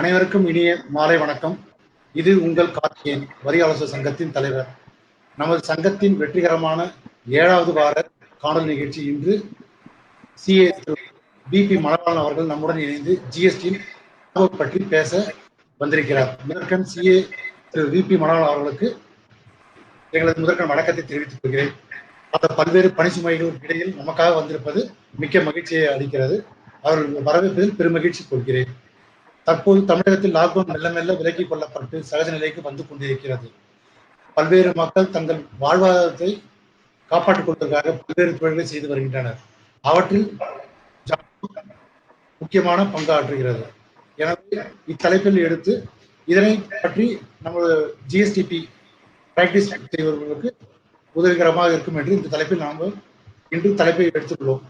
அனைவருக்கும் இனிய மாலை வணக்கம். இது உங்கள் கார்த்திகேயன், வரி ஆலோசகர் சங்கத்தின் தலைவர். நமது சங்கத்தின் வெற்றிகரமான 7வது வார காணொலி நிகழ்ச்சி இன்று சிஏ பிபி மணவாளன் அவர்கள் நம்முடன் இணைந்து ஜிஎஸ்டியின் பற்றி பேச வந்திருக்கிறார். முதற்கண் சிஏ திரு விபி மணவாளன் அவர்களுக்கு எங்களது முதற்கண் வணக்கத்தை தெரிவித்துக் கொள்கிறேன். அந்த பல்வேறு பணி சுமைகளுக்கு இடையில் நமக்காக வந்திருப்பது மிக்க மகிழ்ச்சியை அளிக்கிறது. அவர்கள் வரவேற்பதில் பெருமகிழ்ச்சி கொள்கிறேன். தற்போது தமிழகத்தில் லாக்டவுன் மெல்ல மெல்ல விலக்கிக் கொள்ளப்பட்டு சகஜ நிலைக்கு வந்து கொண்டிருக்கிறது. பல்வேறு மக்கள் தங்கள் வாழ்வாதாரத்தை காப்பாற்றிக் கொள்வதற்காக பல்வேறு தொழில்களை செய்து வருகின்றனர். அவற்றில் முக்கியமான பங்காற்றுகிறது. எனவே இத்தலைப்பில் எடுத்து இதனை பற்றி நமது ஜிஎஸ்டிபி பிராக்டிஸ் செய்வர்களுக்கு உதவிகரமாக இருக்கும் என்று இந்த தலைப்பில் நாம் இன்று தலைப்பை எடுத்துள்ளோம்.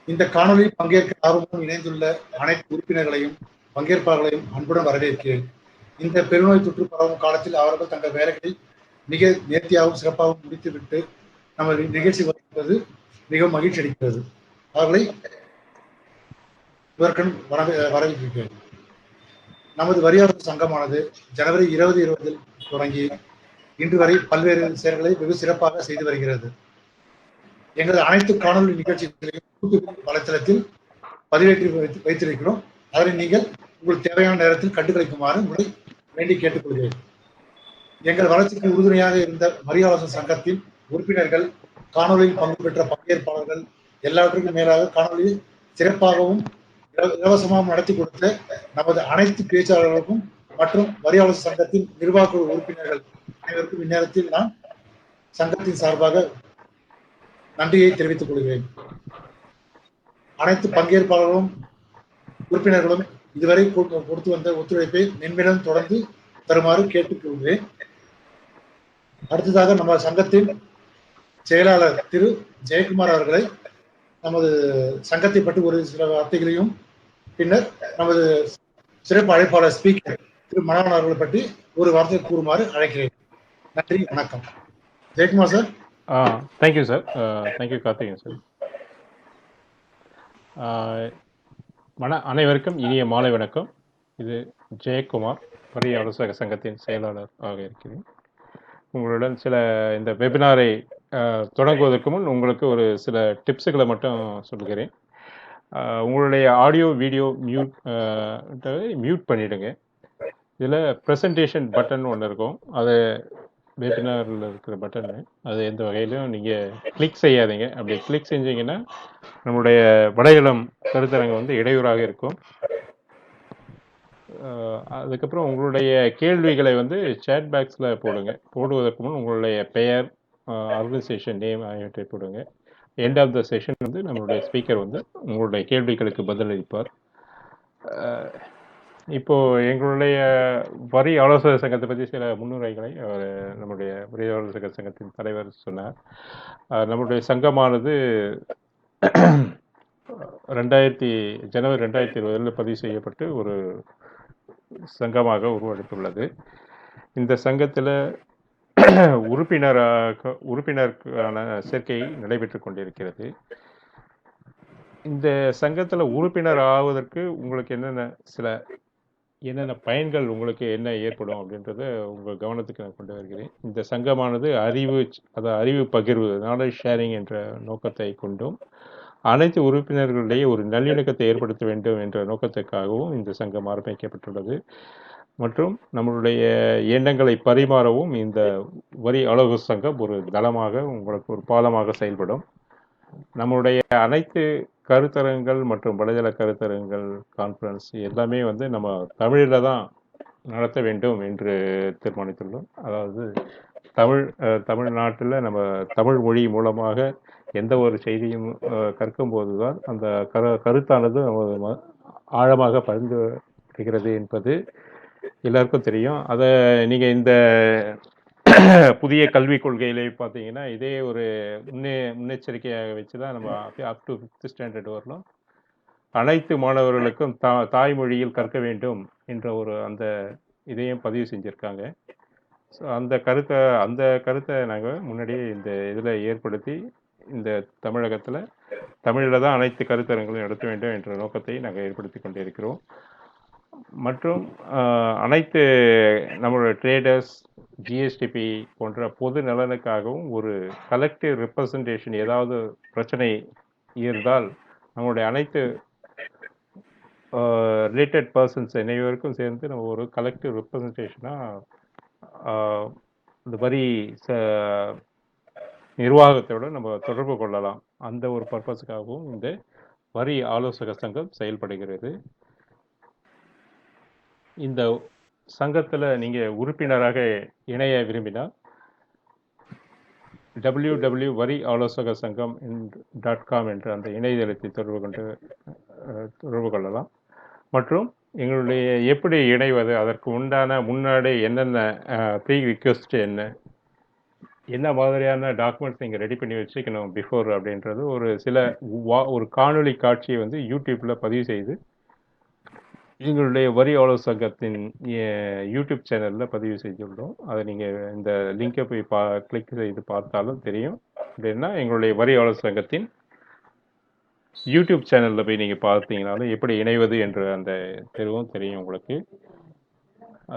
இந்த காணொலியில் பங்கேற்க ஆர்வமுடன் இணைந்துள்ள அனைத்து உறுப்பினர்களையும் பங்கேற்பாளர்களையும் அன்புடன் வரவேற்கிறேன். இந்த பெருநோய் தொற்று பரவும் காலத்தில் அவர்கள் தங்கள் வேலைகளை மிக நேர்த்தியாகவும் சிறப்பாகவும் முடித்துவிட்டு நமது நிகழ்ச்சி வருவது மிகவும் மகிழ்ச்சி அளிக்கிறது. அவர்களை இதற்கென வரவேற்கிறேன். நமது வரியாளர் சங்கமானது ஜனவரி 2020 தொடங்கி இன்று வரை பல்வேறு செயல்களை வெகு சிறப்பாக செய்து வருகிறது. எங்களது அனைத்து காணொலி நிகழ்ச்சிகளையும் யூடியூப் வலைத்தளத்தில் பதிவேற்றி வைத்திருக்கிறோம். அதனை நீங்கள் உங்களுக்கு தேவையான நேரத்தில் கண்டுகளிக்குமாறு உங்களை வேண்டி கேட்டுக்கொள்கிறேன். எங்கள் வளர்ச்சிக்கு உறுதுணையாக இருந்த வரியாளர் சங்கத்தின் உறுப்பினர்கள், காணொலியில் பங்கு பெற்ற பங்கேற்பாளர்கள், எல்லாவற்றுக்கும் மேலாக காணொலியை சிறப்பாகவும் இலவசமாகவும் நடத்தி கொடுத்த நமது அனைத்து பேச்சாளர்களுக்கும் மற்றும் வரியாளர் சங்கத்தின் நிர்வாக உறுப்பினர்கள் அனைவருக்கும் இந்நேரத்தில் நான் சங்கத்தின் சார்பாக நன்றியை தெரிவித்துக் கொள்கிறேன். அனைத்து பங்கேற்பாளர்களும் உறுப்பினர்களும் இதுவரை கொடுத்து வந்த ஒத்துழைப்பை மென்மேலும் தொடர்ந்து தருமாறு கேட்டுக்கொள்கிறேன். அடுத்ததாக நம்ம சங்கத்தின் செயலாளர் திரு ஜெயக்குமார் அவர்களை நமது சங்கத்தை பற்றி ஒரு சில வார்த்தைகளையும், பின்னர் நமது சிறப்பு அழைப்பாளர் ஸ்பீக்கர் திரு மணவாளன் அவர்களை பற்றி ஒரு வார்த்தை கூறுமாறு அழைக்கிறேன். நன்றி, வணக்கம். Jayakumar sir. Thank you sir. Thank you Karthikeyan sir. அனைவருக்கும் இனிய மாலை வணக்கம். இது ஜெயக்குமார், வரி ஆலோசக சங்கத்தின் செயலாளர் ஆக இருக்கிறேன். உங்களுடன் சில இந்த வெபினாரை தொடங்குவதற்கு முன் உங்களுக்கு ஒரு சில டிப்ஸுகளை மட்டும் சொல்கிறேன். உங்களுடைய ஆடியோ வீடியோ மியூட் பண்ணிவிடுங்க. இதில் ப்ரெசன்டேஷன் பட்டன் ஒன்று இருக்கும், அது வெபினாரில் இருக்கிற பட்டன், அது எந்த வகையிலும் நீங்கள் கிளிக் செய்யாதீங்க. அப்படி கிளிக் செஞ்சீங்கன்னா நம்மளுடைய வலைதளம் கருத்தரங்கு வந்து இடையூறாக இருக்கும். அதுக்கப்புறம் உங்களுடைய கேள்விகளை வந்து சேட் பாக்ஸில் போடுங்க. போடுவதற்கு முன் உங்களுடைய பெயர், ஆர்கனைசேஷன் நேம் ஆகியவற்றை போடுங்க. எண்ட் ஆஃப் த செஷன் வந்து நம்மளுடைய ஸ்பீக்கர் வந்து உங்களுடைய கேள்விகளுக்கு பதிலளிப்பார். இப்போ எங்களுடைய வரி ஆலோசகர் சங்கத்தை பற்றி சில முன்னுரைகளை நம்முடைய வரி ஆலோசகர் சங்கத்தின் தலைவர் சொன்னார். நம்முடைய சங்கமானது ஜனவரி 2020 பதிவு செய்யப்பட்டு ஒரு சங்கமாக உருவெடுத்துள்ளது. இந்த சங்கத்தில் உறுப்பினருக்கான சேர்க்கை நடைபெற்று கொண்டிருக்கிறது. இந்த சங்கத்தில் உறுப்பினர் ஆவதற்கு உங்களுக்கு என்னென்ன பயன்கள் உங்களுக்கு என்ன ஏற்படும் அப்படின்றத உங்கள் கவனத்துக்கு நான் கொண்டு வருகிறேன். இந்த சங்கமானது அறிவு பகிர்வு, நாலேஜ் ஷேரிங் என்ற நோக்கத்தை கொண்டும் அனைத்து உறுப்பினர்களிடையே ஒரு நல்லிணக்கத்தை ஏற்படுத்த வேண்டும் என்ற நோக்கத்திற்காகவும் இந்த சங்கம் ஆரம்பிக்கப்பட்டுள்ளது. மற்றும் நம்மளுடைய எண்ணங்களை பரிமாறவும் இந்த வரி ஆலோசகர் சங்கம் ஒரு தளமாக, உங்களுக்கு ஒரு பாலமாக செயல்படும். நம்மளுடைய அனைத்து கருத்தரங்கள் மற்றும் வலைதள கருத்தரங்கள், கான்ஃபரன்ஸ் எல்லாமே வந்து நம்ம தமிழில் தான் நடத்த வேண்டும் என்று தீர்மானித்துள்ளோம். அதாவது தமிழ்நாட்டில் நம்ம தமிழ் மொழி மூலமாக எந்த ஒரு செய்தியும் கற்கும்போது தான் அந்த கருத்தானது ஆழமாக பகிர்ந்து வருகிறது என்பது எல்லாருக்கும் தெரியும். அதை நீங்கள் இந்த புதிய கல்விக் கொள்கையிலே பார்த்தீங்கன்னா இதே ஒரு முன்னெச்சரிக்கையாக வச்சு தான் நம்ம அப் டு 5th ஸ்டாண்டர்ட் வரலாம் அனைத்து மாணவர்களுக்கும் தாய்மொழியில் கற்க வேண்டும் என்ற ஒரு அந்த இதையும் பதிவு செஞ்சுருக்காங்க. ஸோ அந்த கருத்தை நாங்கள் முன்னாடியே இந்த இதில் ஏற்படுத்தி இந்த தமிழகத்தில் தமிழில் தான் அனைத்து கருத்தரங்களும் நடத்த வேண்டும் என்ற நோக்கத்தை நாங்கள் ஏற்படுத்தி கொண்டிருக்கிறோம். மற்றும் அனைத்து நம்மளோட ட்ரேடர்ஸ், ஜிஎஸ்டிபி போன்ற பொது நலனுக்காகவும் ஒரு கலெக்டிவ் ரெப்ரசன்டேஷன், ஏதாவது பிரச்சனை இருந்தால் நம்மளுடைய அனைத்து ரிலேட்டட் பர்சன்ஸ் அனைவருக்கும் சேர்ந்து நம்ம ஒரு கலெக்டிவ் ரெப்ரசன்டேஷனாக இந்த வரி நிர்வாகத்தோடு நம்ம தொடர்பு கொள்ளலாம். அந்த ஒரு பர்பஸுக்காகவும் இந்த வரி ஆலோசக சங்கம் செயல்படுகிறது. இந்த சங்கத்தில் நீங்கள் உறுப்பினராக இணைய விரும்பினால் www.வரி ஆலோசக சங்கம் .com என்ற அந்த இணையதளத்தை தொடர்பு கொள்ளலாம். மற்றும் எங்களுடைய எப்படி இணைவது, அதற்கு உண்டான முன்னாடி என்னென்ன ப்ரீ ரிக்வெஸ்ட் என்ன மாதிரியான டாக்குமெண்ட்ஸ் நீங்கள் ரெடி பண்ணி வச்சுக்கணும் பிஃபோர் அப்படின்றது ஒரு காணொளி காட்சியை வந்து யூடியூப்பில் பதிவு செய்து எங்களுடைய வரி ஆலோசகத்தின் யூடியூப் சேனலில் பதிவு செய்துள்ளோம். அதை நீங்கள் இந்த லிங்கை போய் கிளிக் செய்து பார்த்தாலும் தெரியும். அப்படின்னா எங்களுடைய வரி ஆலோசகத்தின் யூடியூப் சேனலில் போய் நீங்கள் பார்த்தீங்கனாலும் எப்படி இணைவது என்ற அந்த தெருவும் தெரியும் உங்களுக்கு.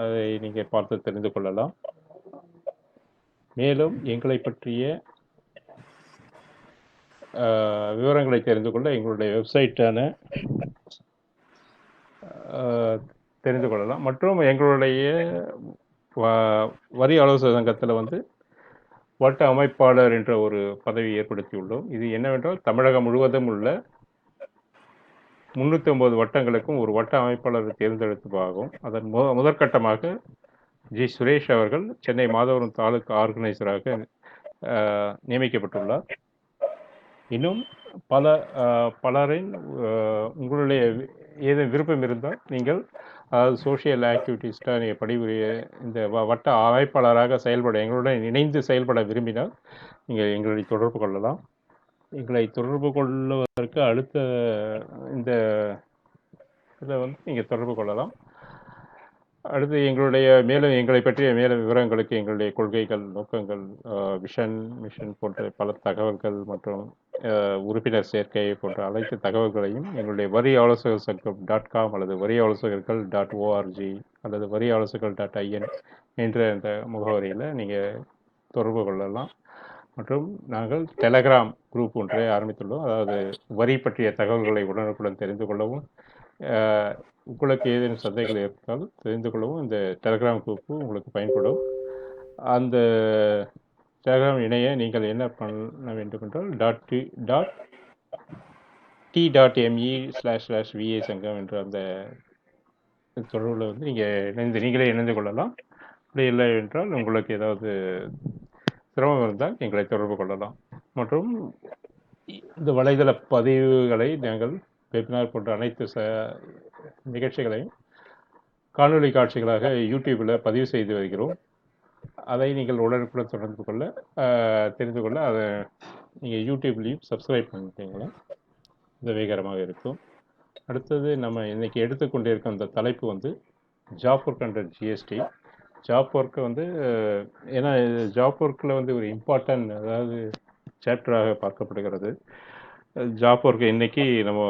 அதை நீங்கள் பார்த்து தெரிந்து கொள்ளலாம். மேலும் எங்களை பற்றிய விவரங்களை தெரிந்து கொள்ள எங்களுடைய வெப்சைட்டான தெரிந்து கொள்ளலாம். மற்றும் எங்களுடைய வரி ஆலோசக சங்கத்தில் வந்து வட்ட அமைப்பாளர் என்ற ஒரு பதவி ஏற்படுத்தியுள்ளோம். இது என்னவென்றால் தமிழகம் முழுவதும் உள்ள 309 வட்டங்களுக்கும் ஒரு வட்ட அமைப்பாளர் தேர்ந்தெடுப்பாகும். அதன் முதற்கட்டமாக ஜி சுரேஷ் அவர்கள் சென்னை மாதவரம் தாலுக்கு ஆர்கனைசராக நியமிக்கப்பட்டுள்ளார். இன்னும் பலரின் உங்களுடைய ஏதேனும் விருப்பம் இருந்தால் நீங்கள் சோஷியல் ஆக்டிவிட்டீஸ்டாக நீங்கள் பணிபுரிய இந்த வட்ட அமைப்பாளராக செயல்பட எங்களுடன் இணைந்து செயல்பட விரும்பினால் நீங்கள் எங்களை தொடர்பு கொள்ளலாம். எங்களை தொடர்பு கொள்வதற்கு அடுத்த இந்த இதில் வந்து நீங்கள் தொடர்பு கொள்ளலாம். அடுத்து மேலும் எங்களை பற்றிய மேலும் விவரங்களுக்கு எங்களுடைய கொள்கைகள், நோக்கங்கள், மிஷன் போன்ற பல தகவல்கள் மற்றும் உறுப்பினர் சேர்க்கை போன்ற அனைத்து தகவல்களையும் எங்களுடைய வரி ஆலோசகர் சங்கம் .com அல்லது வரி ஆலோசகர்கள் .org அல்லது வரி ஆலோசகர்கள் .in என்ற அந்த முகவரியில் நீங்கள் தொடர்பு கொள்ளலாம். மற்றும் நாங்கள் டெலகிராம் குரூப் ஒன்றை ஆரம்பித்துள்ளோம். அதாவது வரி பற்றிய தகவல்களை உடனுக்குடன் தெரிந்து கொள்ளவும், உங்களுக்கு ஏதேனும் சந்தேகங்கள் இருந்தால் தெரிந்து கொள்ளவும் இந்த டெலகிராம் குரூப்பு உங்களுக்கு பயன்படும். அந்த டெலகிராம் இணைய நீங்கள் என்ன பண்ண வேண்டும் என்றால் t.me/va சங்கம் என்ற அந்த தொடர்பில் வந்து நீங்களே இணைந்து கொள்ளலாம். அப்படி இல்லை என்றால் உங்களுக்கு ஏதாவது சிரமம் இருந்தால் எங்களை தொடர்பு கொள்ளலாம். மற்றும் இந்த வலைதள பதிவுகளை நாங்கள் வெபினார் போன்ற அனைத்து நிகழ்ச்சிகளையும் காணொலி காட்சிகளாக யூடியூப்பில் பதிவு செய்து வருகிறோம். அதை நீங்கள் உடனுக்குடன் தெரிந்து கொள்ள அதை நீங்கள் யூடியூப்லேயும் சப்ஸ்கிரைப் பண்ணிட்டீங்களா உதவிகரமாக இருக்கும். அடுத்தது நம்ம இன்றைக்கி எடுத்துக்கொண்டிருக்க அந்த தலைப்பு வந்து job work under GST. Job ஒர்க்கை வந்து ஏன்னா ஜாப் ஒர்க்கில் வந்து ஒரு இம்பார்ட்டன்ட் அதாவது சாப்டராக பார்க்கப்படுகிறது. ஜாப் ஒர்க் இன்றைக்கி நம்ம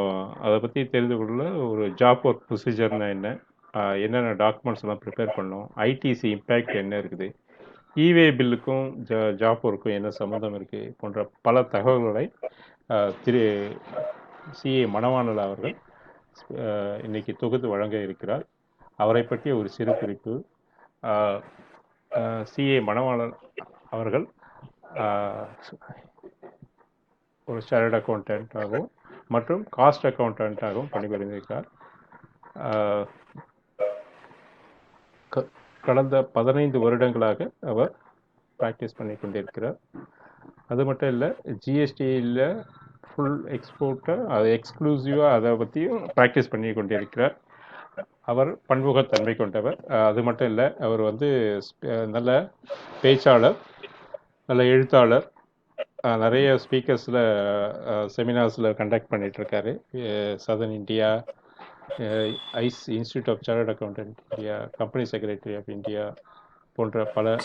அதை பற்றி தெரிந்து கொள்ள ஒரு ஜாப் ஒர்க் ப்ரொசீஜர்னால் என்னென்ன டாக்குமெண்ட்ஸ் எல்லாம் ப்ரிப்பேர் பண்ணோம், ஐடிசி இம்பேக்ட் என்ன இருக்குது, இவே பில்லுக்கும் ஜாப் ஒர்க்கும் என்ன சம்மந்தம் இருக்குது போன்ற பல தகவல்களை திரு சிஏ மணவாளன் அவர்கள் இன்னைக்கு தொகுத்து வழங்க இருக்கிறார். அவரை பற்றிய ஒரு சிறு குறிப்பு. சிஏ மணவாளன் அவர்கள் ஒரு சார்ட்டர்ட் அக்கௌண்டன்ட்டாகவும் மற்றும் காஸ்ட் அக்கௌண்டன்ட்டாகவும் பணிபுரிந்திருக்கிறார். கடந்த 15 வருடங்களாக அவர் ப்ராக்டிஸ் பண்ணி கொண்டிருக்கிறார். அது மட்டும் இல்லை, ஜிஎஸ்டியில் ஃபுல் எக்ஸ்போர்ட்டை அது எக்ஸ்க்ளூசிவாக அதை பற்றியும் ப்ராக்டிஸ் பண்ணி கொண்டிருக்கிறார். அவர் பன்முகத்தன்மை கொண்டவர். அது மட்டும் இல்லை, அவர் வந்து நல்ல பேச்சாளர், நல்ல எழுத்தாளர், நிறைய ஸ்பீக்கர்ஸில் செமினார்ஸில் கண்டக்ட் பண்ணிகிட்ருக்காரு. சதர்ன் இந்தியா, ஐஸ் institute of chartered accountant India, company secretary of India போன்ற பல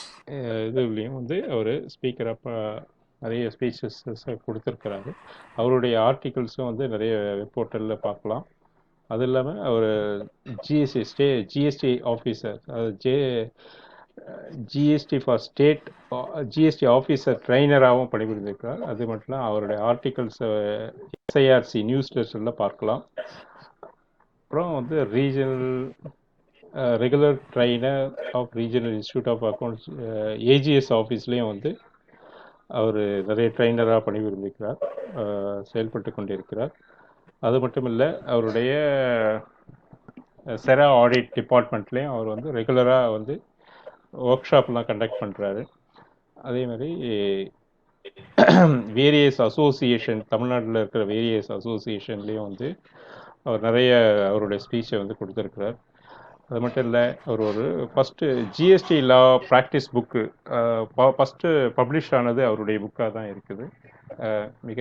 இதுலேயும் வந்து அவர் ஸ்பீக்கராக நிறைய ஸ்பீச்சஸை கொடுத்துருக்கிறாரு. அவருடைய ஆர்டிகிள்ஸும் வந்து நிறைய போர்ட்டலில் பார்க்கலாம். அது இல்லாமல் அவர் ஜிஎஸ்டி ஆஃபீஸர், அதாவது GST for state, GST officer ட்ரைனராகவும் பணிபுரிந்திருக்கிறார். அது மட்டும் இல்லை, அவருடைய ஆர்டிகல்ஸ் எஸ்ஐஆர்சி நியூஸ் லெட்டரில் பார்க்கலாம். அப்புறம் வந்து regular trainer of regional institute of accounts, AGS ஆஃபீஸ்லேயும் வந்து அவர் நிறைய ட்ரைனராக பணிபுரிந்திருக்கிறார், செயல்பட்டு கொண்டிருக்கிறார். அது மட்டும் இல்லை, அவருடைய செரா ஆடிட் டிபார்ட்மெண்ட்லேயும் அவர் வந்து ரெகுலராக வந்து ஒர்க் ஷாப்லாம் கண்டக்ட் பண்ணுறாரு. அதே மாதிரி வேரியஸ் அசோசியேஷன், தமிழ்நாட்டில் இருக்கிற வேரியஸ் அசோசியேஷன்லேயும் வந்து அவர் நிறைய அவருடைய ஸ்பீச்சை வந்து கொடுத்துருக்கிறார். அது மட்டும் இல்லை, அவர் ஒரு ஃபஸ்ட்டு ஜிஎஸ்டி லா ப்ராக்டிஸ் புக்கு ஃபஸ்ட்டு பப்ளிஷ் ஆனது அவருடைய புக்காக தான் இருக்குது. மிக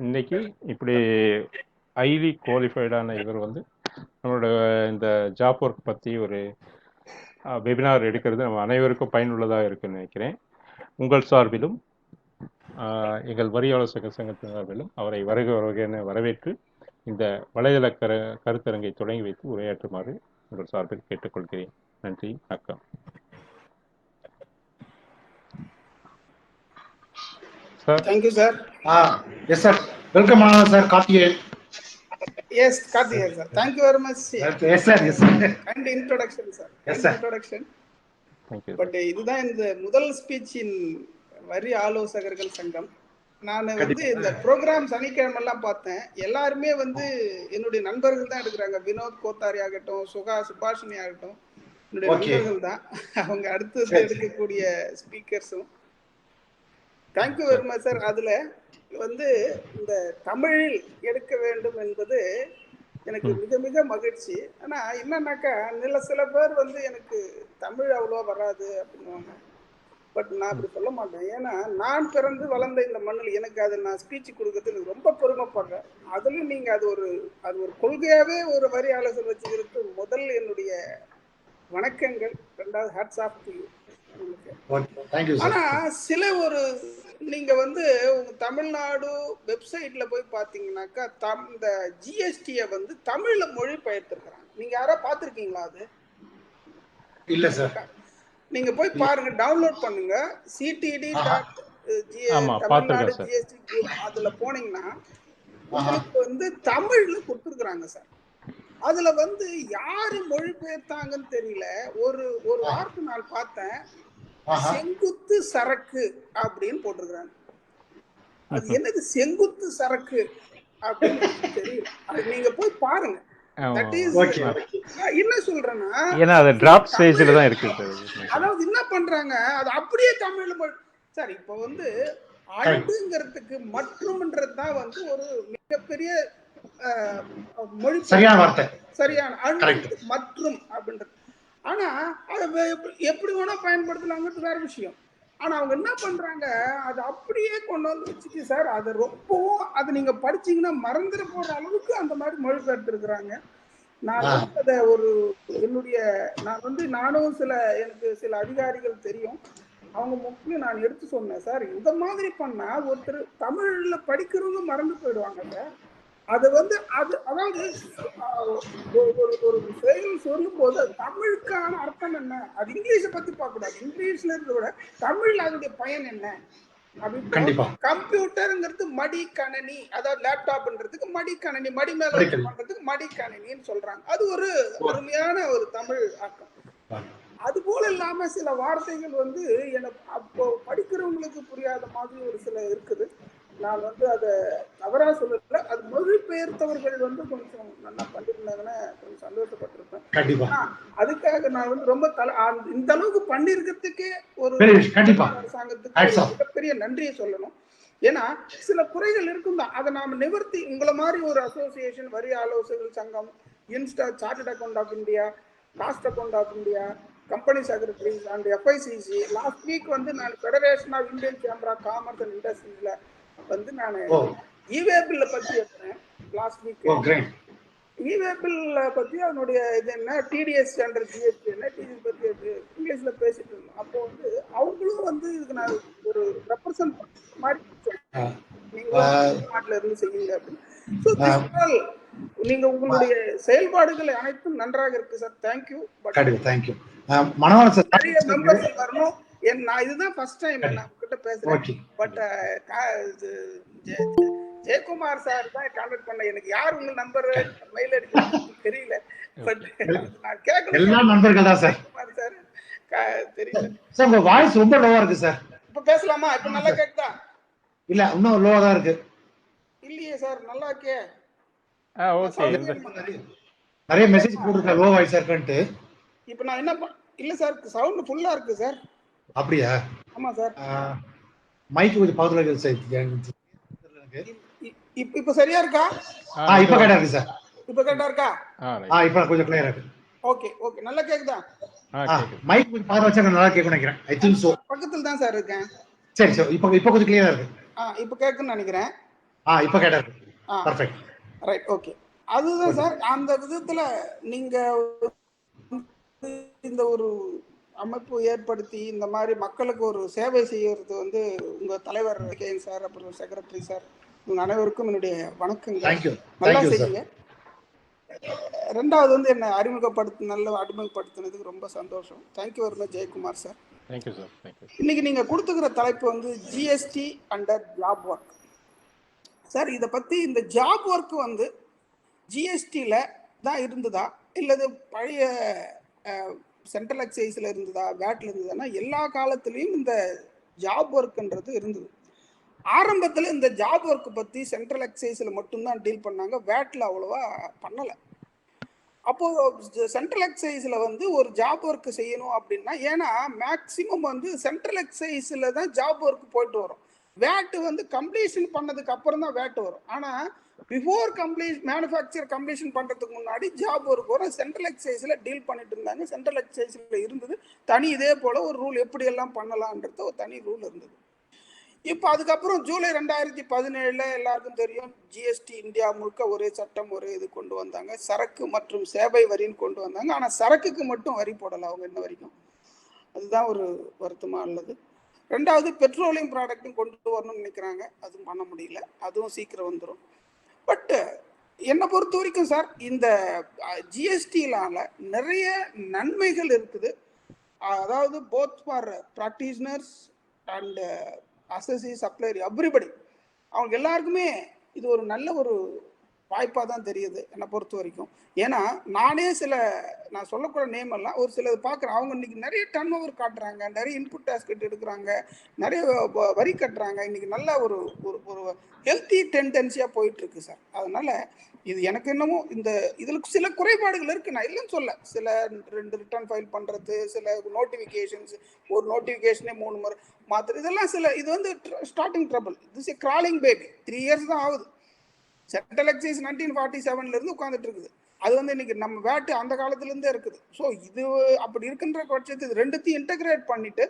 இன்னைக்கு இப்படி ஹைலி குவாலிஃபைடான இவர் வந்து நம்மளோட இந்த ஜாப் ஒர்க் பற்றி ஒரு வெபினார் எடுக்கிறது நம்ம அனைவருக்கும் பயனுள்ளதாக இருக்குன்னு நினைக்கிறேன். உங்கள் சார்பிலும் எங்கள் வரி ஆலோசகர் சங்கத்தின் சார்பிலும் அவரை வருக வரவேற்று இந்த வலைதள கருத்தரங்கை தொடங்கி வைத்து உரையாற்றுமாறு உங்கள் சார்பில் கேட்டுக்கொள்கிறேன். நன்றி, வணக்கம். Sir. Thank you sir. Yes sir, welcome sir. Karthikeyan. Yes, Karthikeyan sir. Thank you very much. Yes sir, yes sir. And introduction sir. Yes sir. Introduction. Thank you. But இதுதான் இந்த முதல் ஸ்பீச் இன் வரி ஆலோசகர்கள் சங்கம். நான் வந்து இந்த ப்ரோக்ராம் சனிக்கிழமெல்லாம் பார்த்தேன். எல்லாருமே வந்து என்னுடைய நண்பர்கள் தான் எடுக்கிறாங்க. வினோத் கோத்தாரி ஆகட்டும், சுபாஷினி ஆகட்டும், என்னுடைய நண்பர்கள் தான். அவங்க அடுத்து எடுக்கக்கூடிய ஸ்பீக்கர்ஸும். Thank you very much sir. அதுல வந்து இந்த தமிழில் எடுக்க வேண்டும் என்பது எனக்கு மிக மிக மகிழ்ச்சி. ஆனா என்னன்னாக்கா சில பேர் வந்து எனக்கு தமிழ் அவ்வளோவா வராது அப்படின்னுவாங்க. பட் நான் அப்படி சொல்ல மாட்டேன். ஏன்னா நான் பிறந்து வளர்ந்த இந்த மண்ணில் எனக்கு அதை நான் ஸ்பீச் கொடுக்கறது எனக்கு ரொம்ப பெருமைப்படுறேன். அதுலயும் நீங்க அது ஒரு கொள்கையாவே ஒரு வரி ஆலோசனை வச்சுக்கிறது முதல் என்னுடைய வணக்கங்கள். ரெண்டாவது ஹேட்ஸ் ஆஃப் டு யூ. ஆனா சில நீங்க வந்து உங்க தமிழ்நாடு வெப்சைட்ல போய் பாத்தீங்கன்னாக்கா இந்த ஜிஎஸ்டியை வந்து தமிழ்ல மொழி பெயர்த்திருக்கிறாங்க. நீங்க யாரா பாத்திருக்கீங்களா? அது இல்ல சார். நீங்க போய் பாருங்க, டவுன்லோட் பண்ணுங்க. ctd. தமிழ்நாடு ஜிஎஸ்டி அதுல போனீங்கன்னா உங்களுக்கு வந்து தமிழ்ல கொடுத்துருக்குறாங்க சார். அதுல வந்து யாரு மொழி பெயர்த்தாங்கன்னு தெரியல. ஒரு வார்த்தை நான் பார்த்தேன், செங்குத்து சரக்கு அப்படின்னு போட்டிருக்கிறாங்க. அது என்னது செங்குத்து சரக்கு அப்படின்னு தெரியல. அது நீங்க போய் பாருங்க. என்ன சொல்றேன்னா, அதாவது என்ன பண்றாங்க, அது அப்படியே தமிழ்ல சார். இப்ப வந்து அடுங்கிறதுக்கு மற்றும்ன்றதுதான் வந்து ஒரு மிகப்பெரிய மொழி சரியான மற்றும் அப்படின்றது. ஆனா அதை எப்படி வேணா பயன்படுத்தலாங்கிறது வேற விஷயம். ஆனா அவங்க என்ன பண்றாங்க, அதை அப்படியே கொண்டு வந்து வச்சுட்டு சார், அதை ரொம்பவும் அதை நீங்க படிச்சீங்கன்னா மறந்துட போற அளவுக்கு அந்த மாதிரி மொழிபெயர்த்து இருக்கிறாங்க. நான் வந்து அதை நானும் எனக்கு சில அதிகாரிகள் தெரியும். அவங்க முக்கியம் நான் எடுத்து சொன்னேன், சார் இந்த மாதிரி பண்ணா ஒருத்தர் தமிழ்ல படிக்கிறவங்க மறந்து போயிடுவாங்க சார். அது வந்து அதாவது ஒரு செயல் சொல்லும் போது தமிழுக்கான அர்த்தம் என்ன, அது இங்கிலீஷை பத்தி பார்க்க கூடாது. இங்கிலீஷ்ல இருந்த விட தமிழ்ல அதனுடைய பயன் என்ன அப்படின்னு. கம்ப்யூட்டருங்கிறது மடிக்கணனி, அதாவது லேப்டாப்ன்றதுக்கு மடிக்கணனி, மடி மேல பண்றதுக்கு மடிக்கணினின்னு சொல்றாங்க. அது ஒரு அருமையான ஒரு தமிழ் அர்த்தம். அது போல இல்லாம சில வார்த்தைகள் வந்து எனக்கு அப்போ படிக்கிறவங்களுக்கு புரியாத மாதிரி ஒரு சில இருக்குது. நான் வந்து அதை தவறா சொல்லல. அது மொழிபெயர்த்தவர்கள் வந்து கொஞ்சம் நல்லா பண்ணிருந்தாங்கன்னா கொஞ்சம் சந்தோஷப்பட்டிருப்பேன். அதுக்காக நான் வந்து ரொம்ப இந்த அளவுக்கு பண்ணிருக்கிறதுக்கே ஒரு அரசாங்கத்துக்கு மிகப்பெரிய நன்றியை சொல்லணும். ஏன்னா சில குறைகள் இருக்கும் தான், அதை நாம நிவர்த்தி. உங்களை மாதிரி ஒரு அசோசியேஷன், வரி ஆலோசகர்கள் சங்கம், chartered account of India, cost account of India, company secretaries and FICCI. Last week வந்து நான் federation of Indian chamber of commerce and இண்டஸ்ட்ரீஸ்ல வந்து நான் இவே பில்ல பத்தி எடுத்தேன் லாஸ்ட் வீக். இவே பில்ல பத்தி அதனுடைய இது என்ன, டிடிஎஸ் அண்டர் ஜிஎஸ்டி என்ன, டிடிஎஸ் பத்தி இங்கிலீஷ்ல பேசிட்டு இருந்தோம். அப்போ வந்து அவங்களும் வந்து இதுக்கு நான் ஒரு ரெப்ரசன்ட் மாதிரி நீங்க நாட்டுல இருந்து செய்யுங்க அப்படின்னு. நீங்க உங்களுடைய செயல்பாடுகள் அனைத்தும் நன்றாக இருக்கு சார். தேங்க்யூ. பட் கண்டிப்பா தேங்க்யூ. மனோகரன் சார் நிறைய மெம்பர்ஸ் வரணும். நான் இதுதான் ஃபர்ஸ்ட் டைம் நான் உங்ககிட்ட பேசுறேன். ஓகே. பட் ஜெயக்குமார் சார் தான் கான்டாக்ட் பண்ண. எனக்கு யார் உங்க நம்பர் மெயில் அடிக்க தெரியல. பட் நான் கேட்கணும். எல்லா நண்பர்கள் தான் சார். ஜெயக்குமார் சார் தெரியல சார். உங்க வாய்ஸ் ரொம்ப லோவா இருக்கு சார். இப்ப பேசலாமா? இப்ப நல்லா கேக்குதா? இல்ல இன்னும் லோவா தான் இருக்கு. இல்லையே சார், நல்லா இருக்கே. ஓகே. நிறைய மெசேஜ் போட்டுருக்க லோ வாய்ஸ் இருக்குன்ட்டு. இப்ப நான் என்ன இல்ல சார், சவுண்ட் ஃபுல்லா இருக்கு சார். அப்படியா? ஆமா சார். மைக் கொஞ்சம் பக்கத்துல இருக்கு சார். இப்ப சரியா இருக்கா? இப்ப கரெக்டா இருக்கு சார். இப்ப கரெக்டா இருக்கா? இப்ப கொஞ்சம் கிளியரா இருக்கு. ஓகே ஓகே, நல்லா கேக்குதா? மைக் கொஞ்சம் பக்கத்துல வச்சா நல்லா கேட்கும் நினைக்கிறேன். I think so. பக்கத்துல தான் சார் இருக்கேன். சரி சார், இப்ப கொஞ்சம் கிளியரா இருக்கு. இப்ப கேக்குன்னு நினைக்கிறேன். இப்ப கரெக்டா இருக்கு. பெர்ஃபெக்ட். Right, okay. அதுதான் சார், அந்த விதத்துல நீங்க இந்த ஒரு அமைப்பு ஏற்படுத்தி இந்த மாதிரி மக்களுக்கு ஒரு சேவை செய்யறது வந்து உங்க தலைவர் கேஎன் சார், அப்புறம் செக்ரட்டரி சார், உங்க அனைவருக்கும் என்னுடைய வணக்கங்கள். நல்லா செய்யுங்க. ரெண்டாவது வந்து என்ன அறிமுகப்படுத்தினதுக்கு ரொம்ப சந்தோஷம். Thank you very much Jayakumar sir. Thank you sir. Thank you. இன்னைக்கு நீங்க கொடுத்துக்கிற தலைப்பு வந்து GST under job work. Sir, இதை பத்தி இந்த ஜாப் ஒர்க் வந்து ஜிஎஸ்டியில தான் இருந்ததா இல்லது பழைய சென்ட்ரல் எக்ஸைஸ்ல இருந்ததா வேட்ல இருந்ததுன்னா எல்லா காலத்திலையும் இந்த ஜாப் ஒர்க்ன்றது இருந்தது. ஆரம்பத்தில் இந்த ஜாப் ஒர்க் பத்தி சென்ட்ரல் எக்ஸைஸ்ல மட்டும்தான் டீல் பண்ணாங்க, வேட்ல அவ்வளவா பண்ணலை. அப்போ சென்ட்ரல் எக்ஸைஸ்ல வந்து ஒரு ஜாப் ஒர்க் செய்யணும் அப்படின்னா, ஏன்னா மேக்சிமம் வந்து சென்ட்ரல் எக்ஸைஸ்ல தான் ஜாப் ஒர்க் போயிட்டு வரும். வேட் வந்து கம்ப்ளீஷன் பண்ணதுக்கு அப்புறம் தான் வேட் வரும். ஆனா பிஃபோர் மேனுஃபேக்சர் கம்ப்ளீஷன் பண்றதுக்கு முன்னாடி ஜாப் ஒர்க் வரும். சென்ட்ரல் எக்ஸைஸ்ல டீல் பண்ணிட்டு இருந்தாங்க. சென்ட்ரல் எக்ஸைஸ்ல இருந்தது தனி, இதே போல ஒரு ரூல் எப்படி எல்லாம் பண்ணலாம்ன்றது ஒரு தனி ரூல் இருந்தது. இப்போ அதுக்கப்புறம் ஜூலை 2017 எல்லாருக்கும் தெரியும், ஜிஎஸ்டி இந்தியா முழுக்க ஒரே சட்டம் ஒரே இது கொண்டு வந்தாங்க. சரக்கு மற்றும் சேவை வரின்னு கொண்டு வந்தாங்க. ஆனால் சரக்குக்கு மட்டும் வரி போடலை அவங்க இன்ன வரைக்கும். அதுதான் ஒரு வருத்தமாக உள்ளது. ரெண்டாவது, பெட்ரோலியம் ப்ராடக்ட்டும் கொண்டு வரணும்னு நினைக்கிறாங்க, அதுவும் பண்ண முடியல. அதுவும் சீக்கிரம் வந்துடும். பட் என்னை பொறுத்த வரைக்கும் சார், இந்த ஜிஎஸ்டியிலான நிறைய நன்மைகள் இருக்குது. அதாவது both for practitioners and அசசி supplier everybody, அவங்க எல்லாருக்குமே இது ஒரு நல்ல ஒரு வாய்ப்பாக தான் தெரியுது என்னை பொறுத்த வரைக்கும். ஏன்னா நானே நான் சொல்லக்கூட நேம் எல்லாம் ஒரு சிலது பார்க்குறேன். அவங்க இன்னைக்கு நிறைய டர்ன் ஓவர் காட்டுறாங்க, நிறைய இன்புட் டேக்ஸ் எடுக்கிறாங்க, நிறைய வரி கட்டுறாங்க. இன்னைக்கு நல்ல ஒரு ஒரு ஹெல்த்தி டெண்டன்சியாக போயிட்டு இருக்கு சார். அதனால இது எனக்கு என்னமோ இதில் சில குறைபாடுகள் இருக்கு, நான் இல்லைன்னு சொல்ல. சில 2 ரிட்டர்ன் ஃபைல் பண்ணுறது, சில நோட்டிஃபிகேஷன்ஸ், ஒரு நோட்டிஃபிகேஷனே 3 முறை மாத்திரம், இதெல்லாம் இது வந்து ஸ்டார்டிங் ட்ரபிள். இது கிராலிங் பேபி, 3 இயர்ஸ் தான் ஆகுது. சென்ட்ரல் எக்ஸைஸ் 1947 இருந்து உட்காந்துட்டு இருக்குது. அது வந்து இன்னைக்கு நம்ம வேட்டு அந்த காலத்துல இருந்தே இருக்குது. ஸோ இது அப்படி இருக்கின்ற பட்சத்து இது ரெண்டுத்தையும் இன்டகிரேட் பண்ணிட்டு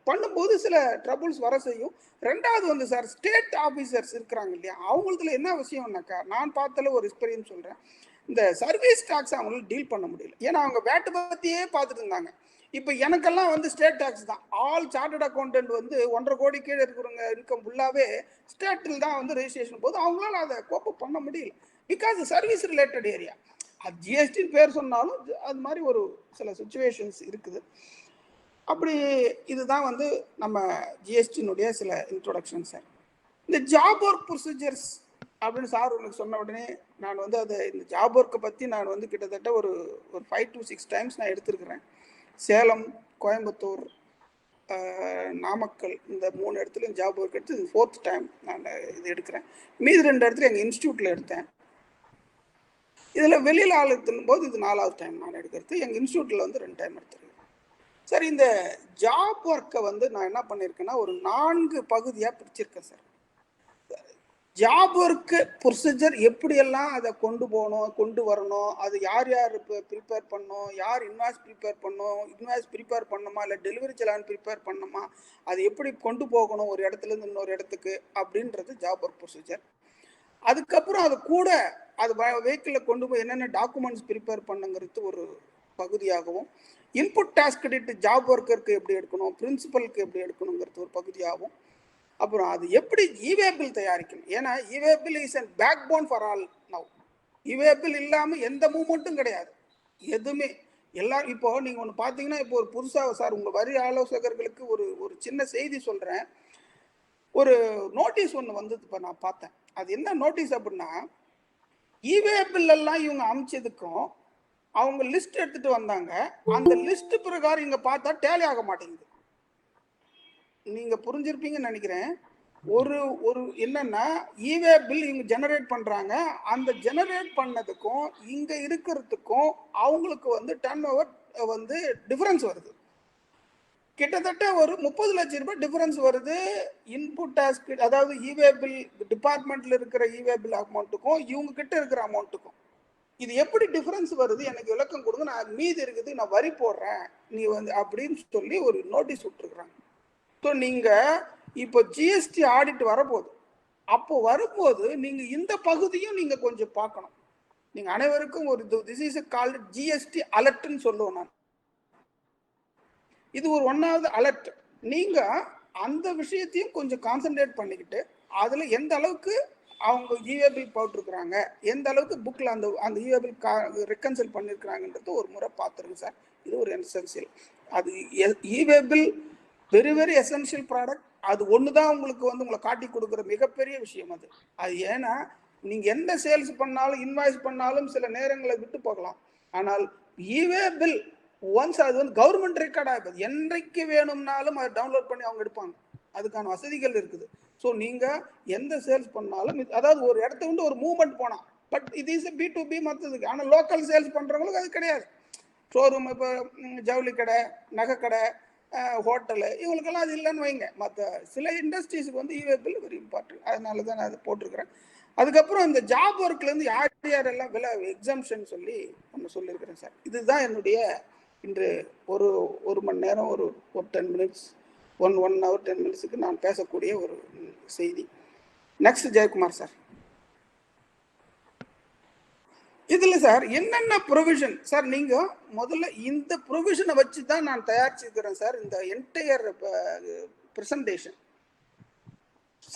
பண்ணும்போது சில ட்ரபுள்ஸ் வர செய்யும். ரெண்டாவது வந்து சார், ஸ்டேட் ஆஃபீஸர்ஸ் இருக்கிறாங்க இல்லையா, அவங்களுக்குல என்ன விஷயம்னாக்கா, நான் பார்த்தல ஒரு எக்ஸ்பீரியன்ஸ் சொல்றேன். இந்த சர்வீஸ் டாக்ஸ் அவங்களால டீல் பண்ண முடியல. ஏன்னா அவங்க வேட்டை பத்தியே பார்த்துட்டு இருந்தாங்க. இப்போ எனக்கெல்லாம் வந்து ஸ்டேட் டாக்ஸ் தான். ஆல் சார்ட்டர்ட் அக்கௌண்டன்ட் வந்து 1.5 கோடி கீழே இருக்கிறவங்க இன்கம் ஃபுல்லாகவே ஸ்டேட்டில் தான் வந்து ரெஜிஸ்ட்ரேஷன் போது அவங்களால அதை கோப்பப் பண்ண முடியல. Because service related area. அது ஜிஎஸ்டின்னு பேர் சொன்னாலும் அது மாதிரி ஒரு சில சுச்சுவேஷன்ஸ் இருக்குது. அப்படி இதுதான் வந்து நம்ம ஜிஎஸ்டினுடைய சில இன்ட்ரோடக்ஷன் சார். இந்த ஜாப் ஒர்க் ப்ரொசீஜர்ஸ் அப்படின்னு சார் உனக்கு சொன்ன உடனே நான் வந்து இந்த ஜாப் ஒர்க்கை பற்றி நான் வந்து கிட்டத்தட்ட ஒரு 5 to 6 டைம்ஸ் நான் எடுத்துருக்கிறேன். சேலம், கோயம்புத்தூர், நாமக்கல், இந்த 3 இடத்துலையும் ஜாப் ஒர்க் எடுத்து இது 4th டைம் நான் இது எடுக்கிறேன். மீதி 2 இடத்துல எங்கள் இன்ஸ்டியூட்டில் எடுத்தேன். இதில் வெளியில் ஆள் எடுத்துடும் போது இது 4வது டைம் நான் எடுக்கிறது. எங்கள் இன்ஸ்டியூட்டில் வந்து 2 டைம் எடுத்துருக்கேன். சார், இந்த ஜாப் ஒர்க்கை வந்து நான் என்ன பண்ணியிருக்கேன்னா ஒரு 4 பகுதியாக பிரிச்சிருக்கேன் சார். ஜாப் ஒர்க்கு ப்ரொசீஜர் எப்படியெல்லாம் அதை கொண்டு வரணும், அது யார் ப்ரிப்பேர் பண்ணணும், யார் இன்வாய்ஸ் ப்ரிப்பேர் பண்ணணுமா, இல்லை டெலிவரி செலான் ப்ரிப்பேர் பண்ணணுமா, அது எப்படி கொண்டு போகணும் ஒரு இடத்துலேருந்து இன்னொரு இடத்துக்கு அப்படின்றது ஜாப் ஒர்க் ப்ரொசீஜர். அதுக்கப்புறம் அது கூட அது வெஹிக்கிளில் கொண்டு போய் என்னென்ன டாக்குமெண்ட்ஸ் ப்ரிப்பேர் பண்ணுங்கிறது ஒரு பகுதியாகவும், இன்புட் டாஸ்க் கிரெடிட் ஜாப் ஒர்க்கருக்கு எப்படி எடுக்கணும், பிரின்சிபலுக்கு எப்படி எடுக்கணுங்கிறது ஒரு பகுதியாகவும், அப்புறம் அது எப்படி இவே பில் தயாரிக்கணும். ஏன்னா e-way bill is and backbone for all now. E-way bill இல்லாம எந்த மூமெண்ட்டும் கிடையாது, எதுவுமே. எல்லாரும் இப்போ நீங்க ஒன்று பார்த்தீங்கன்னா, இப்போ ஒரு புதுசாக சார் உங்க வரி ஆலோசகர்களுக்கு ஒரு ஒரு சின்ன செய்தி சொல்றேன். ஒரு நோட்டீஸ் ஒன்று வந்தது, இப்போ நான் பார்த்தேன். அது என்ன நோட்டீஸ் அப்படின்னா, இவேபிள் எல்லாம் இவங்க அமைச்சதுக்கும் அவங்க லிஸ்ட் எடுத்துட்டு வந்தாங்க. அந்த லிஸ்ட் பிரகாரம் இங்க பார்த்தா டேலி ஆக மாட்டேங்குது. நீங்க புரிஞ்சிருப்பீங்கன்னு நினைக்கிறேன். ஒரு ஒரு என்னன்னா, இவே பில் இவங்க ஜெனரேட் பண்றாங்க. அந்த ஜெனரேட் பண்ணதுக்கும் இங்க இருக்கிறதுக்கும் அவங்களுக்கு வந்து டர்ன் ஓவர் வந்து டிஃபரன்ஸ் வருது. கிட்டத்தட்ட ஒரு 30 லட்சம் ரூபாய் டிஃபரன்ஸ் வருது. இன்புட் டாஸ்க், அதாவது இவே பில் டிபார்ட்மெண்ட்ல இருக்கிற இவே பில் அமௌண்ட்டுக்கும் இவங்க கிட்ட இருக்கிற அமௌண்ட்டுக்கும் இது எப்படி டிஃபரன்ஸ் வருது, எனக்கு விளக்கம் கொடுங்க, நான் மீதி இருக்குது நான் வரி போடுறேன் நீ வந்து அப்படின்னு சொல்லி ஒரு நோட்டீஸ் விட்டுருக்குறாங்க. ஸோ நீங்க இப்போ ஜிஎஸ்டி ஆடிட் வரப்போகுது. அப்போ வரும்போது நீங்க இந்த பகுதியும் நீங்க கொஞ்சம் பார்க்கணும். நீங்க அனைவருக்கும் ஒரு திஸ் இஸ் கால்ட் ஜிஎஸ்டி அலர்ட்னு சொல்லுவோம் நான். இது ஒரு ஒன்னாவது அலர்ட். நீங்க அந்த விஷயத்தையும் கொஞ்சம் கான்சென்ட்ரேட் பண்ணிக்கிட்டு அதுல எந்த அளவுக்கு அவங்க இவேபிள் போட்டிருக்கிறாங்க, எந்த அளவுக்கு புக்கில் அந்த அந்த இவேபிள் ரெக்கன்சல் பண்ணியிருக்கிறாங்கன்றது ஒரு முறை பார்த்துருங்க சார். இது ஒரு எசென்சியல். அது e-way bill very very essential product. அது ஒன்று தான் உங்களுக்கு வந்து உங்களை காட்டி கொடுக்குற மிகப்பெரிய விஷயம். அது அது ஏன்னா நீங்கள் எந்த சேல்ஸ் பண்ணாலும் இன்வாய்ஸ் பண்ணாலும் சில நேரங்களை விட்டு போகலாம். ஆனால் இவேபிள் ஒன்ஸ் அது வந்து கவர்மெண்ட் ரெக்கார்ட் ஆகுது, என்றைக்கு வேணும்னாலும் அதை டவுன்லோட் பண்ணி அவங்க எடுப்பாங்க. அதுக்கான வசதிகள் இருக்குது. ஸோ நீங்கள் எந்த சேல்ஸ் பண்ணாலும், அதாவது ஒரு இடத்த வந்து ஒரு மூவ்மெண்ட் போனால், பட் இது இஸ் B2B மற்றதுக்கு. ஆனால் லோக்கல் சேல்ஸ் பண்ணுறவங்களுக்கு அது கிடையாது. ஷோரூம், இப்போ ஜவுளி கடை, நகை கடை, ஹோட்டலு, இவங்களுக்கெல்லாம் அது இல்லைன்னு வைங்க. மற்ற சில இண்டஸ்ட்ரீஸுக்கு வந்து இவேபிள் வெரி இம்பார்ட்டன்ட். அதனால தான் நான் அதை போட்டிருக்கிறேன். அதுக்கப்புறம் இந்த ஜாப் ஒர்க்லேருந்து யார் யாரெல்லாம் எக்ஸாம்ஷன் சொல்லி ஒன்று சொல்லியிருக்கிறேன் சார். இதுதான் என்னுடைய இன்று ஒரு மணி நேரம் ஒரு 10 மினிட்ஸ் 1 hour 10 minutesக்கு நான் பேசக்கூடிய ஒரு செய்தி. Next Jayakumar sir. இதுல சார் என்னென்ன ப்ரொவிஷன் சார், நீங்க முதல்ல இந்த ப்ரொவிஷனை வச்சு தான் நான் தயாரிச்சிருக்கிறேன் சார் இந்த entire presentation.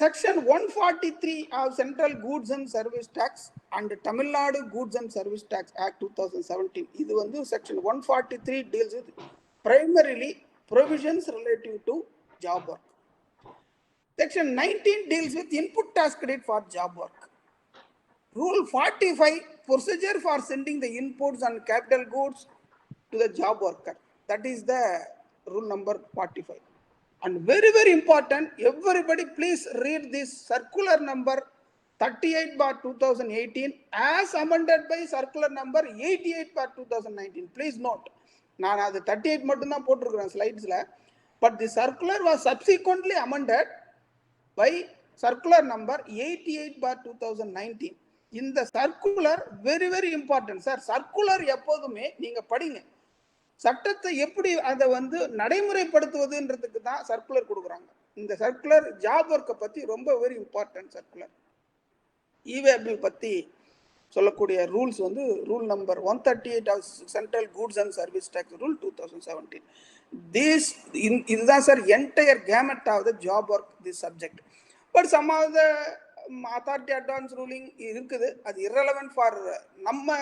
Section 143 of central goods and service tax and Tamil Nadu goods and service tax act 2017. இது வந்து section 143 deals with primarily provisions relating to job work. Section 19 deals with input tax credit for job work. Rule 45 procedure for sending the inputs and capital goods to the job worker. That is the rule number 45. And very very important, everybody please read this circular number 38/2018 as amended by circular number 88/2019. Please note, நான் அது 38 மட்டும் தான் போட்டிருக்கிறேன் ஸ்லைட்ஸ்ல. But the circular was subsequently amended by circular number 88/2019. இந்த circular very very important sir. Circular எப்போதுமே நீங்க படிங்க, சட்டத்தை எப்படி அதை வந்து நடைமுறைப்படுத்துவதுன்றதுக்கு தான் சர்க்குலர் கொடுக்குறாங்க. இந்த சர்க்குலர் ஜாப் ஒர்க்கை பத்தி ரொம்ப வெரி இம்பார்ட்டன்ட் சர்க்குலர். இவேபிள் பத்தி சொல்லக்கூடிய ரூல்ஸ் வந்து rule number 138 of central goods and service tax rule 2017. இதுதான் சார் entire gamut of the job work this subject. But some of the authority advance ruling இருக்குது, அது இரலவென்ட் ஃபார் நம்ம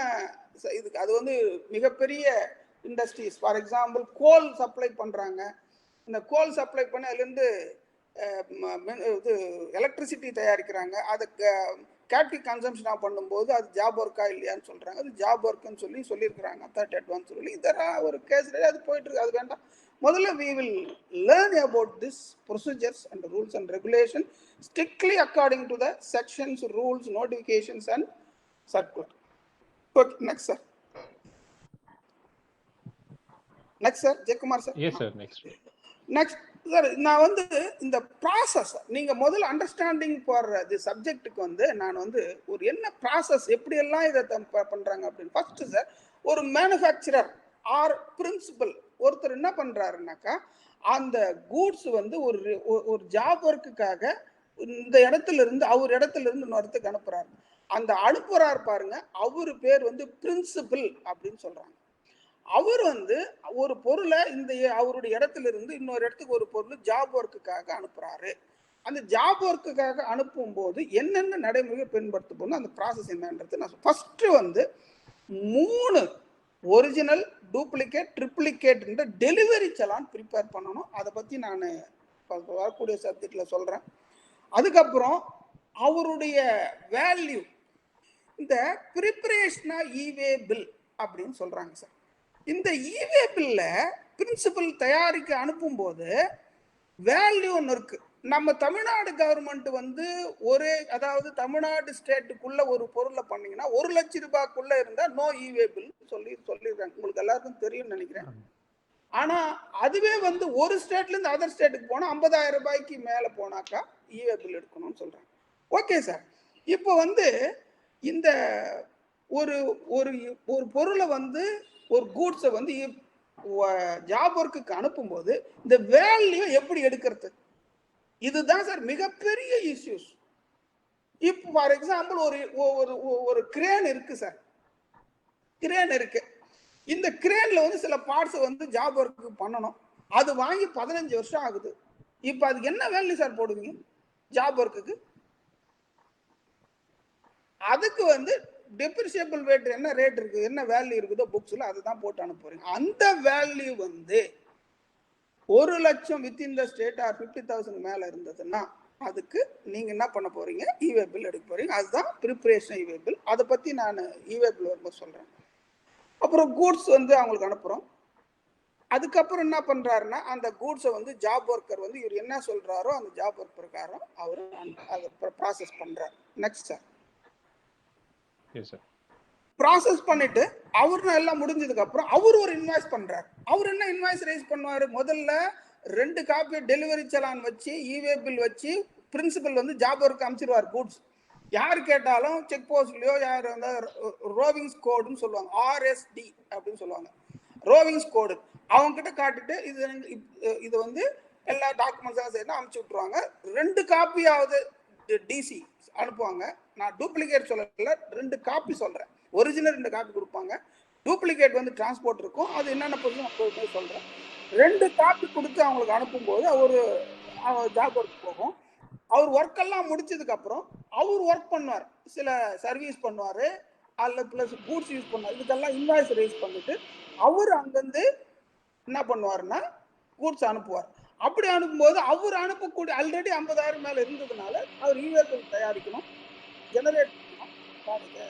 இதுக்கு. அது வந்து மிகப்பெரிய industries, for example coal supply பண்ணுறாங்க. இந்த கோல் சப்ளை பண்ணி அதுலேருந்து இது எலக்ட்ரிசிட்டி தயாரிக்கிறாங்க. அதை கேப்டிவ் கன்சம்ஷனாக பண்ணும்போது அது ஜாப் ஒர்க்கா இல்லையான்னு சொல்கிறாங்க. அது ஜாப் ஒர்க்குன்னு சொல்லியிருக்கிறாங்க அத்தாரிட்டி அட்வான்ஸ் ரூல். இதெல்லாம் ஒரு கேஸ் அது போயிட்டுருக்கு, அது வேண்டாம். முதல்ல we will learn about this procedures and rules and regulation strictly according to the sections, rules, notifications and circular. Okay, next sir. Next sir, Jaykumar sir. Yes sir, next sir, நான் வந்து இந்த process நீங்க முதல்ல understanding for the சப்ஜெக்டுக்கு வந்து நான் வந்து ஒரு என்ன ப்ராசஸ் எப்படியெல்லாம் இதை பண்றாங்க அப்படின்னு. ஃபர்ஸ்ட் சார், ஒரு மேனுஃபேக்சரர் ஆர் பிரின்சிபல் ஒருத்தர் என்ன பண்றாருனாக்கா, அந்த கூட்ஸ் வந்து ஒரு ஜாப் ஒர்க்குக்காக இந்த இடத்துல இருந்து அவர் இடத்துல இருந்து இன்னொரு இடத்துக்கு அனுப்புறாரு. அந்த அனுப்புறாரு பாருங்க, அவரு பேர் வந்து பிரின்சிபல் அப்படின்னு சொல்றாங்க. அவர் வந்து ஒரு பொருளை இந்த அவருடைய இடத்துல இருந்து இன்னொரு இடத்துக்கு ஒரு பொருள் ஜாப் ஒர்க்குக்காக அனுப்புறாரு. அந்த ஜாப் ஒர்க்குக்காக அனுப்பும் போது என்னென்ன நடைமுறைகள் பின்படுத்த போகணும், அந்த ப்ராசஸ் என்னன்றது நான் ஃபர்ஸ்ட் வந்து 3 original, duplicate, triplicate delivery challan prepare பண்ணணும். அதை பற்றி நான் வரக்கூடிய சப்ஜெக்ட்ல சொல்கிறேன். அதுக்கப்புறம் அவருடைய வேல்யூ, இந்த ப்ரிப்பரேஷனா இவே பில் அப்படின்னு சொல்கிறாங்க சார். இந்த இவே பில்ல பிரின்சிபல் தயாரிக்க அனுப்பும்போது வேல்யூ ஒன்று இருக்கு. நம்ம தமிழ்நாடு கவர்மெண்ட் வந்து அதாவது தமிழ்நாடு ஸ்டேட்டுக்குள்ள ஒரு பொருளை பண்ணீங்கன்னா 1 லட்சம் ரூபாய்க்குள்ள இருந்தா நோ இவே பில் சொல்லிடுறாங்க. உங்களுக்கு எல்லாருக்கும் தெரியும்னு நினைக்கிறேன். ஆனா அதுவே வந்து ஒரு ஸ்டேட்ல இருந்து அதர் ஸ்டேட்டுக்கு போனா 50,000 ரூபாய்க்கு மேல போனாக்கா இவே பில் எடுக்கணும்னு சொல்றாங்க. Okay sir. இப்போ வந்து இந்த ஒரு ஒரு ஒரு பொருளை வந்து ஒரு கூட்ஸை வந்து ஜாப் ஒர்க்குக்கு அனுப்பும்போது இந்த வேல்யூ எப்படி எடுக்கிறது, இதுதான் சார் மிகப்பெரிய இஷ்யூஸ். இப்போ ஃபார் எக்ஸாம்பிள் ஒரு கிரேன் இருக்கு சார். கிரேன் இருக்கு. இந்த கிரேன்ல வந்து சில பார்ட்ஸ் வந்து ஜாப் ஒர்க்கு பண்ணணும். அது வாங்கி 15 வருஷம் ஆகுது. இப்போ அதுக்கு என்ன வேல்யூ சார் போடுவீங்க ஜாப் ஒர்க்குக்கு? அதுக்கு வந்து டெப்ரிசியபிள் ரேட் என்ன ரேட் இருக்கு, என்ன வேல்யூ இருக்குதோ புக்ஸ்ல அதுதான் போட்டு அனுப்புறீங்க. அந்த வேல்யூ வந்து 1 லட்சம் வித்தின் த ஸ்டேட் ஆர் 50,000 மேல இருந்ததுன்னா அதுக்கு நீங்க என்ன பண்ண போறீங்க, இவே பில் எடுக்க போறீங்க. அதுதான் ப்ரிப்பரேஷன் இவே பில். அதை பத்தி நான் இவே பில் வரும்போது சொல்றேன். அப்புறம் கூட்ஸ் வந்து அவங்களுக்கு அனுப்புறோம். அதுக்கப்புறம் என்ன பண்றாருன்னா அந்த கூட்ஸை வந்து ஜாப் ஒர்க்கர் வந்து இவர் என்ன சொல்றாரோ அந்த ஜாப் ஒர்க் பிரகாரம் அவர் அதை ப்ராசஸ் பண்றாரு. Next sir. ப்ராசஸ் பண்ணிட்டு அவரு எல்லாம் முடிஞ்சதுக்கு அப்புறம் அவர் ஒரு இன்வாய்ஸ் பண்றாரு. அவர் என்ன இன்வாய்ஸ் ரைஸ் பண்ணுவாரு, முதல்ல 2 காப்பி டெலிவரி சலான் வச்சு இவே பில் வச்சு பிரின்சிபல் வந்து ஜாப் ஒர்க் அனுப்பிச்சிருவார். கூட்ஸ் யார் கேட்டாலும் செக் போஸ்ட்லயோ யார் வந்து ரோவிங்ஸ் கோடுன்னு சொல்லுவாங்க, ஆர்எஸ்டி அப்படின்னு சொல்லுவாங்க, ரோவிங்ஸ் கோடு. அவங்க கிட்ட காட்டிட்டு இது வந்து எல்லா டாக்குமெண்ட்ஸாக சேர்ந்து அனுப்பிச்சு விட்டுருவாங்க. 2 காப்பியாவது டிசி அனுப்புவாங்க. நான் டூப்ளிகேட் சொல்லல, 2 காப்பி சொல்றேன். ஒரிஜினல் 2 காப்பி கொடுப்பாங்க. டூப்ளிகேட் வந்து டிரான்ஸ்போர்ட் இருக்கும். அது என்னென்ன பொசிஷன் சொல்றேன். 2 காப்பி கொடுத்து அவங்களுக்கு அனுப்பும்போது அவர் ஜாப் ஒர்க் போகும். அவர் ஒர்க் எல்லாம் முடிச்சதுக்கு அப்புறம் அவர் ஒர்க் பண்ணுவார், சில சர்வீஸ் பண்ணுவாரு, அல்ல பிளஸ் கூட்ஸ் யூஸ் பண்ணுவார். இதுக்கெல்லாம் இன்வாய்ஸ் ரைஸ் பண்ணிட்டு அவர் அங்கிருந்து என்ன பண்ணுவாருன்னா கூட்ஸ் அனுப்புவார். அப்படி அனுப்பும்போது அவர் அனுப்பக்கூடிய ஆல்ரெடி 50,000 மேல இருந்ததுனால அவர் இவே பில் தயாரிக்கணும், ஜெனரேட் பண்ணணும்.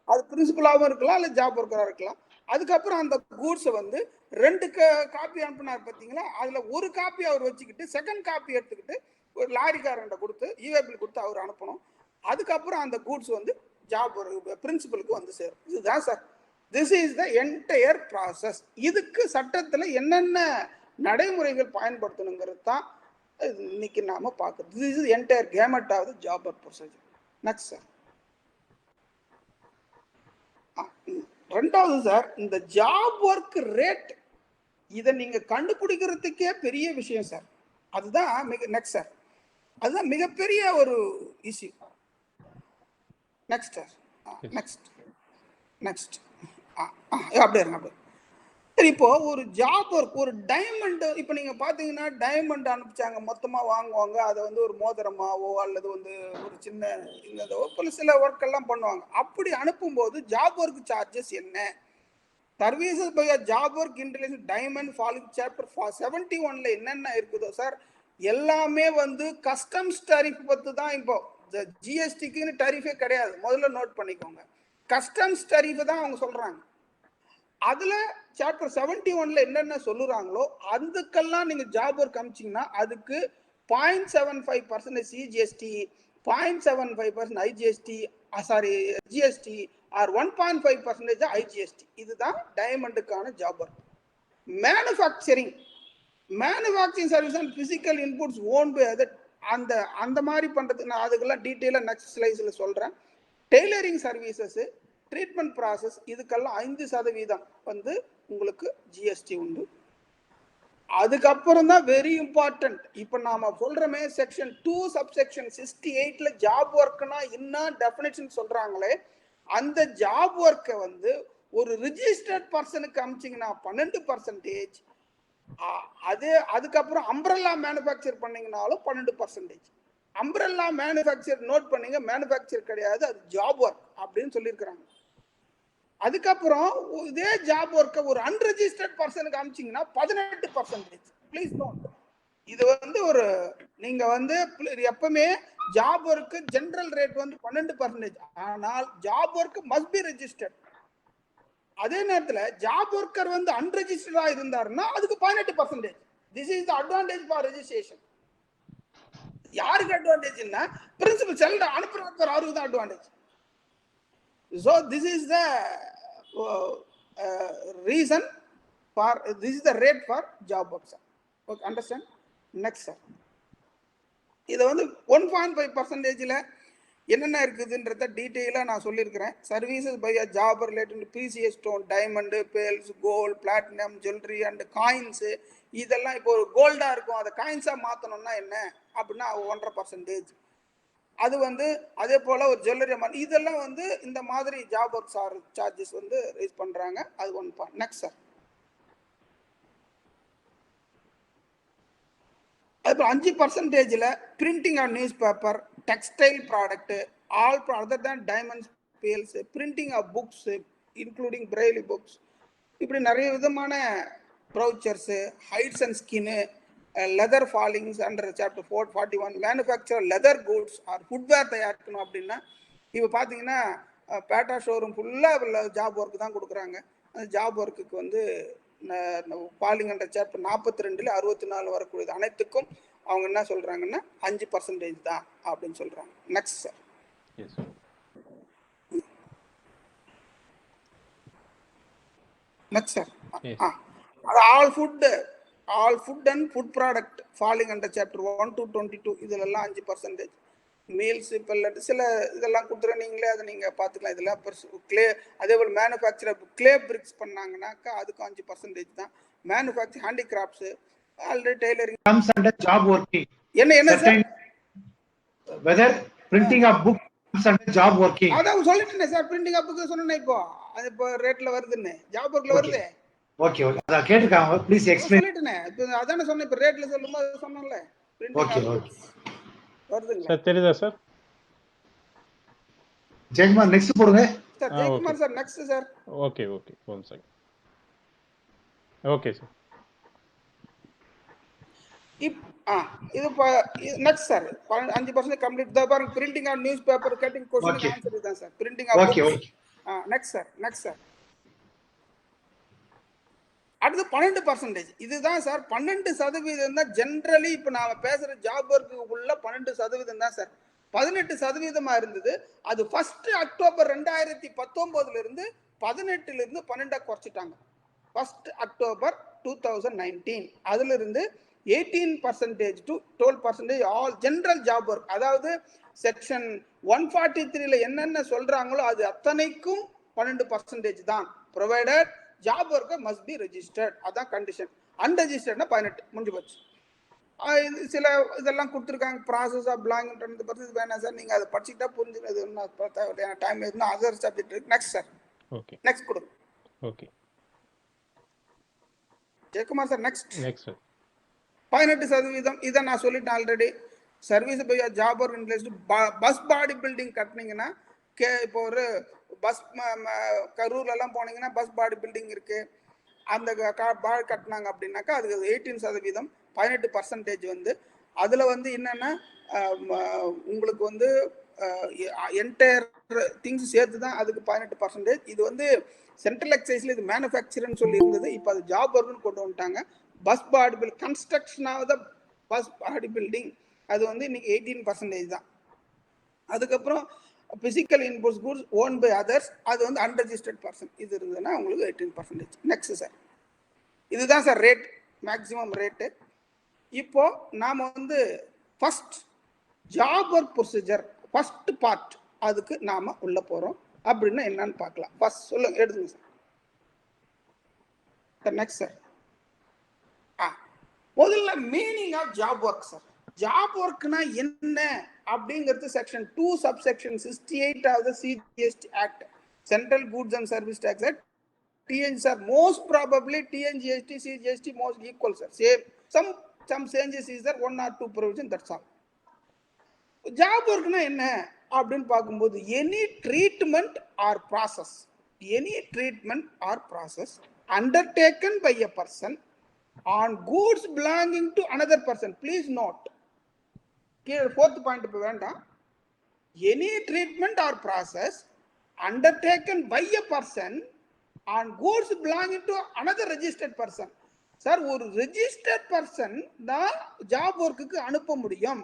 அது பிரின்சிபலாகவும் இருக்கலாம், இல்லை ஜாப் ஒர்க்கராக இருக்கலாம். அதுக்கப்புறம் அந்த கூட்ஸை வந்து 2 காப்பி அனுப்புனார் பார்த்தீங்களா, அதில் 1 காப்பி அவர் வச்சுக்கிட்டு செகண்ட் காப்பி எடுத்துக்கிட்டு ஒரு லாரிக்காரன்ட்ட கொடுத்து இவே பில் கொடுத்து அவர் அனுப்பணும். அதுக்கப்புறம் அந்த கூட்ஸ் வந்து ஜாப் பிரின்சிபலுக்கு வந்து சேரும். இதுதான் sir. This is the entire process. இதுக்கு சட்டத்தில் என்னென்ன நடைமுறைகள் பயன்படுத்தணுங்கிறது தான் இன்னைக்கு நாம பார்க்குறது. This is entire gamut of the job work procedure. Next sir. ரெண்டாவது சார், இந்த ஜாப் ஒர்க் ரேட் இதை நீங்க கண்டுபிடிக்கிறதுக்கே பெரிய விஷயம் சார். அதுதான் நெக்ஸ்ட் சார், அதுதான் மிகப்பெரிய ஒரு இஷ்யூ. Next sir. நெக்ஸ்ட் அப்படியே இருங்க. அப்படியே சரி. இப்போ ஒரு ஜாப் ஒர்க், ஒரு டைமண்ட், இப்போ நீங்க பாத்தீங்கன்னா டைமண்ட் அனுப்பிச்சாங்க, மொத்தமா வாங்குவாங்க. அதை வந்து ஒரு மோதிரமாவோ அல்லது வந்து ஒரு சின்ன இந்த சில ஒர்க் எல்லாம் பண்ணுவாங்க. அப்படி அனுப்பும்போது ஜாப் ஒர்க் சார்ஜஸ் என்ன, services by job work intelligence diamond following chapter 71ல என்னென்ன இருக்குதோ சார், எல்லாமே வந்து கஸ்டம்ஸ் டரிஃப் பத்தி தான். இப்போ ஜிஎஸ்டிக்குன்னு டரிஃபே கிடையாது, முதல்ல நோட் பண்ணிக்கோங்க. கஸ்டம்ஸ் டரிஃப் தான் அவங்க சொல்றாங்க. அதுல சாப்டர் 71ல என்னென்ன சொல்லுறாங்களோ அதுக்கெல்லாம் நீங்க ஜாப் ஒர்க் அனுப்பிச்சீங்கன்னா அதுக்கு 0.75% CGST, 0.75% IGST, sorry GST or 1.5% IGST. இதுதான் டைமண்டுக்கான job work. Manufacturing service and physical inputs own by other, அந்த மாதிரி பண்றதுக்கு நான் அதுக்கெல்லாம் டீட்டெயிலாக நெக்ஸ்ட் ஸ்லைஸ்ல சொல்றேன். டெய்லரிங் சர்வீசஸ், ட்ரீட்மெண்ட் ப்ராசஸ், இதுக்கெல்லாம் 5% வந்து உங்களுக்கு ஜிஎஸ்டி உண்டு. அதுக்கப்புறம் தான் வெரி இம்பார்ட்டன்ட், இப்போ நாம சொல்றோமே செக்ஷன் 2 சப்செக்ஷன் 68ல ஜாப் ஒர்க்னா என்ன டெஃபினிஷன் சொல்றாங்களே, அந்த ஜாப் ஒர்க்கை வந்து ஒரு ரிஜிஸ்டர்ட் பர்சனுக்கு அனுப்பிச்சிங்கன்னா 12%, அது அதுக்கப்புறம் அம்ப்ரெல்லா மேனுஃபேக்சர் பண்ணீங்கனாலும் 12%. அம்ப்ரெல்லா மேனுஃபேக்சர் நோட் பண்ணீங்க, மேனுஃபேக்சர் கிடையாது, அது ஜாப் ஒர்க் அப்படின்னு சொல்லியிருக்கிறாங்க. அதுக்கப்புறம் இதே ஜாப் ஒர்க்கை ஒரு அன்ரெஜிஸ்டர்ட் பர்சனுக்கு அமிச்சிங்கன்னா 18%. ப்ளீஸ் நோட், இது வந்து ஒரு நீங்க வந்து எப்பவுமே ஜாப் ஒர்க்கு ஜெனரல் ரேட் வந்து 12%. ஆனால் job work must be registered. அதே நேரத்தில் ஜாப் ஒர்க்கர் வந்து அன்ரெஜிஸ்டர்டா இருந்தாருன்னா அதுக்கு 18%. This is the advantage for registration. யாருக்கு அட்வான்டேஜ்னா பிரின்சிபல் செல்ல அனுப்புறவர் அவருக்கு தான் advantage. So this is the reason for this is the rate for job work, sir. Okay, understand? Next, sir. இது வந்து 1.5%ல என்னென்ன இருக்குதுன்றத டீட்டெயிலாக நான் சொல்லியிருக்கிறேன். Services by a job related to precious stone, diamond, pearls, gold, platinum, jewellery and coins. இதெல்லாம் இப்போ ஒரு கோல்டாக இருக்கும், அதை காயின்ஸாக மாற்றணும்னா என்ன அப்படின்னா 1.5%. அது வந்து அதே போல் ஒரு ஜுவல்லரி அமௌண்ட், இதெல்லாம் வந்து இந்த மாதிரி ஜாப் ஒர்க் சார்ஜஸ் வந்து ரைஸ் பண்ணுறாங்க. அது 1. Next sir. அது 5%ல printing of news paper, textile product, all other than diamonds, pearls, printing of books including Braille books, இப்படி நிறைய விதமான brochures, hides and skin, leather falling under chapter 441, manufacture leather goods or footwear தயாரிக்கணும் அப்படின்னா இப்போ பார்த்தீங்கன்னா Bata showroom ஃபுல்லாக job work தான் கொடுக்குறாங்க. அந்த ஜாப் ஒர்க்குக்கு வந்து ஃபாலிங் அண்டர் சாப்டர் 42ல் 64 வரக்கூடியது அனைத்துக்கும் அவங்க என்ன சொல்கிறாங்கன்னா 5% தான் அப்படின்னு சொல்கிறாங்க. Next sir. Next sir. All food and food product falling under chapter 1 to 22 இதெல்லாம் 5%. மீல்ஸ், பெல்லட், சில இதெல்லாம் கொடுத்துருங்க, நீங்களே அதை நீங்கள் பார்த்துக்கலாம். இதெல்லாம் கிளே, அதே போல் மேனுஃபேக்சர் கிளே பிரிக்ஸ் பண்ணாங்கன்னாக்கா அதுக்கும் 5% தான். Manufacture ஹேண்டிகிராஃப்ட்ஸு, already tailoring comes under job working. என்ன sir? Whether printing of book comes under job working. அதான் சொல்லிட்டேனே சார், பிரிண்டிங் ஆஃப் புக் சொன்னேன். அது இப்போ ரேட்ல வருதுன்னு, ஜாப் ஒர்க்ல வருது. ஓகே ஓகே, அத கேட்டுக்காங்க, ப்ளீஸ் எக்ஸ்பிளைன். சொல்லிட்டேனே, இப்போ அதானே சொன்னேன், இப்போ ரேட்ல சொல்லும்போது சொன்னேன்ல. ஓகே ஓகே, வருதுங்களா சார்? தெரியுதா சார்? ஜெயக்குமார் நெக்ஸ்ட் போடுங்க sir. Jayakumar sir next sir. Okay okay, 1 second. Okay sir. இது நெக்ஸ்ட் சார். 5% கம்ப்ளீட். த பாருங்க, printing of news paper cutting question answer இதுதான் sir. Printing of okay okay. Next sir. Next sir. அடுத்து 12%. இதுதான் sir 12% தான் generally இப்போ நாம பேசுற ஜாப் ஒர்க்கு உள்ள 12% தான் சார். 18% இருந்தது. அது 1 அக்டோபர் 2019 இருந்து 18 இருந்து 12 குறைச்சிட்டாங்க. 1 அக்டோபர் 2019 அதுல இருந்து 18% to 12% all general job work. அதாவது செக்ஷன் 143ல என்னென்ன சொல்றாங்களோ அது அத்தனைக்கும் 12% தான். Provided job worker must be registered, அதான் கண்டிஷன். அன்ரெஜிஸ்டர்ட்னா 18 முடிஞ்சு போச்சு. சில இதெல்லாம் கொடுத்துருக்காங்க. ப்ராசஸ் ஆஃப் பிலாங்கிங் பற்றி வேணாம் சார், நீங்கள் அதை படிச்சுக்கிட்டா புரிஞ்சுக்கிறது. இன்னும் டைம் இருந்தால் அதர் சப்ஜெக்ட் இருக்கு. Next sir. ஓகே, நெக்ஸ்ட் கொடுங்க. Okay Jayakumar sir. Next. Next sir. 18% இதை நான் சொல்லிட்டேன் already. Service by job work interest. Bus body building கட்டினீங்கன்னா இப்போ ஒரு பஸ் கரூர்லாம் போனீங்கன்னா பஸ் பாடி பில்டிங் இருக்கு, அந்த கட்டினாங்க அப்படின்னாக்கா அதுக்கு 18%. 18% வந்து அதில் வந்து என்னென்னா உங்களுக்கு வந்து என்டையர் திங்ஸ் சேர்த்து தான் அதுக்கு 18%. இது வந்து சென்ட்ரல் எக்ஸைஸில் இது மேனுஃபேக்சர்னு சொல்லி இருந்தது, இப்போ அது ஜாப் ஒர்க்னு கொண்டு வந்துட்டாங்க. Bus body building construction of the bus body building அது வந்து இன்னைக்கு 18% தான். அதுக்கப்புறம் physical inputs goods own by others அது வந்து அன்ரெஜிஸ்டர்ட் பர்சன் இது இருந்ததுன்னா உங்களுக்கு 18%. Next sir. இதுதான் சார் ரேட், மேக்ஸிமம் ரேட்டு. இப்போ நாம் வந்து first job work procedure first part அதுக்கு நாம் உள்ள போகிறோம். அப்படின்னா என்னன்னு பார்க்கலாம். ஃபர்ஸ்ட் சொல்லுங்க, எடுத்துங்க சார். Next sir. முதல்ல meaning of job work sir. Job ஒர்க்னா என்ன அப்படிங்கிறது section 2 subsection 68 of the CGST act, central goods and service tax act TNG sir, most probably TNGST, CGST most equal sir. Same. Some changes is there, 1 or 2 provision, that's all. Job work na enna அப்படினு பாக்கும்போது any treatment or process undertaken by a person on goods belonging to another person. Please note. Fourth point இப்ப வேண்டாம். Any treatment or process undertaken by a person on goods belonging to another registered person. Sir ஒரு registered person தான் job ஒர்க்குக்கு அனுப்ப முடியும்.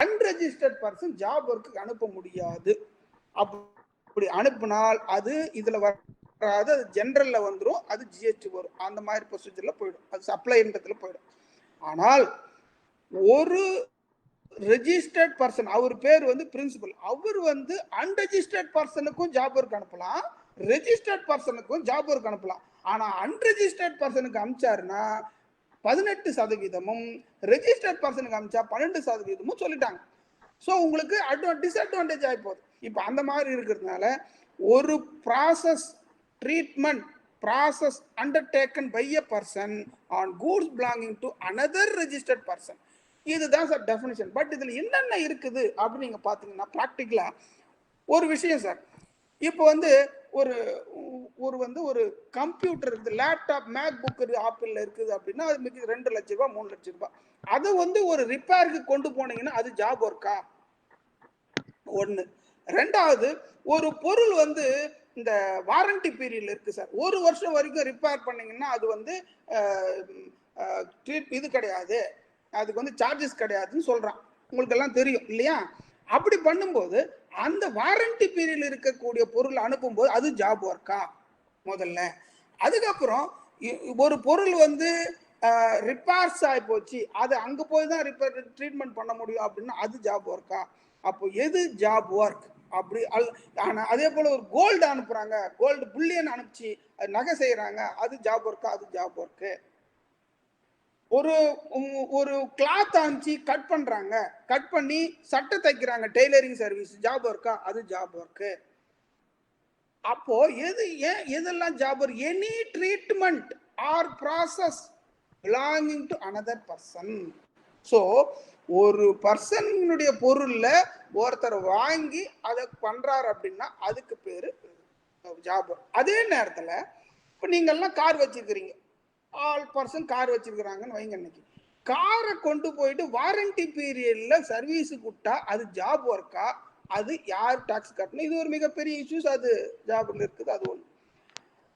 unregistered person job ஒர்க்குக்கு அனுப்ப முடியாது. அப்படி அனுப்பினால் அது இதுல வராது, அது ஜெனரல்ல வந்துரும், அது ஜிஎஸ்டி வரும். அந்த மாதிரி ப்ரொசீஜர்ல போயிடும், அது சப்ளைன்றதுல போயிடும். ஆனால் ஒரு ரெஜிஸ்டர்ட் பர்சன், அவர் பேர் வந்து பிரின்சிபல், அவர் வந்து அன்ரெஜிஸ்டர்ட் பர்சனுக்கும் ஜாப் ஒர்க் அனுப்பலாம், ரெஜிஸ்டர்ட் பர்சனுக்கும் ஜாப் ஒர்க் அனுப்பலாம். ஆனா அன்ரெஜிஸ்டர்ட் பர்சனுக்கு அனுப்பிச்சாருன்னா 18%, ரெஜிஸ்டர்ட் பர்சனுக்கு அனுப்பிச்சா 12% சொல்லிட்டாங்க. ஸோ உங்களுக்கு டிஸ்அட்வான்டேஜ் ஆகி போகுது. இப்போ அந்த மாதிரி இருக்கிறதுனால ஒரு process treatment process undertaken by a person on goods belonging to another registered person, இதுதான் சார் டெஃபினிஷன். பட் இதில் என்னென்ன இருக்குது அப்படின்னு நீங்கள் பார்த்தீங்கன்னா ப்ராக்டிக்கலாக ஒரு விஷயம் சார். இப்போ வந்து ஒரு கம்ப்யூட்டர் இருக்குது, லேப்டாப் மேக் புக் ஆப்பிள் இருக்குது அப்படின்னா அது மிக 2 லட்ச ரூபாய் 3 லட்ச ரூபாய். அதை வந்து ஒரு ரிப்பேருக்கு கொண்டு போனீங்கன்னா அது ஜாப் ஒர்க்கா? ஒன்று. ரெண்டாவது, ஒரு பொருள் வந்து இந்த வாரண்டி பீரியட்ல இருக்கு சார், 1 வருஷம் வரைக்கும் ரிப்பேர் பண்ணீங்கன்னா அது வந்து இது கிடையாது, அதுக்கு வந்து சார்ஜஸ் கிடையாதுன்னு சொல்றான். உங்களுக்கு எல்லாம் தெரியும் இல்லையா? அப்படி பண்ணும்போது அந்த வாரண்டி பீரியட்ல இருக்கக்கூடிய பொருள் அனுப்பும்போது அது ஜாப் ஒர்க்கா முதல்ல? அதுக்கப்புறம் ஒரு பொருள் வந்து ரிப்பேர்ஸ் ஆகி போச்சு, அது அங்க போய் தான் ரிப்பேர் ட்ரீட்மெண்ட் பண்ண முடியும் அப்படின்னா அது ஜாப் ஒர்க்கா? அப்போ எது ஜாப் ஒர்க்? அப்படி அதே போல ஒரு கோல்டு அனுப்புறாங்க, கோல்டு புல்லியன் அனுப்பிச்சு நகை செய்யறாங்க, அது ஜாப் ஒர்க்கா? அது ஜாப் ஒர்க்கு. ஒரு கிளாத் அனுப்பிச்சு கட் பண்றாங்க, கட் பண்ணி சட்டை தைக்கிறாங்க, டெய்லரிங் சர்வீஸ், ஜாப் ஒர்க்கா? அது ஜாப் ஒர்க்கு. அப்போ எதெல்லாம் job work? Any treatment or process belonging to another person. So ஒரு பர்சனுடைய பொருள்ல ஒருத்தர் வாங்கி அதை பண்றாரு அப்படின்னா அதுக்கு பேரு ஜாப் ஒர்க். அதே நேரத்துல இப்ப நீங்க எல்லாம் கார் வச்சிருக்கிறீங்க, ஆல் பர்சன் கார் வச்சிருக்கிறாங்கன்னு வைங்க, இன்னைக்கு காரை கொண்டு போயிட்டு வாரண்டி பீரியட்ல சர்வீஸுக்கு விட்டா அது ஜாப் ஒர்க்கா? அது யார் டாக்ஸ் கட்டணும்? இது ஒரு மிகப்பெரிய இஷ்யூஸ், அது ஜாப்ல இருக்குது, அது ஒன்று.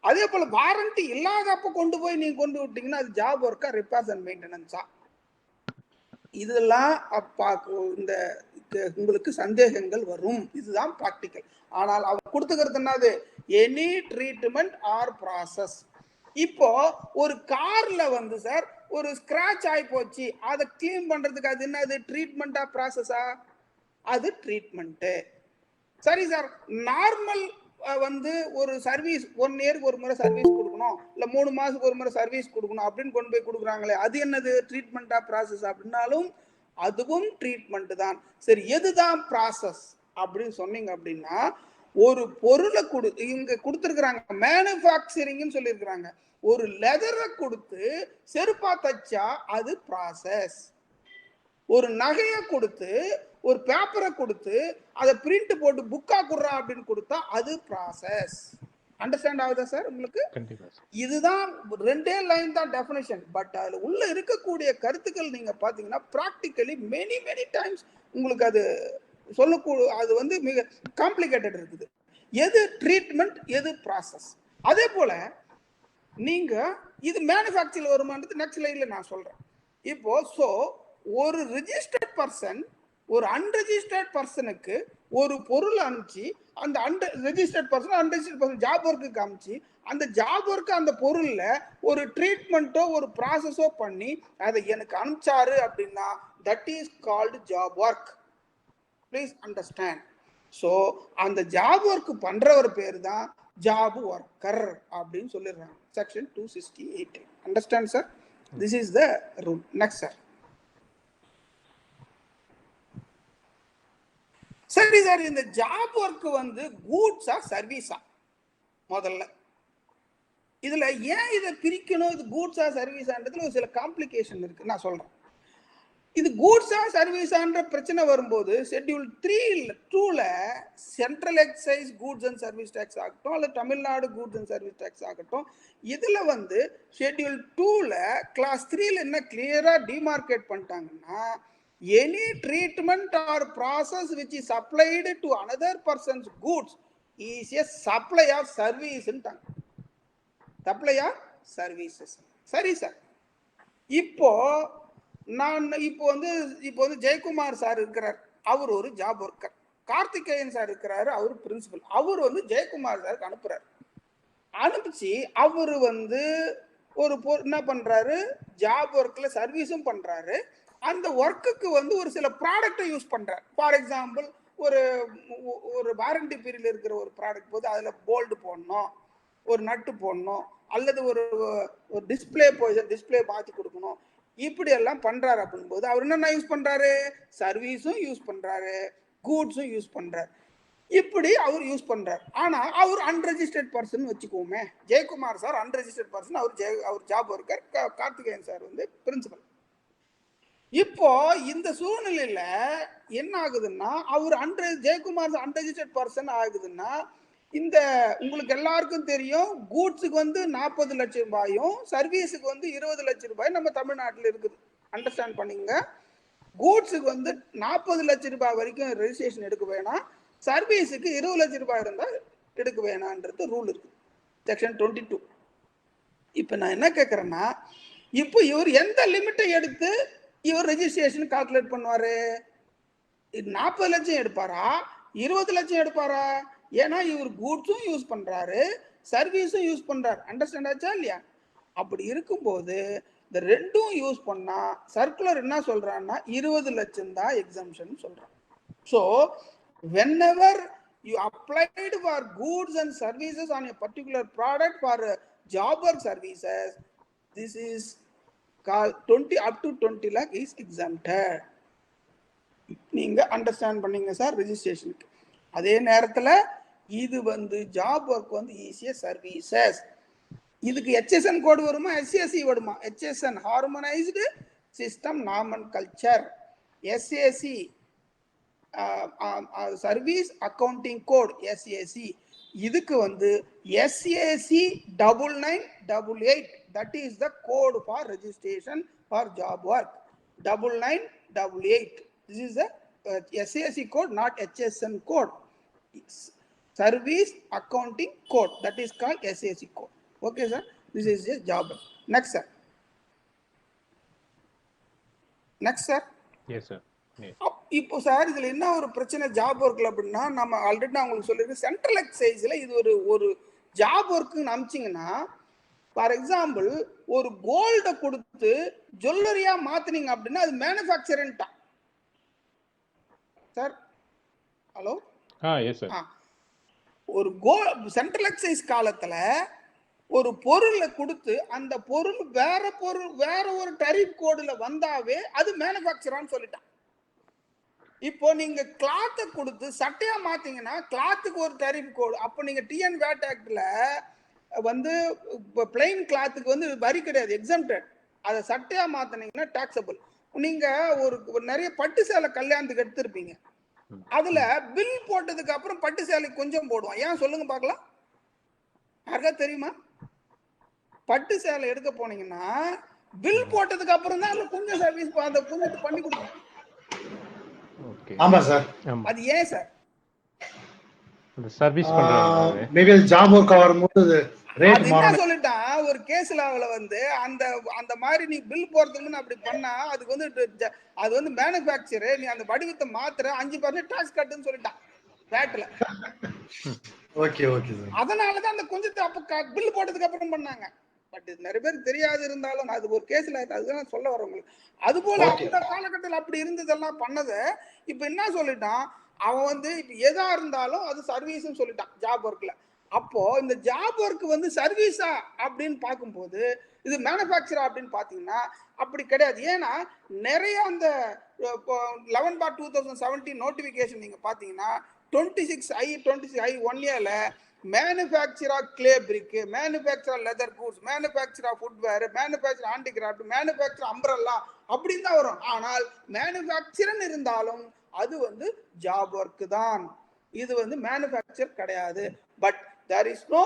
அதே போல வாரண்டி இல்லாதப்ப கொண்டு போய் நீங்க கொண்டு விட்டீங்கன்னா அது ஜாப் ஒர்க்கா, ரிப்பேர்ஸ் அண்ட் மெயின்டெனன்ஸா? இதெல்லாம் இந்த உங்களுக்கு சந்தேகங்கள் வரும். இதுதான் ப்ராக்டிக்கல். ஆனால் அவர் கொடுத்துக்கிறது என்னது? Any treatment or process. இப்போ ஒரு கார்ல வந்து சார் ஒரு ஸ்கிராச் ஆகி போச்சு, அதை கிளீன் பண்றதுக்கு அது என்னது? ட்ரீட்மெண்டா ப்ராசஸா? அது ட்ரீட்மெண்ட். சரி சார், நார்மல் வந்து ஒரு சர்வீஸ் 1 இயருக்கு ஒரு முறை சர்வீஸ் கொடுக்கணும், இல்ல 3 மாசத்துக்கு ஒரு முறை சர்வீஸ் கொடுக்கணும் அப்படின்னு கொண்டு போய் கொடுக்குறாங்களே, அது என்னது? ட்ரீட்மெண்டா ப்ராசஸ் அப்படின்னாலும் அதுவும் ட்ரீட்மெண்ட் தான். சரி, எதுதான் ப்ராசஸ் அப்படின்னு சொன்னீங்க அப்படின்னா, ஒரு பொருளை இங்க கொடுத்துருக்குறாங்க மேனுஃபேக்சரிங்னு சொல்லியிருக்கிறாங்க. ஒரு லெதரை கொடுத்து செருப்பா தச்சா அது ப்ராசஸ். ஒரு நகையை கொடுத்து ஒரு பேப்பரை கொடுத்து அதை பிரிண்ட் போட்டு புக்கா குடுறா அப்படின்னு கொடுத்தா அது ப்ராசஸ். அண்டர்ஸ்டாண்ட் ஆகுதா சார் உங்களுக்கு? இதுதான் 2 லைன் தான் டெஃபினிஷன். பட் அதுல உள்ள இருக்கக்கூடிய கருத்துக்கள் நீங்க பாத்தீங்கன்னா ப்ராக்டிக்கலி மெனி டைம்ஸ் உங்களுக்கு அது சொல்லக்கூடிய அது வந்து மிக காம்ப்ளிகேட்டட் இருக்குது. எது ட்ரீட்மெண்ட், எது ப்ராசஸ்? அதே போல நீங்க இது மேனுஃபேக்சரிங் வருமானது நெக்ஸ்ட் லைன்ல நான் சொல்றேன். இப்போ ஸோ ஒரு ரிஜிஸ்டர்ட் பர்சன் ஒரு அன்ரெஜிஸ்டர்ட் பர்சனுக்கு ஒரு பொருள் அனுப்பிச்சு அந்த ரெஜிஸ்டர்ட் பர்சன் ஜாப் ஒர்க்கு காமிச்சு அந்த ஜாப் ஒர்க்கு அந்த பொருள்ல ஒரு ட்ரீட்மெண்ட்டோ ஒரு ப்ராசஸோ பண்ணி அதை எனக்கு அனுப்பிச்சாரு அப்படின்னா that is called job work. Please understand. So அந்த ஜாப் ஒர்க் பண்றவர் பேர் தான் ஜாப் ஒர்க்கர் அப்படின்னு சொல்லிடுறாங்க, section 268. Understand sir? This is the rule. Next sir. சரி சார், இந்த ஜாப் ஒர்க் வந்து கூட்ஸா சர்வீஸா? முதல்ல இதுல ஏன் இதை பிரிக்கணும், இது கூட்ஸா சர்வீஸான்றதுல ஒரு சில காம்ப்ளிகேஷன் இருக்கு, நான் சொல்றேன். இது கூட்ஸா சர்வீஸான்ற பிரச்சனை வரும்போது ஷெட்யூல் 3-2ல central excise goods and service tax ஆகட்டும் அல்லது Tamil Nadu goods and service tax ஆகட்டும், இதுல வந்து ஷெட்யூல் 2ல கிளாஸ் 3ல என்ன கிளியரா டிமார்க்கேட் பண்ணிட்டாங்கன்னா, any treatment or process which is applied to another person's goods is a supply of சர்வீஸ்ன்ட்டாங்க. Supply of services. சரி சார், இப்போ ஜெயக்குமார் சார் இருக்கிறார், அவர் ஒரு ஜாப் ஒர்க்கர். கார்த்திகேயன் சார் இருக்கிறாரு, அவர் பிரின்சிபல். அவர் வந்து ஜெயக்குமார் சாருக்கு அனுப்புறாரு. அனுப்பிச்சு அவர் வந்து ஒரு என்ன பண்றாரு, ஜாப் ஒர்க்ல சர்வீஸும் பண்றாரு. அந்த ஒர்க்குக்கு வந்து ஒரு சில ப்ராடக்டை யூஸ் பண்றாரு. ஃபார் எக்ஸாம்பிள், ஒரு வாரண்டி பீரியட் இருக்கிற ஒரு ப்ராடக்ட் போது அதுல போல்டு போடணும், ஒரு நட்டு போடணும், அல்லது ஒரு டிஸ்பிளே மாற்றி கொடுக்கணும், இப்படி எல்லாம் பண்றாரு. அப்படின்போது அவர் என்ன யூஸ் பண்றாரு, சர்வீஸும் யூஸ் பண்றாரு, கூட்ஸும் யூஸ் பண்றாரு. இப்படி அவர் யூஸ் பண்றாரு. ஆனா அவர் அன்ரெஜிஸ்டர்ட் பர்சன் வச்சுக்கோமே. ஜெயக்குமார் சார் அன்ரெஜிஸ்டர்ட் பர்சன், அவர் ஜாப் ஒர்க்கர், கார்த்திகேயன் சார் வந்து பிரின்சிபல். இப்போ இந்த சூழ்நிலையில என்ன ஆகுதுன்னா, அவர் ஜெயக்குமார் அன்ரெஜிஸ்டர்ட் பர்சன் ஆகுதுன்னா, இந்த உங்களுக்கு எல்லாருக்கும் தெரியும், கூட்ஸுக்கு வந்து 40 லட்சம் ரூபாயும் சர்வீஸுக்கு வந்து 20 லட்சம் ரூபாய் நம்ம தமிழ்நாட்டில் இருக்குது. அண்டர்ஸ்டாண்ட் பண்ணிங்க. கூட்ஸுக்கு வந்து 40 லட்சம் ரூபாய் வரைக்கும் ரெஜிஸ்ட்ரேஷன் எடுக்க வேணாம், சர்வீஸுக்கு 20 லட்சம் ரூபாய் இருந்தால் எடுக்க வேணான்றது ரூல் இருக்கு, செக்ஷன் 22. இப்போ நான் என்ன கேட்குறேன்னா, இப்போ இவர் எந்த லிமிட்டை எடுத்து இவர் ரெஜிஸ்ட்ரேஷன் கால்குலேட் பண்ணுவாரு? 40 லட்சம் எடுப்பாரா, 20 லட்சம் எடுப்பாரா? ஏன்னா இவர் கூட்ஸும் யூஸ் பண்றாரு, சர்வீஸும் யூஸ் பண்றாரு. அண்டர்ஸ்டாண்ட் ஆச்சா இல்லையா? அப்படி இருக்கும்போது இந்த ரெண்டும் யூஸ் பண்ணா சர்க்குலர் என்ன சொல்றான்னா 20 லட்சம் தான் எக்ஸம்ஷன் சொல்றான். So whenever you applied for goods and services on a particular product for job work services, this is called 20 up to 20 lakh is exempted. நீங்க அண்டர்ஸ்டாண்ட் பண்ணீங்க சார் ரெஜிஸ்ட்ரேஷனுக்கு. அதே நேரத்தில் இது வந்து ஜாப் ஒர்க் வந்து ஈஸியாக சர்வீசஸ். இதுக்கு HSN கோடு வருமா, SAC வருமா? HSN harmonised system nomenclature, SAC service accounting code SAC. இதுக்கு வந்து SAC 9988, that is the code for registration for job work. 9988, this is the SAC code, not HSN code. Service accounting code, that is called SAC code. Okay sir, this is a job. Next sir. Yes sir. இப்போ sir இதுல என்ன ஒரு பிரச்சனை job ஒர்க்ல அப்படின்னா, நம்ம already நான் உங்களுக்கு சொல்லியிருக்கேன், சென்ட்ரல் எக்ஸைஸ்ல இது ஒரு ஜாப் ஒர்க்குன்னு அனுப்பிச்சிங்கன்னா, ஃபார் எக்ஸாம்பிள் ஒரு கோல்டை கொடுத்து ஜுவல்லரியா மாத்தினீங்க அப்படின்னா அது மேனுஃபேக்சர்ன்ட்டா சார். ஹலோ. Yes sir. ஒரு சென்ட்ரல் எக்ஸைஸ் காலத்துல ஒரு பொருளை கொடுத்து அந்த பொருள் வேற ஒரு டரிஃப் கோடுல வந்தாவே அது மேனுஃபேக்சரான்னு சொல்லிட்டான். இப்போ நீங்க கிளாத்தை கொடுத்து சட்டையா மாத்தீங்கன்னா கிளாத்துக்கு ஒரு டரிஃப் கோடு. அப்போ நீங்க TN VAT ஆக்ட்ல வந்து பிளைன் கிளாத்துக்கு வந்து வரி கிடையாது, எக்ஸம்டட். அதை சட்டையா மாத்தினீங்கன்னா டாக்ஸபிள். நீங்க ஒரு நிறைய பட்டு சேலை கல்யாணத்துக்கு எடுத்திருப்பீங்க, அதுல பில் போட்டதுக்கு அப்புறம் பட்டு சேலை கொஞ்சம் போடுவான். ஏன் சொல்லுங்க பார்க்கலாம், யாருக்கா தெரியுமா? பட்டு சேலை எடுக்க போனீங்கன்னா பில் போட்டதுக்கு அப்புறம் தான் கொஞ்சம் சர்வீஸ் அந்த கொஞ்சம் பண்ணி கொடுப்பாங்க. ஆமா சார். அது ஏன் சார்? அந்த சர்வீஸ் பண்றாங்க. மேபி ஜாப் ஒர்க் வரும்போது ரேட் மாறும். சொல்லிட்டான் ஒரு கேஸ்ல வந்து அந்த மாதிரி நீ பில் போறதுக்கு அப்படி பண்ணா அதுக்கு வந்து அது வந்து மேனுஃபேக்சர், நீ அந்த வடிவத்தை மாத்திர 5% டாக்ஸ் கட்டுன்னு சொல்லிட்டான் வேட்ல. Okay okay sir. அதனாலதான் அந்த கொஞ்சத்தை அப்ப பில் போட்டதுக்கு அப்புறம் பண்ணாங்க. பட் நிறைய பேர் தெரியாது, இருந்தாலும் அது ஒரு கேஸ்ல அதுதான் சொல்ல வரவங்களுக்கு. அது போல அந்த காலகட்டத்தில் அப்படி இருந்ததெல்லாம் பண்ணத இப்ப என்ன சொல்லிட்டான் அவன் வந்து இப்ப எதா இருந்தாலும் அது சர்வீஸ்ன்னு சொல்லிட்டான் ஜாப் ஒர்க்ல. அப்போ இந்த ஜாப் ஒர்க் வந்து சர்வீஸா அப்படின்னு பார்க்கும்போது இது மேனுஃபேக்சரா அப்படின்னு பாத்தீங்கன்னா அப்படி கிடையாது. ஏன்னா நிறைய அந்த 11/2017 நோட்டிபிகேஷன் நீங்க பாத்தீங்கன்னா 26I 1 இயர்ல manufacture of clay brick, manufacture of leather goods, manufacture of footwear, manufacture handicraft, manufacture umbrella அப்படின்னு தான் வரும். ஆனால் மேனுஃபேக்சர்னு இருந்தாலும் அது வந்து ஜாப் ஒர்க் தான். இது வந்து மேனுஃபேக்சர் கிடையாது. But there is no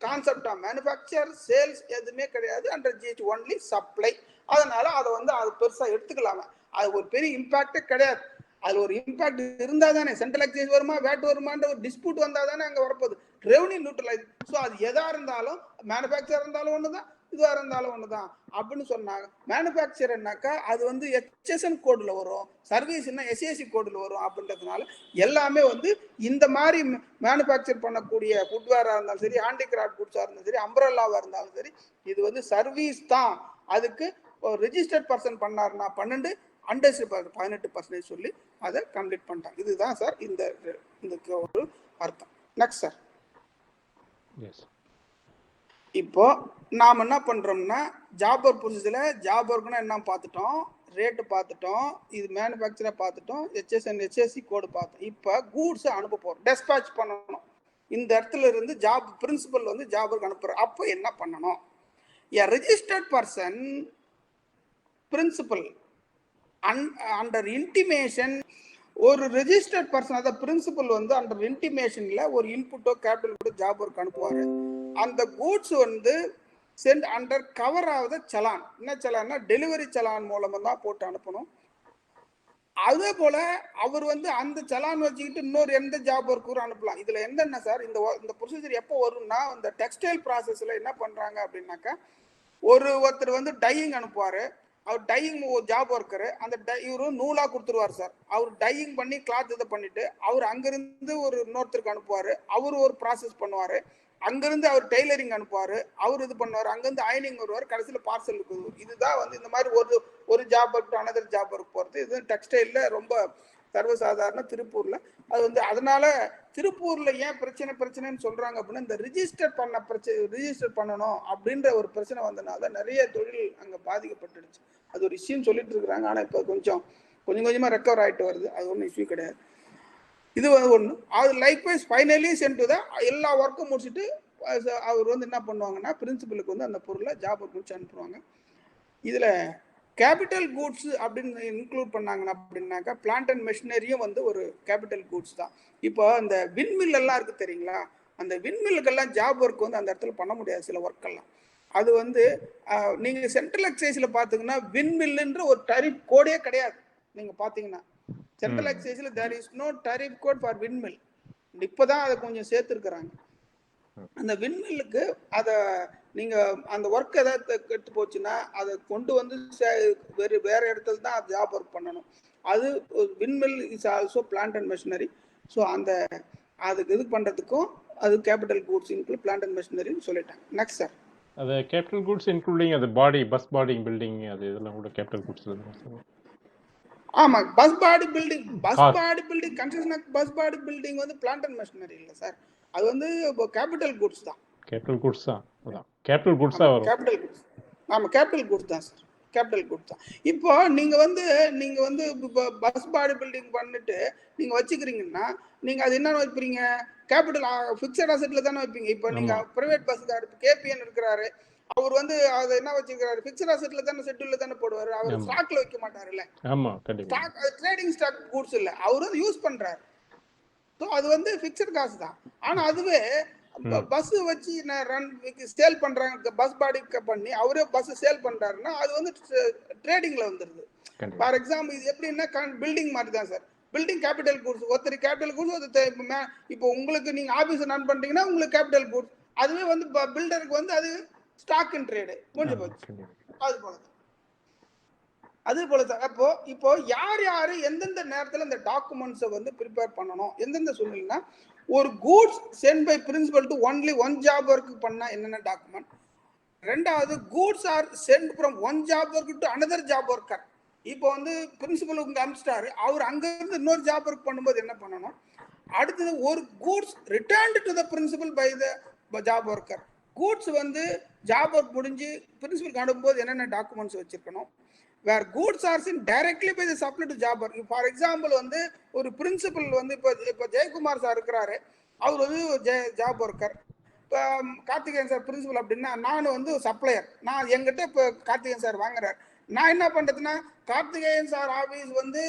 concept of manufacture, sales எதுவுமே கிடையாது. Under GST only supply. அதனால அதை வந்து அது பெருசா எடுத்துக்கலாமா, அது ஒரு பெரிய இம்பாக்டே கிடையாது. அது ஒரு இம்பாக்ட் இருந்தா தானே சென்ட்ரல் எக்ஸைஸ் வருமா வேட் வருமான்ற ஒரு டிஸ்பியூட் வந்தா தானே அங்க வரப்போகுது. Revenue neutralise. ஸோ அது எதா இருந்தாலும் மேனுஃபேக்சர் இருந்தாலும் ஒண்ணுதான், இதுவா இருந்தாலும் ஒண்ணுதான் அப்படின்னு சொன்னாங்க. மேனுஃபேக்சர்னாக்கா அது வந்து HSN கோட்ல வரும், சர்வீஸ்னா SAC கோட்ல வரும். அப்படின்றதுனால எல்லாமே வந்து இந்த மாதிரி மேனுஃபேக்சர் பண்ணக்கூடிய ஃபுட்வேரா இருந்தாலும் சரி, ஹேண்டிகிராஃப்ட் குட்ஸா இருந்தாலும் சரி, அம்பரல்லாவா இருந்தாலும் சரி, இது வந்து சர்வீஸ் தான். அதுக்கு ரெஜிஸ்டர்ட் பர்சன் பண்ணாருன்னா 12, அண்டர்ஸ்ட் 18% சொல்லி அதை கம்ப்ளீட் பண்ணிட்டாங்க. இதுதான் சார் இந்த ஒரு அர்த்தம். Next sir. இப்போ நாம் என்ன பண்றோம்னா ஜாப் ஒர்க் ப்ரொசீஜர்ல ஜாப் ஒர்க்னா என்ன பார்த்துட்டோம், ரேட்டு பார்த்துட்டோம், இது மேனுஃபேக்சரை பார்த்துட்டோம், HSN SAC கோடு பார்த்தோம். இப்போ கூட்ஸ் அனுப்ப போறோம், டெஸ்பாச் பண்ணணும். இந்த இடத்துல இருந்து ஜாப் பிரின்சிபல் வந்து ஜாப் ஒர்க் அனுப்புறோம். அப்போ என்ன பண்ணணும்? A registered person principal under intimation, ஒரு ரெஜிஸ்டர்ட் பர்சன் அதாவது பிரின்சிபல் வந்து அண்டர் இன்டிமேஷன்ல ஒரு இன்புட்டோ கேபிட்டலோ ஜாப் ஒர்க் அனுப்புவாரு. அந்த கூட்ஸ் வந்து சென்ட் அண்டர் கவர் ஆகுத சலான். என்ன சலான்னா டெலிவரி சலான் மூலமா தான் போட்டு அனுப்பணும். அதே போல அவர் வந்து அந்த சலான் வச்சுக்கிட்டு இன்னொரு எந்த ஜாப் ஒர்க்கும் அனுப்பலாம். இதுல என்ன சார், இந்த ப்ரொசீஜர் எப்போ வரும்னா, இந்த டெக்ஸ்டைல் ப்ராசஸ்ல என்ன பண்றாங்க அப்படின்னாக்கா, ஒருத்தர் வந்து டையிங் அனுப்புவாரு. அவர் டையிங் ஜாப் ஒர்க்கரு, அந்த இவரு நூலா கொடுத்துருவார் சார். அவர் டையிங் பண்ணி கிளாத் இதை பண்ணிட்டு அவர் அங்கிருந்து ஒரு இன்னொருத்தருக்கு அனுப்புவாரு. அவர் ஒரு ப்ராசஸ் பண்ணுவாரு. அங்கிருந்து அவர் டெய்லரிங் அனுப்புவாரு, அவர் இது பண்ணுவார். அங்கிருந்து அயனிங் வருவார், கடைசியில் பார்சல் இருக்குது. இதுதான் வந்து இந்த மாதிரி ஒரு job work another job work போகிறது. இது டெக்ஸ்டைல்ல ரொம்ப சர்வசாதாரண திருப்பூர்ல. அது வந்து அதனால திருப்பூர்ல ஏன் பிரச்சனைன்னு சொல்றாங்க அப்படின்னா, இந்த ரிஜிஸ்டர் பண்ணணும் அப்படின்ற ஒரு பிரச்சனை வந்தனால நிறைய தொழில் அங்க பாதிக்கப்பட்டுடுச்சு. அது ஒரு இஷ்யூன்னு சொல்லிட்டு இருக்கிறாங்க. ஆனா இப்போ கொஞ்சம் கொஞ்சமா ரெக்கவர் ஆயிட்டு வருது. அது ஒன்றும் இஷ்யூ கிடையாது. இது வந்து ஒன்று. அது likewise finally sent to the எல்லா ஒர்க்கும் முடிச்சுட்டு அவர் வந்து என்ன பண்ணுவாங்கன்னா, பிரின்சிபலுக்கு வந்து அந்த பொருளை ஜாப் ஒர்க் முடிச்சு அனுப்புவாங்க. இதுல கேபிட்டல் கூட்ஸ் அப்படின்னு இன்க்ளூட் பண்ணாங்கன்னா அப்படின்னாக்கா, பிளான்ட் அண்ட் மெஷினரியும் வந்து ஒரு கேபிட்டல் கூட்ஸ் தான். இப்போ அந்த விண்மில் எல்லாம் இருக்கு தெரியுங்களா, அந்த விண்மில்லுக்கெல்லாம் ஜாப் ஒர்க் வந்து அந்த இடத்துல பண்ண முடியாது சில ஒர்க்கெல்லாம். அது வந்து நீங்க சென்ட்ரல் எக்ஸைஸ்ல பாத்தீங்கன்னா விண்மில்லுன்ற ஒரு டரிஃப் கோடே கிடையாது. நீங்க பாத்தீங்கன்னா சென்ட்ரல் எக்ஸைஸ்ல there is no tariff code for windmill. இப்போதான் அதை கொஞ்சம் சேர்த்துருக்குறாங்க. அந்த விண்மில்லுக்கு அதை நீங்க அந்த ஒர்க் ஏதாவது கெட்டு போச்சுன்னா அதை கொண்டு வந்து வேற இடத்துல தான் ஜாப் ஒர்க் பண்ணணும். அது windmill is also plant and machinery. So அந்த அதுக்கு இது பண்றதுக்கும் அது capital goods include plant and மெஷினரின்னு சொல்லிட்டாங்க. Next sir. அது கேபிட்டல் கூட்ஸ் இன்க்ளூடிங் அது பஸ் பாடி பில்டிங் அது இதெல்லாம் கூட கேபிட்டல் கூட்ஸ். ஆமா, bus body building construction bus body building வந்து பிளான்ட் அண்ட் மெஷினரி இல்ல சார், அது வந்து கேபிட்டல் கூட்ஸ் தான். கேபிட்டல் கூட்ஸ் தான் கேபிட்டல் கூட்ஸ் தான் வரும். Capital goods. ஆமா, கேபிட்டல் கூட்ஸ் தான் சார், கேபிட்டல் கூட்ஸ் தான். இப்போ நீங்க வந்து பஸ் பாடி பில்டிங் பண்ணிட்டு நீங்க வச்சுக்கிறீங்கன்னா நீங்க அது என்ன வைப்பீங்க, கேபிட்டல் ஃபிக்ஸட் அசெட்ல தானே வைப்பீங்க. இப்போ நீங்க பிரைவேட் பஸ்கார் KPN இருக்கிறாரு, அவர் வந்து அதை என்ன வச்சிருக்காரு, ஃபிக்ஸட் அசெட்ல தானே ஷெட்யூல்ல தானே போடுவாரு. அவர் ஸ்டாக்ல வைக்க மாட்டாருல்ல. ஆமா, கண்டிப்பா. ஸ்டாக் ட்ரேடிங் ஸ்டாக் கூட்ஸ் இல்ல, அவர் வந்து யூஸ் பண்றாரு. ஸோ அது வந்து ஃபிக்ஸட் காசு தான். ஆனா அதுவே பஸ் வச்சு ரன் சேல் பண்றாங்க, பஸ் பாடி பண்ணி அவரே பஸ் சேல் பண்றாருன்னா அது வந்து ட்ரேடிங்ல வந்துருது. ஃபார் எக்ஸாம்பிள் இது எப்படின்னா பில்டிங் மாதிரி தான் சார். பில்டிங் கேபிட்டல் கூட்ஸ், ஒருத்தர் கேபிட்டல் கூட்ஸ். இப்போ உங்களுக்கு நீங்க ஆபீஸ் ரன் பண்றீங்கன்னா உங்களுக்கு கேபிட்டல் கூட்ஸ். அதுவே வந்து பில்டருக்கு வந்து அது ஸ்டாக் இன் ட்ரேடு முடிஞ்சு போச்சு. அது போல சார். இப்போ யார் எந்தெந்த நேரத்தில் இந்த டாக்குமெண்ட்ஸை வந்து ப்ரிப்பேர் பண்ணணும், எந்தெந்த சூழ்நிலைனா, ஒரு goods sent by principal to only one job work பண்ணா என்னென்ன டாக்குமெண்ட். ரெண்டாவது, goods are sent from one job work to another job worker. இப்போ வந்து பிரின்சிபல் உங்க அனுப்பிச்சிட்டாரு, அவர் அங்கிருந்து இன்னொரு ஜாப் ஒர்க் பண்ணும்போது என்ன பண்ணணும். அடுத்தது, ஒரு goods returned to the principal by the job worker. Goods வந்து ஜாப் ஒர்க் முடிஞ்சு பிரின்சிபலுக்கு அனுப்பும்போது என்னென்ன டாக்குமெண்ட்ஸ் வச்சிருக்கணும். where goods are sent directly by the supply to job work. For example வந்து ஒரு பிரின்சிபல் வந்து இப்போ ஜெயக்குமார் சார் இருக்கிறாரு, அவர் வந்து ஜாப் ஒர்க்கர். இப்போ கார்த்திகேயன் சார் பிரின்சிபல் அப்படின்னா நான் வந்து சப்ளையர். நான் எங்கிட்ட இப்போ கார்த்திகேயன் சார் வாங்குறாரு. நான் என்ன பண்ணுறதுன்னா கார்த்திகேயன் சார் ஆஃபீஸ் வந்து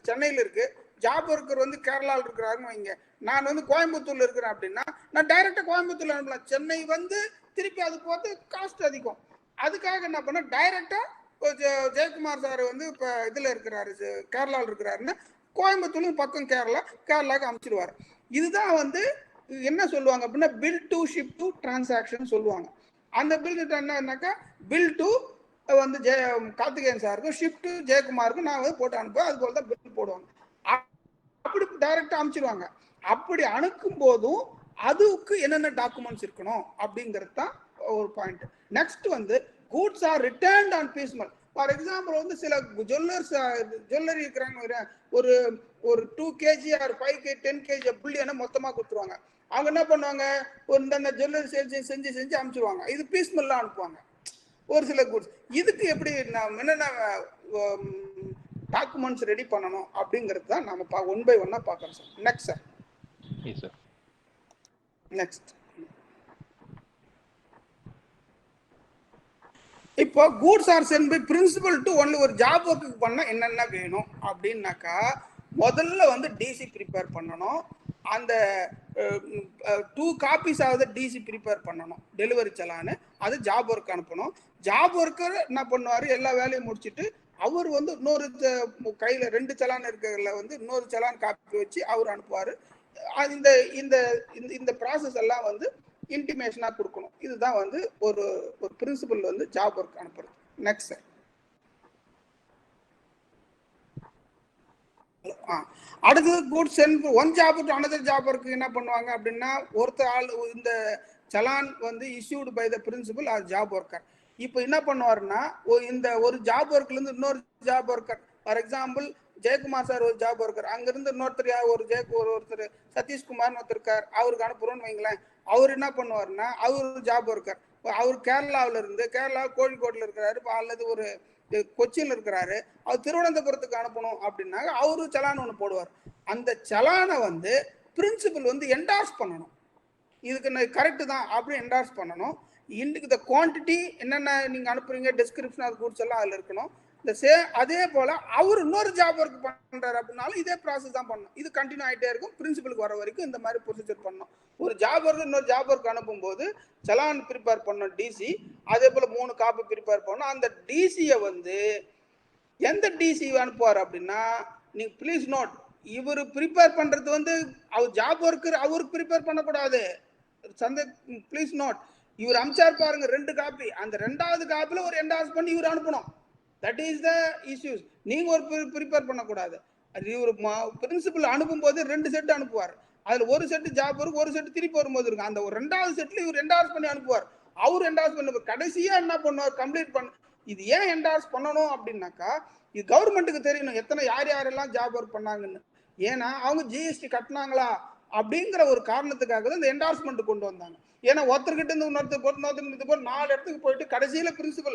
சென்னையில் இருக்கு, ஜாப் ஒர்க்கர் வந்து கேரளாவில் இருக்கிறாருன்னு வைங்க. நான் வந்து கோயம்புத்தூர்ல இருக்கிறேன் அப்படின்னா நான் டைரக்டா கோயம்புத்தூர்ல அனுப்பலாம். சென்னை வந்து திருப்பி அது போகிறது காஸ்ட் அதிகம். அதுக்காக என்ன பண்ண டைரக்டா ஜெயக்குமார் சார் வந்து இப்போ இதில் இருக்கிறாரு, கேரளாவில் இருக்கிறாருன்னா கோயம்புத்தூர்லையும் பக்கம் கேரளாவுக்கு அமைச்சிருவார். இதுதான் வந்து என்ன சொல்லுவாங்க அப்படின்னா bill to ship to transaction சொல்லுவாங்க. அந்த பில் என்னன்னாக்கா பில் டு வந்து கார்த்திகேயன் சாருக்கும் ஷிப் டு ஜெயக்குமாருக்கும் நான் வந்து போட்டு அனுப்புவேன். அது போல தான் பில் போடுவாங்க. அப்படி டைரக்டா அனுப்பிச்சிருவாங்க. அப்படி அனுப்பும் போதும் அதுக்கு என்னென்ன டாக்குமெண்ட்ஸ் இருக்கணும் அப்படிங்கிறது தான் ஒரு பாயிண்ட். நெக்ஸ்ட் வந்து goods or returned on piecemeal. For example வந்து சில ஜுவல்லரி இருக்கிறாங்க, ஒரு 2 kg ஆர் 5 kg 10 kg புள்ளியான மொத்தமாக கொடுத்துருவாங்க. அவங்க என்ன பண்ணுவாங்க, ஒரு இந்த ஜுவல்லரி செஞ்சு அனுப்பிச்சிருவாங்க. இது பீஸ்மெல்லாம் அனுப்புவாங்க ஒரு சில குட்ஸ். இதுக்கு எப்படி என்னென்ன டாக்குமெண்ட்ஸ் ரெடி பண்ணணும் அப்படிங்கிறது தான் நம்ம 1 by 1 பார்க்கறோம் sir. Next sir. Yes sir. Next இப்போ goods are sent by principal to only. ஒரு ஜாப் ஒர்க்கு பண்ண என்னென்ன வேணும் அப்படின்னாக்கா முதல்ல வந்து டிசி ப்ரிப்பேர் பண்ணணும். அந்த 2 காப்பீஸ் ஆகுது டிசி ப்ரிப்பேர் பண்ணணும், டெலிவரி சலான்னு. அது ஜாப் ஒர்க் அனுப்பணும். ஜாப் ஒர்க்கர் என்ன பண்ணுவார், எல்லா வேலையும் முடிச்சுட்டு அவர் வந்து இன்னொரு கையில் 2 சலான் இருக்கிறதுல வந்து இன்னொரு சலான் காப்பி வச்சு அவர் அனுப்புவார். இந்த இந்த இந்த ப்ராசஸ் எல்லாம் வந்து இன்டிமேஷனாக கொடுக்கணும். இதுதான் வந்து ஒரு பிரின்சிபல் வந்து ஜாப் ஒர்க் அனுப்புறது. Next sir. அடுத்தது good sent one job to another job work என்ன பண்ணுவாங்க அப்படின்னா ஒருத்தர் ஆள் இந்த சலான் வந்து issued by the principal or job worker. இப்போ என்ன பண்ணுவாருன்னா இந்த ஒரு ஜாப் ஒர்க்லேருந்து இன்னொரு job worker, for example Jayakumar sir ஒரு ஜாப் ஒர்க்கர், அங்கிருந்து இன்னொருத்தர் ஒருத்தர் சதீஷ்குமார்னு ஒருத்தர் இருக்கார், அவருக்கு அனுப்புறோன்னு வைங்களேன். அவர் என்ன பண்ணுவாருன்னா அவர் ஜாப் ஒர்க்கர், அவர் கேரளாவில் இருந்து கோழிக்கோட்டில் இருக்கிறாரு அல்லது ஒரு கொச்சியில் இருக்கிறாரு, அவர் திருவனந்தபுரத்துக்கு அனுப்பணும் அப்படின்னாக்க அவரு சலான் ஒன்று போடுவார். அந்த சலானை வந்து பிரின்சிபல் வந்து என்டார்ஸ் பண்ணணும். இதுக்கு கரெக்டு தான் அப்படின்னு என்டார்ஸ் பண்ணணும். இந்த குவான்டிட்டி என்னென்ன நீங்கள் அனுப்புறீங்க, டிஸ்கிரிப்ஷன் ஆஃப் கூட்ஸ் எல்லாம் அதில் இருக்கணும். அதே போல அவர் இன்னொரு ஜாப் ஒர்க் பண்றாரு அப்படின்னாலும் இதே ப்ராசஸ் தான் பண்ணணும். இது கண்டினியூ ஆகிட்டே இருக்கும். பிரின்சிபலுக்கு வர வரைக்கும் இந்த மாதிரி ப்ரொசீஜர் பண்ணணும். ஒரு ஜாப் ஒர்க் இன்னொரு ஜாப் ஒர்க் அனுப்பும் போது சலான் ப்ரிப்பேர் பண்ணணும் டிசி, அதே போல 3 காப்பி ப்ரிப்பேர் பண்ணணும். அந்த டிசியை வந்து எந்த டிசி அனுப்புவார் அப்படின்னா, நீங்க ப்ளீஸ் நோட், இவர் ப்ரிப்பேர் பண்றது வந்து அவர் ஜாப் ஒர்க்கர் அவருக்கு ப்ரிப்பேர் பண்ணக்கூடாது. ப்ளீஸ் நோட், இவர் அனுப்பிச்சார் பாருங்க 2 காப்பி, அந்த 2வது காப்பில ஒரு என்டார்ஸ் பண்ணி இவர் அனுப்பணும். That is the issues. நீங்க ஒரு ப்ரிப்பேர் பண்ணக்கூடாது. இவர் பிரின்சிபல் அனுப்பும் போது 2 செட் அனுப்புவார். அதுல ஒரு செட் ஜாப் ஒர்க், ஒரு செட் திருப்பி வரும்போது இருக்கும். அந்த ஒரு 2வது செட்ல இவர் என்டார்ஸ் பண்ணி அனுப்புவார். அவர் என்டார்ஸ் பண்ண கடைசியா என்ன பண்ணுவார், கம்ப்ளீட் பண்ண. இது ஏன் என்டார்ஸ் பண்ணணும் அப்படின்னாக்கா, இது கவர்மெண்ட்டுக்கு தெரியணும் எத்தனை யாரெல்லாம் ஜாப் ஒர்க் பண்ணாங்கன்னு. ஏன்னா அவங்க ஜிஎஸ்டி கட்டினாங்களா அப்படிங்கிற ஒரு காரணத்துக்காக தான் இந்த என்டார்ஸ்மெண்ட் கொண்டு வந்தாங்க. ஏன்னா ஒருத்தர்கிட்ட இருந்து இன்னொருத்தர் 4 இடத்துக்கு போயிட்டு கடைசியில பிரின்சிபல்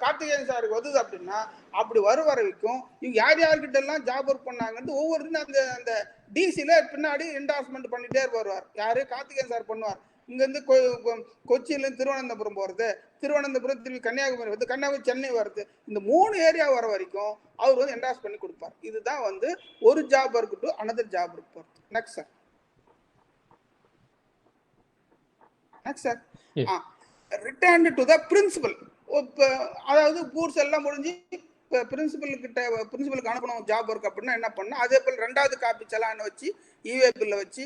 கார்த்திகேயன் சாருக்கு வருது அப்படின்னா, அப்படி வரைக்கும் இவங்க யார்கிட்ட எல்லாம் ஜாப் ஒர்க் பண்ணாங்கன்னு ஒவ்வொரு அந்த டிசில பின்னாடி என்டார்ஸ்மெண்ட் பண்ணிட்டே வருவார். யாரு, கார்த்திகேயன் சார் பண்ணுவார். இங்கிருந்து கொச்சியிலேருந்து திருவனந்தபுரம் போறது, திருவனந்தபுரம் திரும்பி கன்னியாகுமரி வருது, கன்னியாகுமரி சென்னை வருது, இந்த 3 ஏரியா வர வரைக்கும் அவர் வந்து என்டார்ஸ் பண்ணி கொடுப்பார். இதுதான் வந்து ஒரு job work to another job work போறது. Next sir. Return to the principal. அதாவது கூட்ஸ் எல்லாம் முடிஞ்சு பிரின்சிபலுக்கு அனுப்பணும் ஜாப் ஒர்க் அப்படின்னா என்ன பண்ணணும், அதே போல் 2வது காப்பி சலானை வச்சு இவே பில்ல வச்சு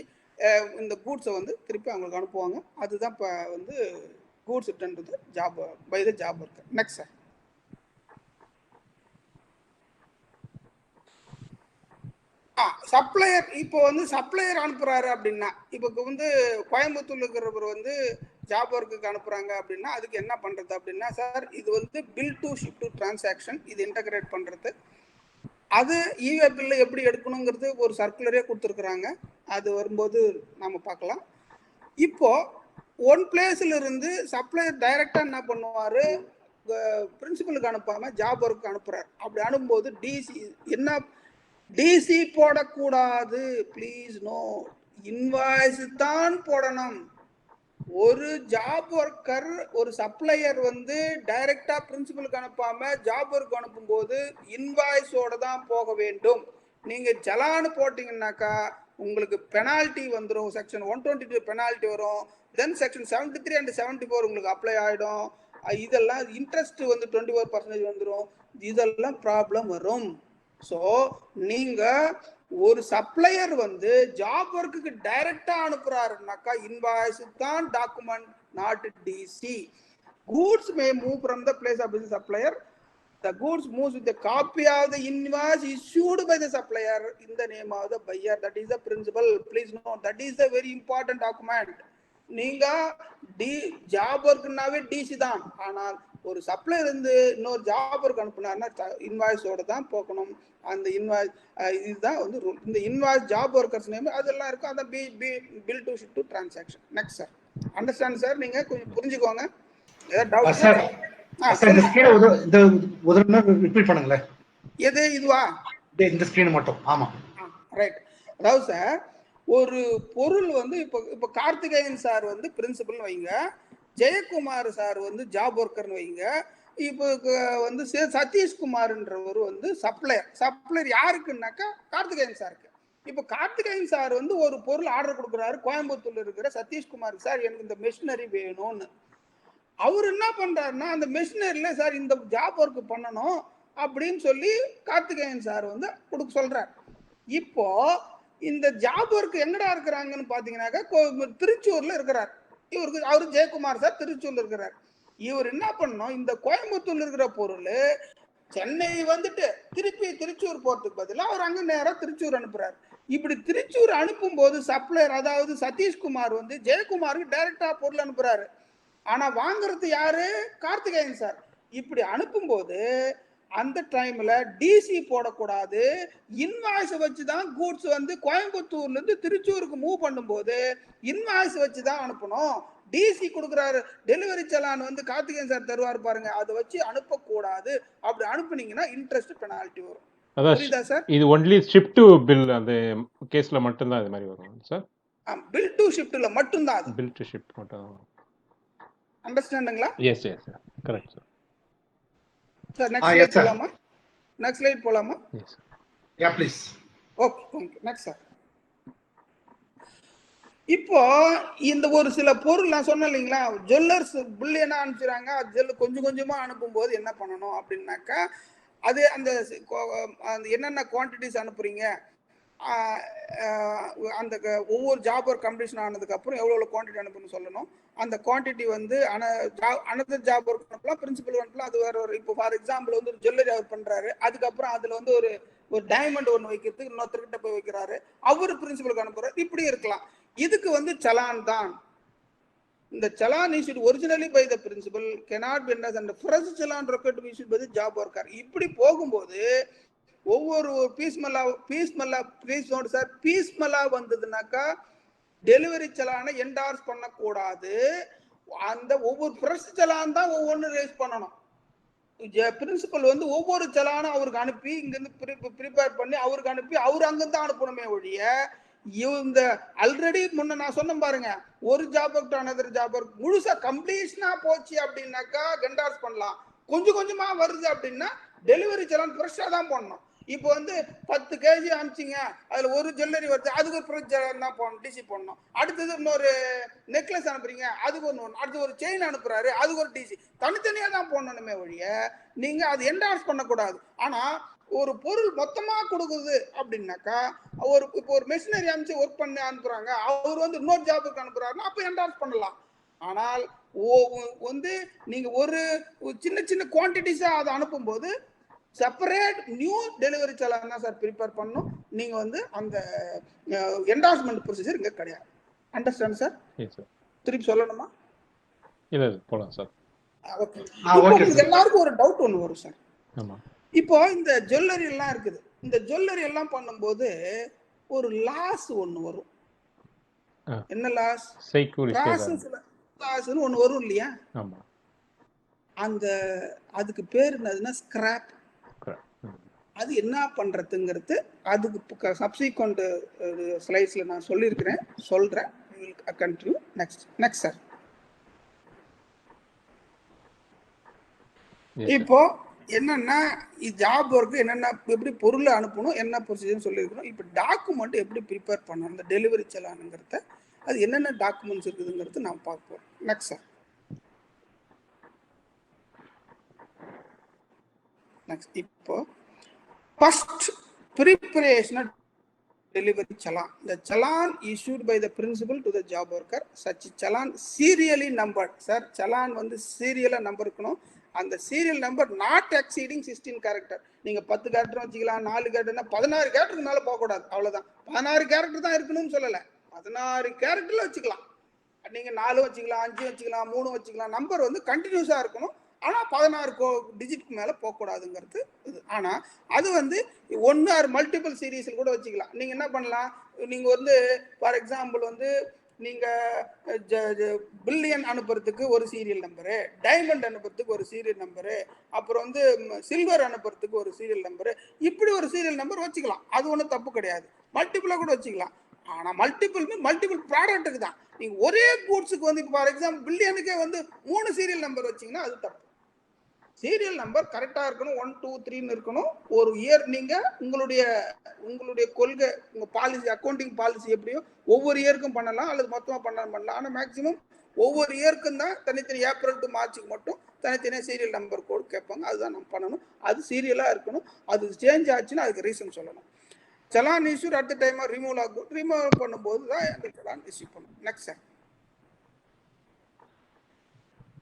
இந்த கூட்ஸை வந்து திருப்பி அவங்களுக்கு அனுப்புவாங்க. அதுதான் இப்போ வந்து goods return to the job by the job worker. Next sir. Supplier. இப்போ வந்து சப்ளையர் அனுப்புறாரு அப்படின்னா, இப்போ வந்து கோயம்புத்தூர்ல இருக்கிறவர் வந்து ஜாப் ஒர்க்குக்கு அனுப்புறாங்க அப்படின்னா அதுக்கு என்ன பண்றது அப்படின்னா, சார் இது வந்து bill to ship to transaction, இது இன்டகிரேட் பண்றது. அது இவே பில்ல எப்படி எடுக்கணுங்கிறது ஒரு சர்க்குலரே கொடுத்துருக்குறாங்க. அது வரும்போது நம்ம பார்க்கலாம். இப்போ ஒன் பிளேஸ்ல இருந்து சப்ளையர் டைரக்டா என்ன பண்ணுவாரு, பிரின்சிபலுக்கு அனுப்பாம ஜாப் ஒர்க்கு அனுப்புறாரு. அப்படி அனுப்பும்போது டிசி என்ன டிசி போடக்கூடாது, ப்ளீஸ் நோ. இன்வாய்ஸ் தான் போடணும். ஒரு ஜாப் ஒர்க்கர், ஒரு சப்ளையர் வந்து டைரக்டா பிரின்சிபலுக்கு அனுப்பாம ஜாப் ஒர்க் அனுப்பும் போது இன்வாய்ஸோட தான் போக வேண்டும். நீங்க சலான்னு போட்டீங்கன்னாக்கா உங்களுக்கு பெனால்ட்டி வந்துடும். செக்ஷன் 122 பெனால்ட்டி வரும். தென் செக்ஷன் 73 அண்ட் 74 உங்களுக்கு அப்ளை ஆகிடும். இதெல்லாம் இன்ட்ரெஸ்ட் வந்து 24% வந்துடும். இதெல்லாம் ப்ராப்ளம் வரும். ஸோ நீங்க ஒரு சப்ளையர் வந்து ஜாப் ஒர்க்குக்கு டைரக்டா அனுப்புறாருனாக்கா இன்வாய்ஸ் தான் document, not DC. Goods may move from the place of the supplier. The goods moves with a copy of the invoice issued by the supplier in the name of the buyer. That is the principle. Please note, that is a very important document. நீங்க job ஒர்க்னாவே DC தான். ஆனால் ஒரு supplier இருந்து இன்னொரு job work அனுப்புனாருன்னா இன்வாய்ஸோட தான் போகணும். அந்த invoice இதுதான் வந்து ரூல். இந்த இன்வாய்ஸ் ஜாப் ஒர்க்கர்ஸ் நேம் அதெல்லாம் இருக்கும். அந்த bill to ship to transaction. Next sir, understand sir? நீங்க கொஞ்சம் புரிஞ்சுக்கோங்க. ஏதாவது டவுட் சார்? இந்த ஸ்கிரீனை ஒரு ரிப்பீட் பண்ணுங்களேன். எது இதுவா? இந்த ஸ்கிரீன் மட்டும். ஆமா, ரைட். அதாவது சார், ஒரு பொருள் வந்து இப்போ கார்த்திகேயன் சார் வந்து பிரின்சிபல் வைங்க, ஜெயக்குமார் சார் வந்து ஜாப் ஒர்க்கர்னு வைங்க, இப்போ வந்து சதீஷ்குமார்ன்றவர் வந்து சப்ளையர் யாருக்குன்னாக்கா கார்த்திகேயன் சாருக்கு. இப்போ கார்த்திகேயன் சார் வந்து ஒரு பொருள் ஆர்டர் கொடுக்குறாரு கோயம்புத்தூர்ல இருக்கிற சதீஷ்குமார் சார், எனக்கு இந்த மெஷினரி வேணும்னு. அவர் என்ன பண்றாருன்னா அந்த மெஷினரியில சார் இந்த ஜாப் ஒர்க் பண்ணணும் அப்படின்னு சொல்லி கார்த்திகேயன் சார் வந்து கொடுக்க சொல்றாரு. இப்போ இந்த ஜாப் ஒர்க் எங்கடா இருக்கிறாங்கன்னு பாத்தீங்கன்னாக்கா திருச்சூர்ல இருக்கிறார். அவரு ஜெயக்குமார் சார் திருச்சூர்ல இருக்கிறார். இவர் என்ன பண்ணணும், இந்த கோயம்புத்தூர்ல இருக்கிற பொருள் சென்னை வந்துட்டு திருப்பி திருச்சூர் போறதுக்கு பதிலாக அவர் அங்க நேரம் திருச்சூர் அனுப்புறாரு. இப்படி திருச்சூர் அனுப்பும் போது சப்ளையர் அதாவது சதீஷ்குமார் வந்து ஜெயக்குமாருக்கு டைரக்டா பொருள் அனுப்புறாரு. ஆனா வாங்குறது யாரு? கார்த்திகேயன் சார். இப்படி அனுப்பும் போது அந்த டைம்ல டிசி போடக்கூடாது. இன்வாய்ஸ் வச்சுதான் கூட்ஸ் வந்து கோயம்புத்தூர்ல இருந்து திருச்சூருக்கு மூவ் பண்ணும்போது இன்வாய்ஸ் வச்சுதான் அனுப்பணும். டிசி கொடுக்குறாரு, டெலிவரி செலான் வந்து கார்த்திகேயன் சார் தருவார் பாருங்க, அதை வச்சு அனுப்பக்கூடாது. அப்படி அனுப்புனீங்கன்னா இன்ட்ரெஸ்ட் பெனால்ட்டி வரும். புரியுதா சார்? இது ஒன்லி ஷிப் டு பில் அந்த கேஸ்ல மட்டும் தான் இது மாதிரி வரும் சார். பில் டு ஷிப்ட்ல மட்டும் தான். பில் டு ஷிப் மட்டும். அண்டர்ஸ்டாண்டுங்களா? Yes yes sir, correct sir. Sir next slide போலாமா? நெக்ஸ்ட் ஸ்லைட் போலாமா? Yes sir. Yeah please. Okay, thank you. Next sir. இப்போ இந்த ஒரு சில பொருள் நான் சொன்னேன் இல்லைங்களா, ஜுவல்லர்ஸ் பில் என்ன அனுப்பிச்சுறாங்க, அது கொஞ்சம் கொஞ்சமா அனுப்பும்போது என்ன பண்ணணும் அப்படின்னாக்கா, அது அந்த என்னென்ன குவான்டிட்டிஸ் அனுப்புறீங்க, அந்த ஒவ்வொரு ஜாப் ஒர்க் கம்ப்ளீஷன் ஆனதுக்கு அப்புறம் எவ்வளோ குவான்டிட்டி அனுப்புன்னு சொல்லணும். அந்த குவான்டிட்டி வந்து அனதர் ஜாப் ஒர்க் அனுப்பலாம், பிரின்சிபல் அனுப்பலாம். அது வேற ஒரு இப்போ ஃபார் எக்ஸாம்பிள் வந்து ஒரு ஜுவல்லரி அவர் பண்றாரு, அதுக்கப்புறம் அதுல வந்து ஒரு டைமண்ட் ஒன்று வைக்கிறதுக்கு இன்னொருத்தர்கிட்ட போய் வைக்கிறாரு, அவரு பிரின்சிபலுக்கு அனுப்புறாரு. இப்படி இருக்கலாம். இதுக்கு வந்து சலான் தான். இந்த challan issued originally by the principal cannot be endorsed and fresh challan required to be issued by the job worker. இப்படி போகும்போது ஒவ்வொரு பீஸ்மலா வந்ததுனாக்கா டெலிவரி சலானை என்டார்ஸ் பண்ணக்கூடாது. அந்த ஒவ்வொரு ஃப்ரெஷ் சலான் தான் ஒவ்வொன்று ரேஸ் பண்ணணும். பிரின்சிபல் வந்து ஒவ்வொரு சலானும் அவருக்கு அனுப்பி இங்கிருந்து ப்ரிப்பேர் பண்ணி அவருக்கு அனுப்பி அவர் அங்கிருந்து அனுப்பணுமே ஒழிய இந்த ஆல்ரெடி முன்ன நான் சொன்னேன் பாருங்க, ஒரு job work to another job work முழுசா கம்ப்ளீஷனா போச்சு அப்படின்னாக்கா என்டார்ஸ் பண்ணலாம். கொஞ்சம் கொஞ்சமா வருது அப்படின்னா டெலிவரி சலான் ஃப்ரெஷ்ஷா தான் போடணும். இப்போ வந்து 10 kg அனுப்பிச்சிங்க, அதுல ஒரு ஜுவல்லரி வருது, அதுக்கு ஒரு ஃப்ரெஷ் சலான் தான் போடணும், டிசி போடணும். அடுத்தது இன்னொரு நெக்லஸ் அனுப்புறீங்க, அதுக்கு ஒன்று, அடுத்து ஒரு செயின் அனுப்புறாரு, அதுக்கு ஒரு டிசி, தனித்தனியா தான் போடணுமே ஒழிய நீங்க அது என்டார்ஸ் பண்ணக்கூடாது. ஆனா ஒரு பொருள் மொத்தமா கொடுக்குது அப்படின்னாக்கா இப்போ ஒரு மெஷினரி அனுப்பிச்சு ஒர்க் பண்ணி அனுப்புறாங்க, அவர் வந்து இன்னொரு ஜாபுக்கு அனுப்புறாருன்னா அப்ப என்டார்ஸ் பண்ணலாம். ஆனால் வந்து நீங்க ஒரு சின்ன சின்ன குவான்டிட்டிஸா அதை அனுப்பும் போது செப்பரேட் நியூ டெலிவரி சலான் தான் சார் ப்ரிப்பேர் பண்ணணும். நீங்க வந்து அந்த என்டார்ஸ்மெண்ட் ப்ரொசீஜர் இங்க கிடையாது. Understand sir? திருப்பி சொல்லணுமா? இல்ல போலாம் சார். ஓகே. எல்லாருக்கும் ஒரு டவுட் ஒன்று வரும் சார். ஆமா. இப்போ இந்த ஜுவல்லரி எல்லாம் இருக்குது, இந்த ஜுவல்லரி எல்லாம் பண்ணும்போது ஒரு லாஸ் ஒன்று வரும். என்ன லாஸ்? லாஸ்னு ஒன்று வரும் இல்லையா? அதுக்கு பேர் என்னதுன்னா ஸ்கிராப். அது என்ன பண்றதுங்கிறது அதுக்கு சப்சிக்வெண்ட் ஸ்லைட்ஸ்ல நான் சொல்லியிருக்கிறேன், சொல்றேன். கண்டினியூ. Next sir. இப்போ என்னன்னா ஜாப் ஒர்க்கு என்னென்ன எப்படி பொருளை அனுப்பணும், என்ன ப்ரொசீஜர்னு சொல்லியிருக்கணும். இப்போ டாக்குமெண்ட் எப்படி ப்ரிப்பேர் பண்ணணும், இந்த டெலிவரி செலானுங்கிறத அது என்னென்ன டாக்குமெண்ட்ஸ் இருக்குதுங்கிறது நான் பார்ப்போம். Next sir. நெக்ஸ்ட் இப்போ first preparation delivery challan. The challan issued by the principal to the job worker. Such challan serially numbered. Sir, challan வந்து serial number இருக்கணும். அந்த serial number not exceeding 16 character. நீங்க 10 character வச்சுக்கலாம், 4 கேரக்டர்னா 16 கேரக்டருக்கு மேல போக கூடாது. அவ்வளவுதான். 16 கேரக்டர் தான் இருக்கணும்னு சொல்லல. 16 கேரக்டர்ல வச்சுக்கலாம். நீங்க 4 வச்சுக்கலாம், 5 வச்சுக்கலாம், 3 வச்சுக்கலாம். நம்பர் வந்து கண்டினியூஸா இருக்கணும். ஆனால் 16 டிஜிட்க்கு மேலே போகக்கூடாதுங்கிறது இது. ஆனால் அது வந்து 1 ஆர் மல்டிபிள் சீரீஸில் கூட வச்சுக்கலாம். நீங்கள் என்ன பண்ணலாம், நீங்கள் வந்து ஃபார் எக்ஸாம்பிள் வந்து நீங்கள் பில்லியன் அனுப்புறதுக்கு ஒரு சீரியல் நம்பரு, டைமண்ட் அனுப்புறதுக்கு ஒரு சீரியல் நம்பரு, அப்புறம் வந்து சில்வர் அனுப்புறதுக்கு ஒரு சீரியல் நம்பரு, இப்படி ஒரு சீரியல் நம்பர் வச்சுக்கலாம். அது ஒன்றும் தப்பு கிடையாது. மல்டிபிளாக கூட வச்சுக்கலாம். ஆனால் மல்டிபிள் ப்ராடக்ட்டுக்கு தான். நீங்கள் ஒரே கூட்ஸுக்கு வந்து ஃபார் எக்ஸாம்பிள் பில்லியனுக்கே வந்து 3 சீரியல் நம்பர் வச்சிங்கன்னா அது தப்பு. சீரியல் நம்பர் கரெக்டாக இருக்கணும். 1 2 3ன்னு இருக்கணும். ஒரு இயர் நீங்கள் உங்களுடைய கொள்கை, உங்கள் பாலிசி, அக்கௌண்டிங் பாலிசி எப்படியோ ஒவ்வொரு இயருக்கும் பண்ணலாம் அல்லது மொத்தமாக பண்ணலாம். ஆனால் மேக்ஸிமம் ஒவ்வொரு இயருக்கும் தான் தனித்தனி ஏப்ரல் டு மார்ச்சுக்கு மட்டும் தனித்தனியாக சீரியல் நம்பர் கோடு கேட்பாங்க. அதுதான் நம்ம பண்ணணும். அது சீரியலாக இருக்கணும். அது சேஞ்ச் ஆச்சுன்னா அதுக்கு ரீசன் சொல்லணும். Challan issue at the time remove ஆகும். ரிமூவ் பண்ணும்போது தான் அந்த சலான் இஷ்யூ பண்ணணும். Next sir.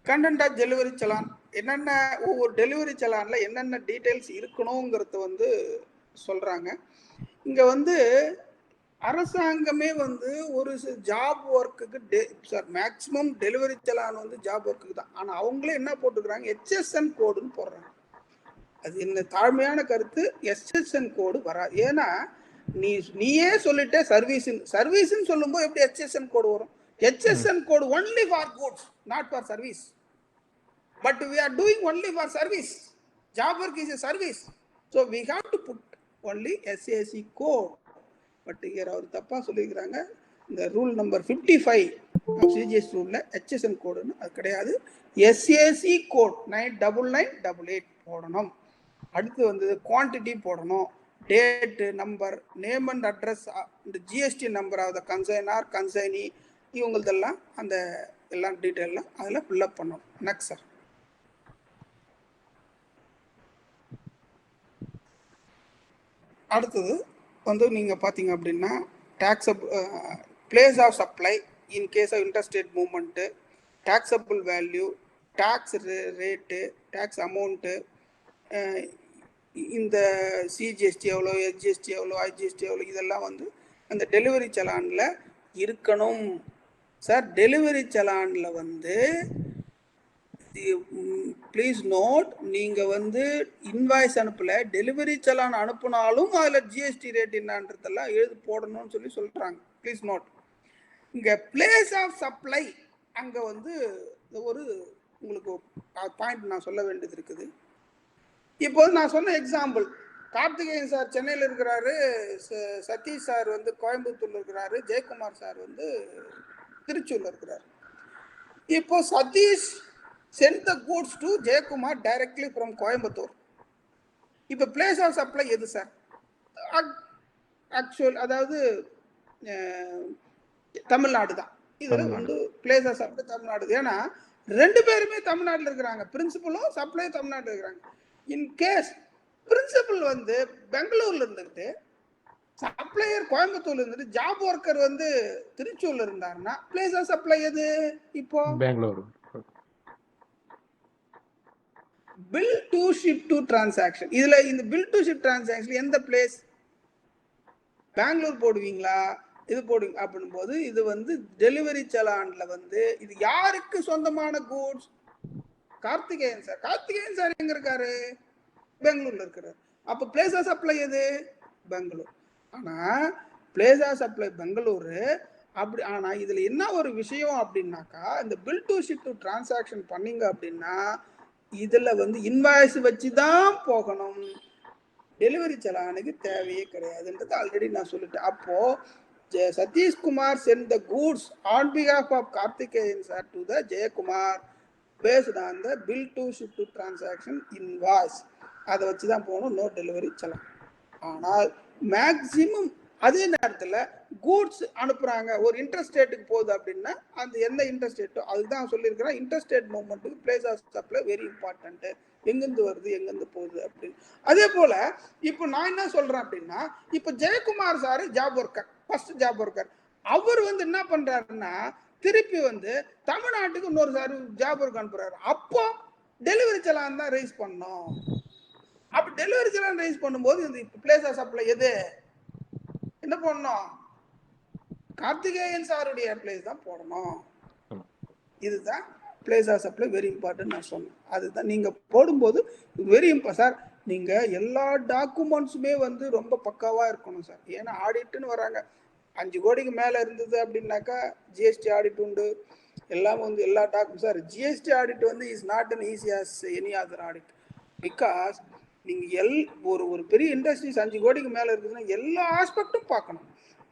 Content of delivery challan என்னென்ன, ஒவ்வொரு டெலிவரி சலான்ல என்னென்ன டீட்டெயில்ஸ் இருக்கணுங்கிறத வந்து சொல்றாங்க. இங்க வந்து அரசாங்கமே வந்து ஒரு ஜாப் ஒர்க்குக்கு சார் மேக்சிமம் டெலிவரி சலான் வந்து ஜாப் ஒர்க்குக்கு தான். ஆனால் அவங்களே என்ன போட்டுக்கிறாங்க, HSN கோடுன்னு போடுறாங்க. அது என்ன தாழ்மையான கருத்து. HSN கோடு வராது. ஏன்னா நீயே சொல்லிட்டே சர்வீஸ்ன்னு சொல்லும்போது எப்படி HSN கோடு வரும்? HSN code only for goods, not for service. But we are doing only for service. Job work is a service. So we have to put only SAC code. But here our தப்பா சொல்லிக்கிறாங்க. இந்த rule number 55 CGS ரூல்ல HSN கோடுன்னு அது கிடையாது. SAC code 99988 போடணும். அடுத்து வந்து quantity போடணும், date, number, name and address, இந்த GST number of the consignor, consignee, இவங்களதெல்லாம் அந்த எல்லாம் டீட்டெயிலாம் அதில் ஃபில்அப் பண்ணணும். Next sir. அடுத்தது வந்து நீங்கள் பார்த்தீங்க அப்படின்னா place of supply in case of interstate movement, taxable value, tax rate, tax amount, இந்த சிஜிஎஸ்டி எவ்வளோ, HGST எவ்வளோ, IGST எவ்வளோ, இதெல்லாம் வந்து அந்த டெலிவரி சலானில் இருக்கணும். சார் டெலிவரி சலானில் வந்து ப்ளீஸ் நோட், நீங்கள் வந்து இன்வாய்ஸ் அனுப்பலை, டெலிவரி சலான் அனுப்புனாலும் அதில் GST ரேட் என்னன்றதெல்லாம் எழுதி போடணும்னு சொல்லி சொல்கிறாங்க. Please note. இங்கே பிளேஸ் ஆஃப் சப்ளை அங்கே வந்து ஒரு உங்களுக்கு பாயிண்ட் நான் சொல்ல வேண்டியது இருக்குது. இப்போது நான் சொன்ன எக்ஸாம்பிள், கார்த்திகேயன் சார் சென்னையில் இருக்கிறாரு, சதீஷ் சார் வந்து கோயம்புத்தூர்ல இருக்கிறாரு, ஜெயக்குமார் சார் வந்து திருச்சூர்ல இருக்கிறாரு. இப்போ Sathish sent the goods to Jayakumar directly from Coimbatore. இப்போ பிளேஸ் ஆஃப் சப்ளை எது சார்? ஆக்சுவல் அதாவது தமிழ்நாடு தான். இதில் வந்து பிளேஸ் ஆஃப் சப்ளை தமிழ்நாடு. ஏன்னா 2 பேருமே தமிழ்நாட்டில் இருக்கிறாங்க, பிரின்சிபலும் சப்ளையும் தமிழ்நாட்டில் இருக்கிறாங்க. இன்கேஸ் பிரின்சிபல் வந்து பெங்களூர்ல இருந்துட்டு, சப்ளையர் கோயம்புத்தூர்ல இருந்துட்டு, ஜாப் ஒர்க்கர் வந்து திருச்சூர்ல இருந்தாருன்னா பிளேஸ் ஆஃப் சப்ளை எது? இப்போ Bangalore. Bill to ship to transaction, இதுல இந்த பில் டு ஷிப் டிரான்சாக்ஷன் எந்த பிளேஸ்? பெங்களூர் போடுவீங்களா, இது போடுவீங்க அப்படின் போது இது வந்து டெலிவரி சலான்ல வந்து இது யாருக்கு சொந்தமான goods? Karthikeyan sir. Karthikeyan sir எங்க இருக்காரு? பெங்களூர்ல இருக்கிறார். அப்ப பிளேஸ் ஆஃப் சப்ளை எது? பெங்களூர். ஆனா பிளேஸ் ஆஃப் சப்ளை பெங்களூரு. அப்படி ஆனா இதுல என்ன ஒரு விஷயம் அப்படின்னாக்கா, இந்த bill to ship to transaction பண்ணீங்க அப்படின்னா இதுல வந்து இன்வாய்ஸ் வச்சுதான் போகணும். டெலிவரி செலானுக்கு தேவையே கிடையாதுன்றது ஆல்ரெடி நான் சொல்லிட்டேன். அப்போ Satishkumar sent the goods on behalf of Karthikeyan sir to the Jayakumar based on the bill to ship to transaction invoice. அதை வச்சு தான் போகணும், நோ டெலிவரி செலான். ஆனால் மேக்சிமம் அதே நேரத்தில் கூட்ஸ் அனுப்புகிறாங்க, ஒரு இன்டர்ஸ்டேட்டுக்கு போகுது அப்படின்னா அந்த எந்த இன்டர்ஸ்டேட்டோ அதுதான் சொல்லியிருக்கிறேன். இன்டர்ஸ்டேட் மூவ்மெண்ட்டுக்கு place of supply very important, எங்கேருந்து வருது எங்கேருந்து போகுது அப்படின்னு. அதே போல் இப்போ நான் என்ன சொல்கிறேன் அப்படின்னா, இப்போ Jayakumar sir job worker, first job worker, அவர் வந்து என்ன பண்ணுறாருன்னா திருப்பி வந்து தமிழ்நாட்டுக்கு இன்னொரு சார் ஜாப் ஒர்க் அனுப்புகிறாரு. அப்போ டெலிவரி செலான் தான் ரைஸ் பண்ணோம். அப்போ டெலிவரி செலான் ரைஸ் பண்ணும்போது இந்த பிளேஸ் ஆஃப் சப்ளை எது என்ன பண்ணணும், கார்த்திகேயன் சாருடைய பிளேஸ் தான் போடணும். இதுதான் place of supply very important நான் சொன்னேன். அதுதான் நீங்க போடும்போது வெரி சார், நீங்க எல்லா டாக்குமெண்ட்ஸுமே வந்து ரொம்ப பக்காவா இருக்கணும் சார். ஏன்னா ஆடிட்டுன்னு வராங்க, 5 கோடிக்கு மேல இருந்தது அப்படின்னாக்கா ஜிஎஸ்டி ஆடிட் உண்டு, எல்லாம் வந்து எல்லா டாக்குமெண்ட். சார் ஜிஎஸ்டி ஆடிட் வந்து is not an easy as any other audit. Because நீங்கள் ஒரு பெரிய இண்டஸ்ட்ரீஸ் 5 கோடிக்கு மேலே இருக்குதுன்னா எல்லா ஆஸ்பெக்டும் பார்க்கணும்.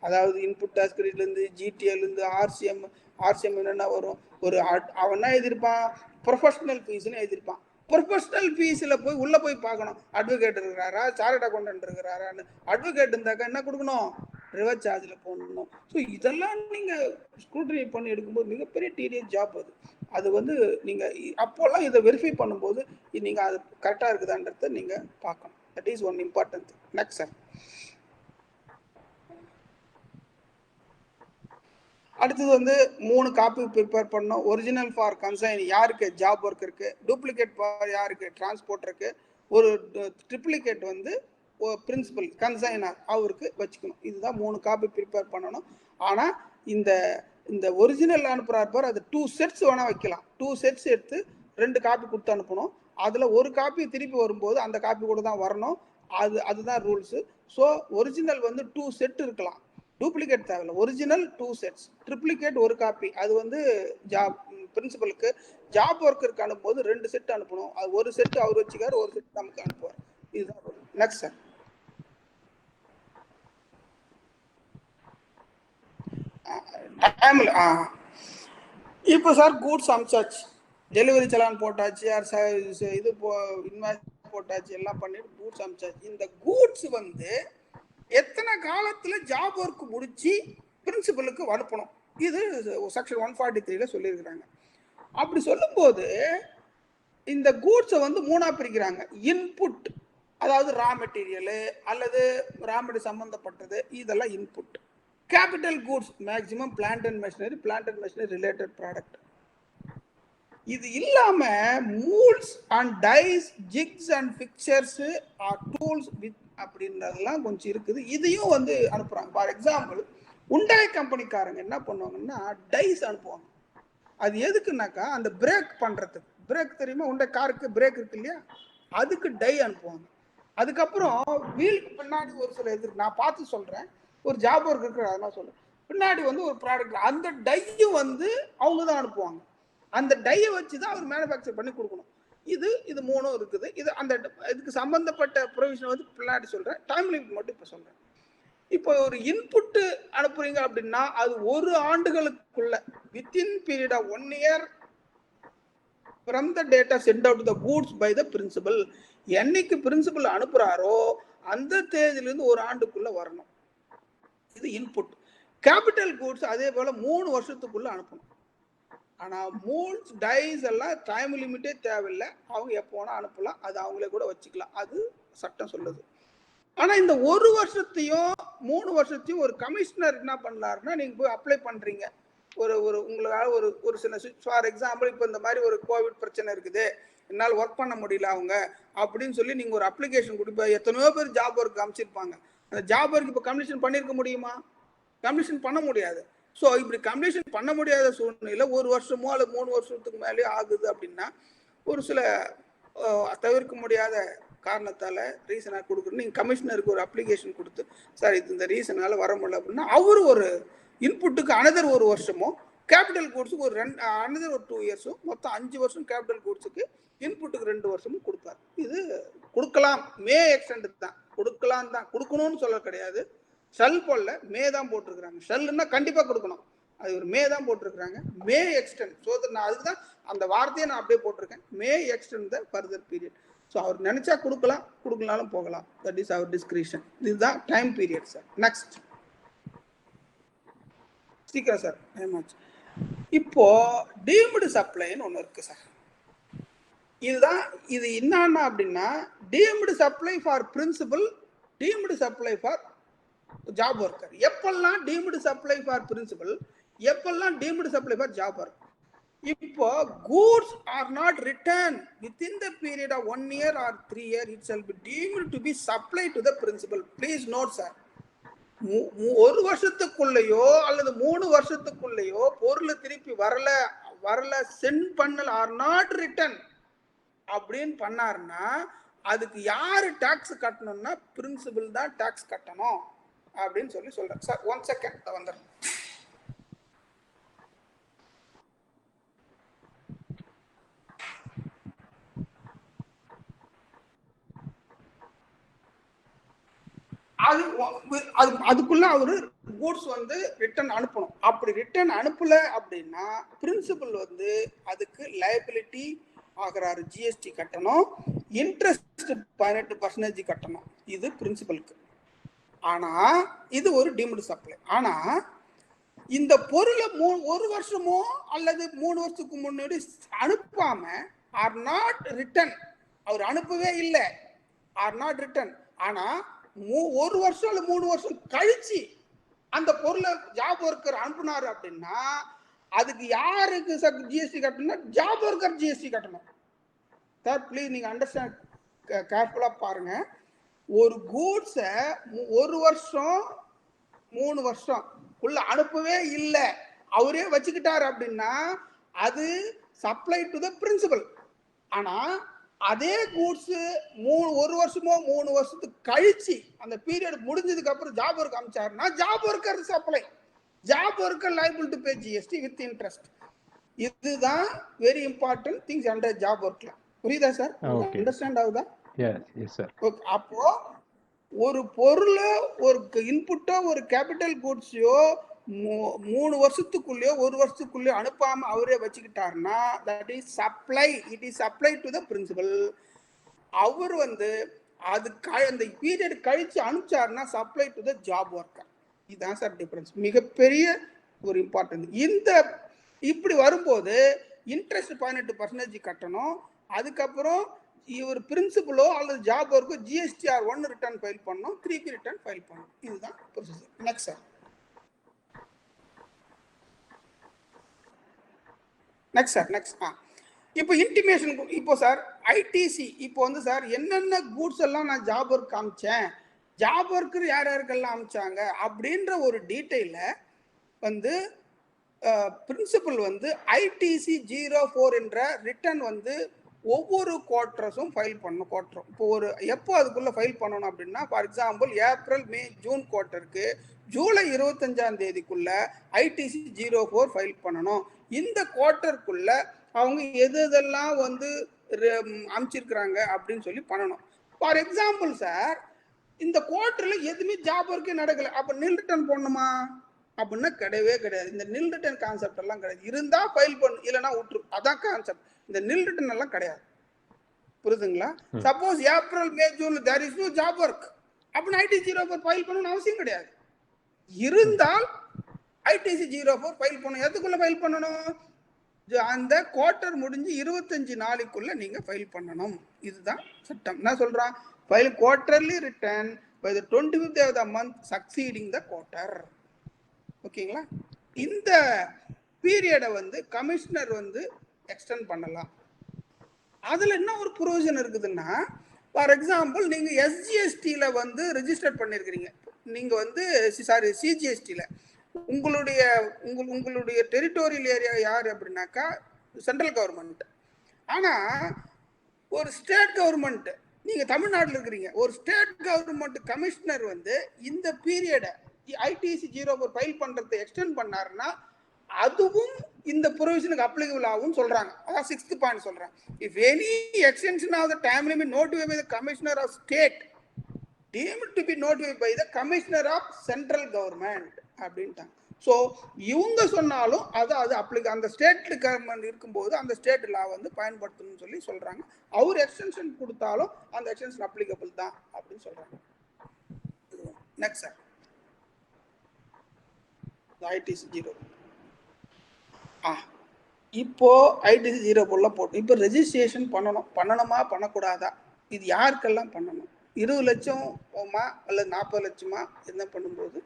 அதாவது இன்புட் டாக்ஸ் கிரெடிட்லேருந்து ஜிடிஏலேருந்து ஆர்சிஎம் என்னென்ன வரும், ஒரு அவனா எழுதியிருப்பான் ப்ரொஃபஷனல் ஃபீஸ்ன்னு எழுதியிருப்பான். ப்ரொஃபஷனல் ஃபீஸில் போய் உள்ளே போய் பார்க்கணும், அட்வொகேட் இருக்கிறாரா சார்ட் அக்கௌண்டன்ட் இருக்கிறாரான்னு. அட்வொகேட் இருந்தாக்கா என்ன கொடுக்கணும், ரிவர்ஸ் சார்ஜில் போடணும். ஸோ இதெல்லாம் நீங்கள் ஸ்க்ரூட்னி பண்ணி எடுக்கும்போது மிகப்பெரிய டீடியஸ் ஜாப் அது. அது வந்து நீங்கள் அப்போல்லாம் இதை வெரிஃபை பண்ணும்போது நீங்கள் அது கரெக்டாக இருக்குதான்றத நீங்கள் பார்க்கணும். That is one important. Next sir, அடுத்தது வந்து 3 காப்பி ப்ரிப்பேர் பண்ணோம். ஒரிஜினல் ஃபார் கன்சைன் யாருக்கு, ஜாப் ஒர்க்கருக்கு. டூப்ளிகேட் ஃபார் யாருக்கு, டிரான்ஸ்போர்ட்டருக்கு. ஒரு ட்ரிப்ளிகேட் வந்து பிரின்சிபல் கன்சைனர் அவருக்கு வச்சுக்கணும். இதுதான் 3 காப்பி ப்ரிப்பேர் பண்ணணும். ஆனால் இந்த ஒரிஜினல் அனுப்புகிறார் பார், அது 2 செட்ஸ் வேணால் வைக்கலாம். 2 செட்ஸ் எடுத்து 2 காப்பி கொடுத்து அனுப்பணும். அதில் ஒரு காப்பி திருப்பி வரும்போது அந்த காப்பி கூட தான் வரணும். அதுதான் ரூல்ஸு. ஸோ ஒரிஜினல் வந்து 2 செட் இருக்கலாம், டூப்ளிகேட் தேவையில்லை. ஒரிஜினல் 2 செட்ஸ், ட்ரிப்ளிகேட் ஒரு காப்பி. அது வந்து ஜாப் பிரின்சிபலுக்கு. ஜாப் ஒர்க்கருக்கு அனுப்பும்போது 2 செட் அனுப்பணும். அது ஒரு செட் அவர் வச்சுக்காரு, ஒரு செட் நமக்கு அனுப்புவார். இதுதான் ரூல். நெக்ஸ்ட் சார், டைமில் இப்போ சார் கூட்ஸ் அமிச்சாச்சு, டெலிவரி செலான் போட்டாச்சு, இது இன்வாய்ஸ் போட்டாச்சு, எல்லாம் பண்ணிட்டு கூட்ஸ் அமிச்சாச்சு. இந்த கூட்ஸ் வந்து எத்தனை காலத்தில் ஜாப் ஒர்க் முடிச்சு பிரின்சிபலுக்கு அனுப்பணும், இது செக்ஷன் 143 சொல்லியிருக்கிறாங்க. அப்படி சொல்லும்போது இந்த கூட்ஸை வந்து 3ஆ பிரிக்கிறாங்க. இன்புட், அதாவது ரா மெட்டீரியலு அல்லது ரா மெட்டீரியல் சம்மந்தப்பட்டது, இதெல்லாம் input. Capital goods maximum plant and machinery related product. இது இல்லாம moulds and dies, jigs and fixtures or tools with அப்படின்றதெல்லாம் கொஞ்சம் இருக்குது. இதையும் வந்து அனுப்புறாங்க. ஃபார் எக்ஸாம்பிள் உண்டாய் கம்பெனிக்காரங்க என்ன பண்ணுவாங்கன்னா டைஸ் அனுப்புவாங்க. அது எதுக்குன்னாக்கா அந்த பிரேக் பண்றதுக்கு. பிரேக் தெரியுமா, உண்டாய் காருக்கு பிரேக் இருக்கு இல்லையா, அதுக்கு டை அனுப்புவாங்க. அதுக்கப்புறம் வீலுக்கு பின்னாடி ஒரு சில இது நான் பார்த்து சொல்றேன், ஒரு ஜாப் ஒர்க் இருக்கிற அதெல்லாம் சொல்றேன். பின்னாடி வந்து ஒரு ப்ராடக்ட், அந்த டையும் வந்து அவங்க தான் அனுப்புவாங்க. அந்த டையை வச்சு தான் அவர் மேனுஃபேக்சர் பண்ணி கொடுக்கணும். இது 3 இருக்குது. இது அந்த இதுக்கு சம்பந்தப்பட்ட ப்ரொவிஷன் வந்து பின்னாடி சொல்றேன், டைம் லிமிட் மட்டும் இப்போ சொல்றேன். இப்போ ஒரு இன்புட் அனுப்புறீங்க அப்படின்னா அது 1 ஆண்டுகளுக்குள்ள, within period of 1 year from the data sent out to the goods by the principal. என்னைக்கு பிரின்சிபல் அனுப்புறாரோ அந்த தேதியிலிருந்து 1 ஆண்டுக்குள்ள வரணும். இது இன்புட். கேபிட்டல் கூட்ஸ் அதே போல 3 வருஷத்துக்குள்ள அனுப்பணும். ஆனால் மூல்ஸ் டைஸ் எல்லாம் டைம் லிமிட்டே தேவையில்லை, அவங்க எப்போ வேணா அனுப்பலாம், அது அவங்களே கூட வச்சுக்கலாம், அது சட்டம் சொல்லுது. ஆனால் இந்த 1 வருஷத்தையும் 3 வருஷத்தையும் ஒரு கமிஷனர் என்ன பண்ணலாருன்னா, நீங்கள் போய் அப்ளை பண்ணுறீங்க ஒரு உங்களால் ஒரு சில ஃபார் எக்ஸாம்பிள் இப்போ இந்த மாதிரி ஒரு கோவிட் பிரச்சனை இருக்குது, என்னால் ஒர்க் பண்ண முடியல அவங்க அப்படின்னு சொல்லி நீங்கள் ஒரு அப்ளிகேஷன் கொடுப்ப. எத்தனையோ பேர் ஜாப் ஒர்க் அமைச்சிருப்பாங்க. அந்த ஜாப் ஒர்க் இப்போ கம்ப்ளீஷன் பண்ணியிருக்க முடியுமா? கம்ப்ளீஷன் பண்ண முடியாது. ஸோ இப்படி கம்ப்ளீஷன் பண்ண முடியாத சூழ்நிலையில் 1 வருஷமோ அல்லது 3 வருஷத்துக்கு மேலே ஆகுது அப்படின்னா ஒரு சில தவிர்க்க முடியாத காரணத்தால் ரீசனாக கொடுக்குறது. நீங்கள் கமிஷனருக்கு ஒரு அப்ளிகேஷன் கொடுத்து சார் இது இந்த ரீசனால் வர முடியல அப்படின்னா அவர் ஒரு இன்புட்டுக்கு அனதர் 1 வருஷமோ, கேபிட்டல் கூட்ஸுக்கு அனதர் ஒரு 2 இயர்ஸும், மொத்தம் 5 வருஷம் கேபிட்டல் கூட்ஸுக்கு, இன்புட்டுக்கு 2 வருஷமும் கொடுப்பார். இது கொடுக்கலாம், மே எக்ஸ்டெண்ட் தான். கொடுக்கலாம் தான், கொடுக்கணும்னு சொல்ல கிடையாது. ஷல் போடல, மே தான் போட்டிருக்கிறாங்க. ஷல்லுன்னா கண்டிப்பா கொடுக்கணும், அது ஒரு மே தான் போட்டிருக்கிறாங்க. மே எக்ஸ்டெண்ட். ஸோ நான் அதுக்கு தான் அந்த வார்த்தையை நான் அப்படியே போட்டிருக்கேன், may extend the further period. So அவர் நினைச்சா கொடுக்கலாம், கொடுக்கலாலும் போகலாம். தட் இஸ் அவர் டிஸ்கிரிஷன். இதுதான் டைம் பீரியட் சார். நெக்ஸ்ட் சீக்கிரம் சார், டைம் ஆச்சு. இப்போ டீம்டு சப்ளைன்னு ஒன்று இருக்கு சார். இதுதான் இது என்னன்னா அப்படின்னா deemed supply for principal, deemed supply for job worker. எப்பெல்லாம் டீம்டு சப்ளை ஃபார் பிரின்சிபல், எப்பெல்லாம் deemed supply for job work. இப்போ goods are not return within the period of 1 year or 3 years, it shall be deemed to be supplied to the principal. Please note sir, 1 வருஷத்துக்குள்ளேயோ அல்லது 3 வருஷத்துக்குள்ளேயோ பொருள் திருப்பி வரல send பண்ணல R not return அப்படின்னு பண்ணாருன்னா அதுக்கு யாரு டாக்ஸ் கட்டணும்னா பிரின்சிபல் தான் டாக்ஸ் கட்டணும் அப்படின்னு சொல்றேன் சார். 1 செகண்ட் வந்துடுறேன். அதுக்குள்ள அவரு கூட்ஸ் வந்து ரிட்டர்ன் அனுப்பணும். அப்படி ரிட்டர்ன் அனுப்பல அப்படின்னா பிரின்சிபல் வந்து அதுக்கு லைபிலிட்டி ஆகிறாரு, ஜிஎஸ்டி கட்டணும், இன்ட்ரெஸ்ட் 18% கட்டணும். இது பிரின்சிபலுக்கு. ஆனா இது ஒரு டீம்டு சப்ளை. ஆனா இந்த பொருளை 1 வருஷமோ அல்லது 3 வருஷத்துக்கு முன்னாடி அனுப்பாம ஆர் நாட் ரிட்டர்ன், அவர் அனுப்பவே இல்லை, ஆர் நாட் ரிட்டர்ன். ஆனா 1 வருஷம் அல்ல 3 வருஷம் கழிச்சு அந்த பொருளை ஜாப் ஒர்க்கர் அனுப்புனாரு அப்படின்னா அதுக்கு யாருக்கு ஜிஎஸ்டி கட்டணும்னா ஜாப் ஒர்க்கர் ஜிஎஸ்டி கட்டணும். சார் ப்ளீஸ் நீங்க அண்டர்ஸ்டாண்ட் கேர்ஃபுல்லா பாருங்க. ஒரு கூட்ஸை 1 வருஷம் 3 வருஷம் உள்ள அனுப்பவே இல்லை, அவரே வச்சுக்கிட்டாரு அப்படின்னா அது சப்ளை டு த பிரின்சிபல். ஆனா அதே கூட்ஸ் 1 வருஷமோ 3 வருஷத்துக்கு கழிச்சு அந்த பீரியட் முடிஞ்சதுக்கு அப்புறம் ஜாப் ஒர்க் அனுப்பிச்சாருன்னா job worker supply, job worker liable to pay GST with interest. இதுதான் very important things under job ஒர்க்ல. புரியுதா சார்? அண்டர்ஸ்டாண்ட் ஆகுதா? Yes sir. அப்போ ஒரு பொருள் ஒரு இன்புட்டோ ஒரு கேபிட்டல் கூட்ஸையோ 3 வருஷத்துக்குள்ளேயோ 1 வருஷத்துக்குள்ளேயோ அனுப்பாம அவரே வச்சுக்கிட்டாருன்னா that is supply, it is supply to the principal. அவர் வந்து அது அந்த பீரியட் கழிச்சு அனுப்பிச்சாருன்னா supply to the job worker. இதுதான் சார் டிஃபரன்ஸ், மிகப்பெரிய ஒரு இம்பார்ட்டன்ட். இந்த இப்படி வரும்போது இன்ட்ரெஸ்ட் 18% கட்டணும். அதுக்கப்புறம் இவர் பிரின்சிபலோ அல்லது ஜாப் ஒர்க்கோ ஜிஎஸ்டிஆர் 1 ரிட்டர்ன் ஃபைல் பண்ணணும், 3P ரிட்டர்ன் ஃபைல் பண்ணணும். இதுதான் ப்ரொசீஜர். Next sir. நெக்ஸ்ட் இப்போ இன்டிமேஷன். இப்போ சார் ஐடிசி இப்போ வந்து சார் என்னென்ன கூட்ஸ் எல்லாம் நான் ஜாப் ஒர்க் காமிச்சேன், ஜாப் ஒர்க்கர் யார் யாருக்கெல்லாம் அமிச்சாங்க அப்படின்ற ஒரு டீட்டெயில வந்து பிரின்சிபல் வந்து ஐடிசி 04 என்ற ரிட்டர்ன் வந்து ஒவ்வொரு குவார்டர்ஸும் ஃபைல் பண்ணணும். குவார்டரும் இப்போ எப்போ அதுக்குள்ள ஃபைல் பண்ணணும் அப்படின்னா for example April May June குவார்ட்டருக்கு ஜூலை 25ஆம் தேதிக்குள்ள ஐடிசி 04 ஃபைல் பண்ணணும். இந்த குவார்ட்டருக்குள்ள அவங்க எதெல்லாம் வந்து அமைச்சிருக்கிறாங்க அப்படின்னு சொல்லி பண்ணணும். ஃபார் எக்ஸாம்பிள் சார் இந்த குவார்ட்டர்ல எதுவுமே ஜாப் ஒர்க்கே நடக்கல, அப்ப நில் ரிட்டர்ன் போடணுமா அப்படின்னா கிடையவே கிடையாது. இந்த நில் ரிட்டர்ன் கான்செப்ட் எல்லாம் கிடையாது. இருந்தா ஃபைல் பண்ணு, இல்லைன்னா விட்டுரு, அதான் கான்செப்ட். இந்த நில் ரிட்டர்ன் எல்லாம் கிடையாது. புரியுதுங்களா? Suppose April May June there is no job work அப்படின்னா ஐடிசி 04 ஃபைல் பண்ணணும்னு அவசியம் கிடையாது. இருந்தால் ஐடிசி 04 ஃபைல் பண்ணணும். எதுக்குள்ள ஃபைல் பண்ணணும்? அந்த குவார்ட்டர் முடிஞ்சு 25 நாளைக்குள்ள நீங்க ஃபைல் பண்ணணும். இதுதான் சட்டம். என்ன சொல்றான்? File quarterly return by the 25th of the month succeeding the quarter. ஓகேங்களா? இந்த பீரியடை வந்து கமிஷனர் வந்து எக்ஸ்டெண்ட் பண்ணலாம். அதுல என்ன ஒரு ப்ரொவிஷன் இருக்குதுன்னா ஃபார் எக்ஸாம்பிள் நீங்க எஸ்ஜிஎஸ்டில வந்து ரெஜிஸ்டர் பண்ணிருக்கிறீங்க, நீங்க வந்து சாரி சிஜிஎஸ்டில உங்களுடைய டெரிட்டோரியல் ஏரியா யார் அப்படின்னாக்கா சென்ட்ரல் கவர்மெண்ட். ஆனா ஒரு ஸ்டேட் கவர்மெண்ட், நீங்க தமிழ்நாட்டில் இருக்கிறீங்க, ஒரு ஸ்டேட் கவர்மெண்ட் கமிஷனர் வந்து இந்த பீரியடை ஐடிசி 04 ஃபைல் பண்றதை எக்ஸ்டெண்ட் பண்ணாருன்னா அதுவும் இந்த ப்ரொவிஷனுக்கு அப்ளிகபிள் ஆகும் சொல்றாங்க. அதான் 6th பாயிண்ட் சொல்றாங்க. If any extension of the time limit notified by the commissioner of state deemed to be notified by the commissioner of central government அப்படின்ட்டாங்க. ஸோ இவங்க சொன்னாலும் அது அந்த ஸ்டேட் கவர்மெண்ட் இருக்கும்போது அந்த ஸ்டேட் லா வந்து பயன்படுத்தணும்னு சொல்லி சொல்றாங்க. அவர் எக்ஸ்டென்ஷன் கொடுத்தாலும் அந்த எக்ஸ்டென்ஷன் அப்ளிகபிள் தான் அப்படின்னு சொல்றாங்க. Next sir, ITC 0. இப்போ ஐடிசி 0 போல போட்டோம். இப்போ ரெஜிஸ்ட்ரேஷன் பண்ணணுமா பண்ணக்கூடாதா, இது யாருக்கெல்லாம் பண்ணணும்? 20 லட்சமா அல்லது 40 லட்சமா என்ன பண்ணும்போது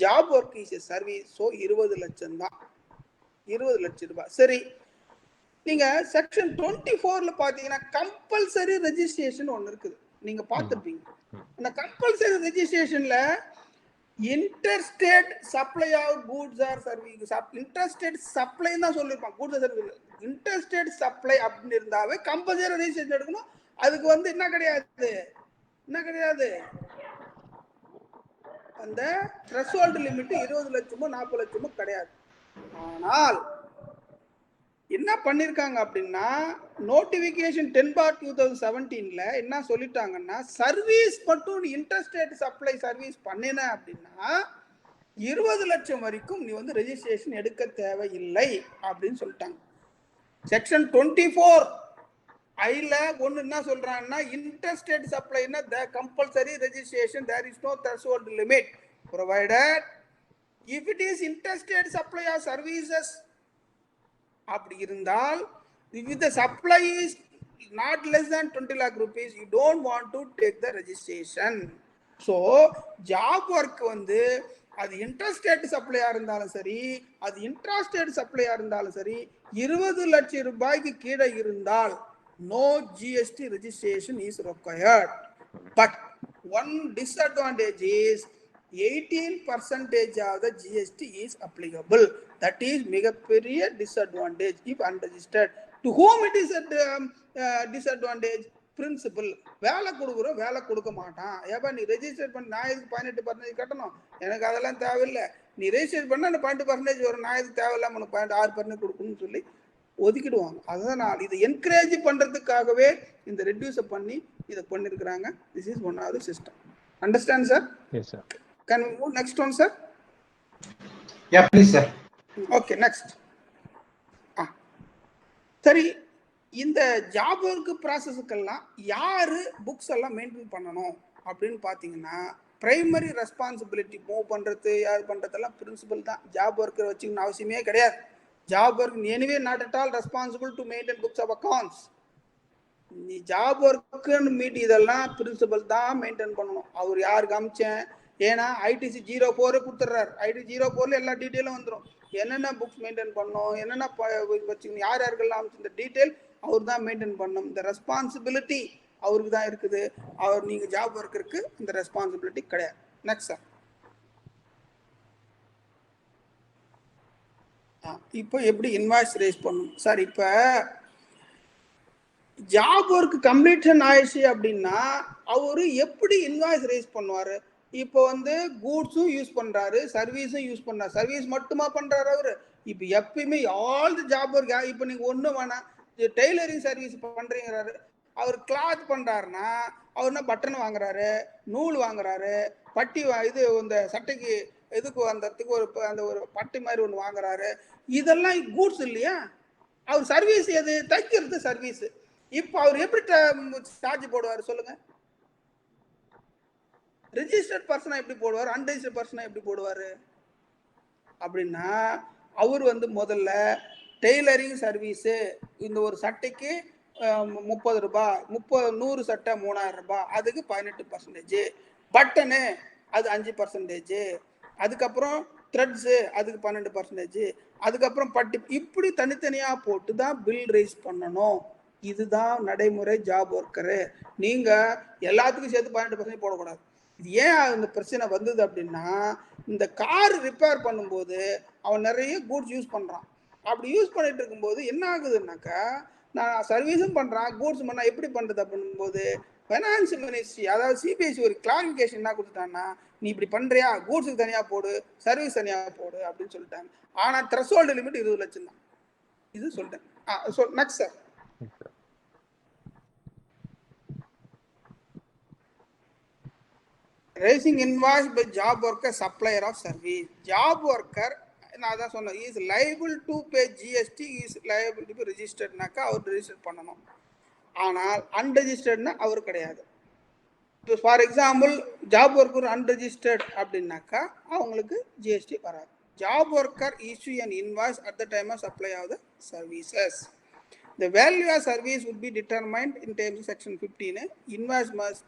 job work is a service. So 20 லட்சம் தான், 20 லட்சம் ரூபாய். சரி, நீங்க செக்ஷன் 24ல பாத்தீங்கன்னா கம்பல்சரி ரெஜிஸ்ட்ரேஷன் ஒன்று இருக்குது, நீங்க பார்த்துருப்பீங்க. அந்த கம்பல்சரி ரெஜிஸ்ட்ரேஷன்ல interstate supply of goods or service, interstate supply தான் சொல்லியிருப்பாங்க, கூட்ஸ் சர்வீஸ். இன்டர்ஸ்டேட் சப்ளை அப்படின்னு இருந்தாவே கம்பல்சரி ரெஜிஸ்ட்ரேஷன் எடுக்கணும். அதுக்கு வந்து என்ன கிடையாது, அந்த த்ரெஷோல்ட் லிமிட் 20 லட்சமோ 40 லட்சமோ கிடையாது. ஆனால் என்ன பண்ணிருக்காங்க அப்படின்னா, நோட்டிபிகேஷன் 10/2017ல என்ன சொல்லிட்டாங்கன்னா, சர்வீஸ் மட்டும் இன்டர்ஸ்டேட் சப்ளை சர்வீஸ் பண்ணின அப்படின்னா 20 லட்சம் வரைக்கும் நீ வந்து ரெஜிஸ்ட்ரேஷன் எடுக்க தேவையில்லை அப்படின்னு சொல்லிட்டாங்க. செக்ஷன் 24 ஐல ஒன்னு என்ன சொல்றாங்கன்னா, interstate சப்ளைனா the compulsory registration, there is no threshold limit provided if it is interstate supply of services. அப்படி இருந்தால் if the supply is not less than 20 lakh rupees, you don't want to take the registration. So job work வந்து அது interstate சப்ளையா இருந்தாலும் சரி, அது இன்ட்ராஸ்டேட் சப்ளையா இருந்தாலும் சரி, 20 லட்சம் ரூபாய்க்கு கீழே இருந்தால் no GST registration is required. But one disadvantage is 18% of the GST is applicable. That is மிகப்பெரிய disadvantage if unregistered. To whom it is a disadvantage? Principal. வேலை கொடுக்குறோம், வேலை கொடுக்க மாட்டான். ஏப்பா நீ ரெஜிஸ்டர் பண்ண, நான் இதுக்கு 18% கட்டணும், எனக்கு அதெல்லாம் தேவையில்லை, நீ ரெஜிஸ்டர் பண்ண அந்த 18% வரும், நான் இதுக்கு தேவையில்லாம உனக்கு 6% கொடுக்கணும்னு சொல்லி ஒதுக்கிடுவாங்க. அதனால் இதை என்கரேஜ் பண்றதுக்காகவே இந்த ரெடியூஸ் பண்ணி இதை பண்ணிருக்கிறாங்க. This is one of the system. Understand sir? Yes sir. Can we move next one sir? Yeah please sir. Okay, next. சரி, இந்த ஜாப் ஒர்க் ப்ராசஸுக்கெல்லாம் யாரு புக்ஸ் எல்லாம் மெயின்டைன் பண்ணணும் அப்படின்னு பார்த்தீங்கன்னா, பிரைமரி ரெஸ்பான்சிபிலிட்டி மூவ் பண்றது யார் பண்றதெல்லாம் பிரின்சிபல் தான். ஜாப் ஒர்க்கர் வச்சுக்கணும் அவசியமே கிடையாது. Job work anyway not at all responsible to maintain books of accounts. நீ ஜாப் ஒர்க்குன்னு மீட் இதெல்லாம் பிரின்சிபல் தான் மெயின்டைன் பண்ணணும். அவர் யாருக்கு அமிச்சேன், ஏன்னா ஐடிசி 04 கொடுத்துட்றாரு. ஐடிசி 04ல எல்லா டீட்டெயிலும் வந்துடும். என்னென்ன புக்ஸ் மெயின்டைன் பண்ணணும், என்னென்ன வச்சுக்கணும், யார் யாருக்கெல்லாம் அமிச்சு, இந்த டீட்டெயில் அவர் தான் மெயின்டைன் பண்ணணும். இந்த ரெஸ்பான்சிபிலிட்டி அவருக்கு தான் இருக்குது. அவர் நீங்கள் ஜாப் ஒர்க்கருக்கு இந்த ரெஸ்பான்சிபிலிட்டி கிடையாது. Next sir. இப்போ எப்படி இன்வாய்ஸ் ரேஸ் பண்ணணும் சார்? இப்போ ஜாப் ஒர்க் கம்ப்ளீஷன் ஆயிடுச்சு அப்படின்னா அவரு எப்படி இன்வாய்ஸ் ரேஸ் பண்ணுவாரு? இப்போ வந்து கூட்ஸும் யூஸ் பண்றாரு, சர்வீஸும் யூஸ் பண்றாரு. சர்வீஸ் மட்டுமா பண்றாரு அவரு? இப்போ எப்பயுமே ஆல் தி ஜாப் ஒர்க். இப்போ நீங்க ஒன்றும் வேணாம், டெய்லரிங் சர்வீஸ் பண்றீங்கிறாரு, அவர் கிளாத் பண்றாருன்னா அவர் என்ன பட்டன் வாங்குறாரு, நூல் வாங்குறாரு, பட்டி இது இந்த சட்டைக்கு எதுக்கு வந்ததுக்கு ஒரு பட்டி மாதிரி ஒன்று வாங்குறாரு. இதெல்லாம் கூட்ஸ் இல்லையா? அவர் சர்வீஸ் எது? தைக்கிறது சர்வீஸ். இப்போ அவர் எப்படி சார்ஜ் போடுவார் சொல்லுங்க? ரெஜிஸ்டர்ட் பர்சனா எப்படி போடுவார், அன்ரெஜிஸ்டர்ட் பர்சனா எப்படி போடுவார்? அப்படின்னா அவர் வந்து முதல்ல டெய்லரிங் சர்வீஸு, இந்த ஒரு சட்டைக்கு 30 ரூபாய், 100 சட்டை 3000 ரூபாய், அதுக்கு 18%. பட்டனு அது 5%. அதுக்கப்புறம் த்ரெட்ஸு அதுக்கு 12%. அதுக்கப்புறம் பட்டி, இப்படி தனித்தனியாக போட்டு தான் பில் ரைஸ் பண்ணணும். இதுதான் நடைமுறை ஜாப் ஒர்க்கரு. நீங்கள் எல்லாத்துக்கும் சேர்த்து 12% போடக்கூடாது. இது ஏன் அந்த பிரச்சனை வந்தது அப்படின்னா, இந்த கார் ரிப்பேர் பண்ணும்போது அவன் நிறைய கூட்ஸ் யூஸ் பண்ணுறான். அப்படி யூஸ் பண்ணிட்டு இருக்கும்போது என்ன ஆகுதுன்னாக்கா, நான் சர்வீஸும் பண்ணுறான், கூட்ஸ் பண்ணால் எப்படி பண்ணுறது அப்படின்போது ஃபைனான்ஸ் மினிஸ்ட்ரி, அதாவது சிபிஎஸ்சி ஒரு கிளாரிஃபிகேஷன் என்ன கொடுத்துட்டாங்கன்னா, நீ இப்படி பண்ணுறியா, கூட்ஸுக்கு தனியாக போடு, சர்வீஸ் தனியாக போடு அப்படின்னு சொல்லிட்டாங்க. ஆனால் த்ரெஷோல்டு லிமிட் 20 லட்சம் தான். இது சொல்லிட்டேன். Next sir. raising invoice by job worker, supplier of service. Job worker, நான் அதான் சொன்னேன், is liable to pay GST, is liable to be registeredனாக்கா அவர் ரெஜிஸ்டர் பண்ணணும். ஆனால் அன்ரெஜிஸ்டர்ட்னா அவர் கிடையாது. இப்போ for example job worker unregistered அப்படின்னாக்கா அவங்களுக்கு ஜிஎஸ்டி வராது. Job worker issue an invoice at the time of supply of the services. The value of service would be determined in terms of section 15. Invoice must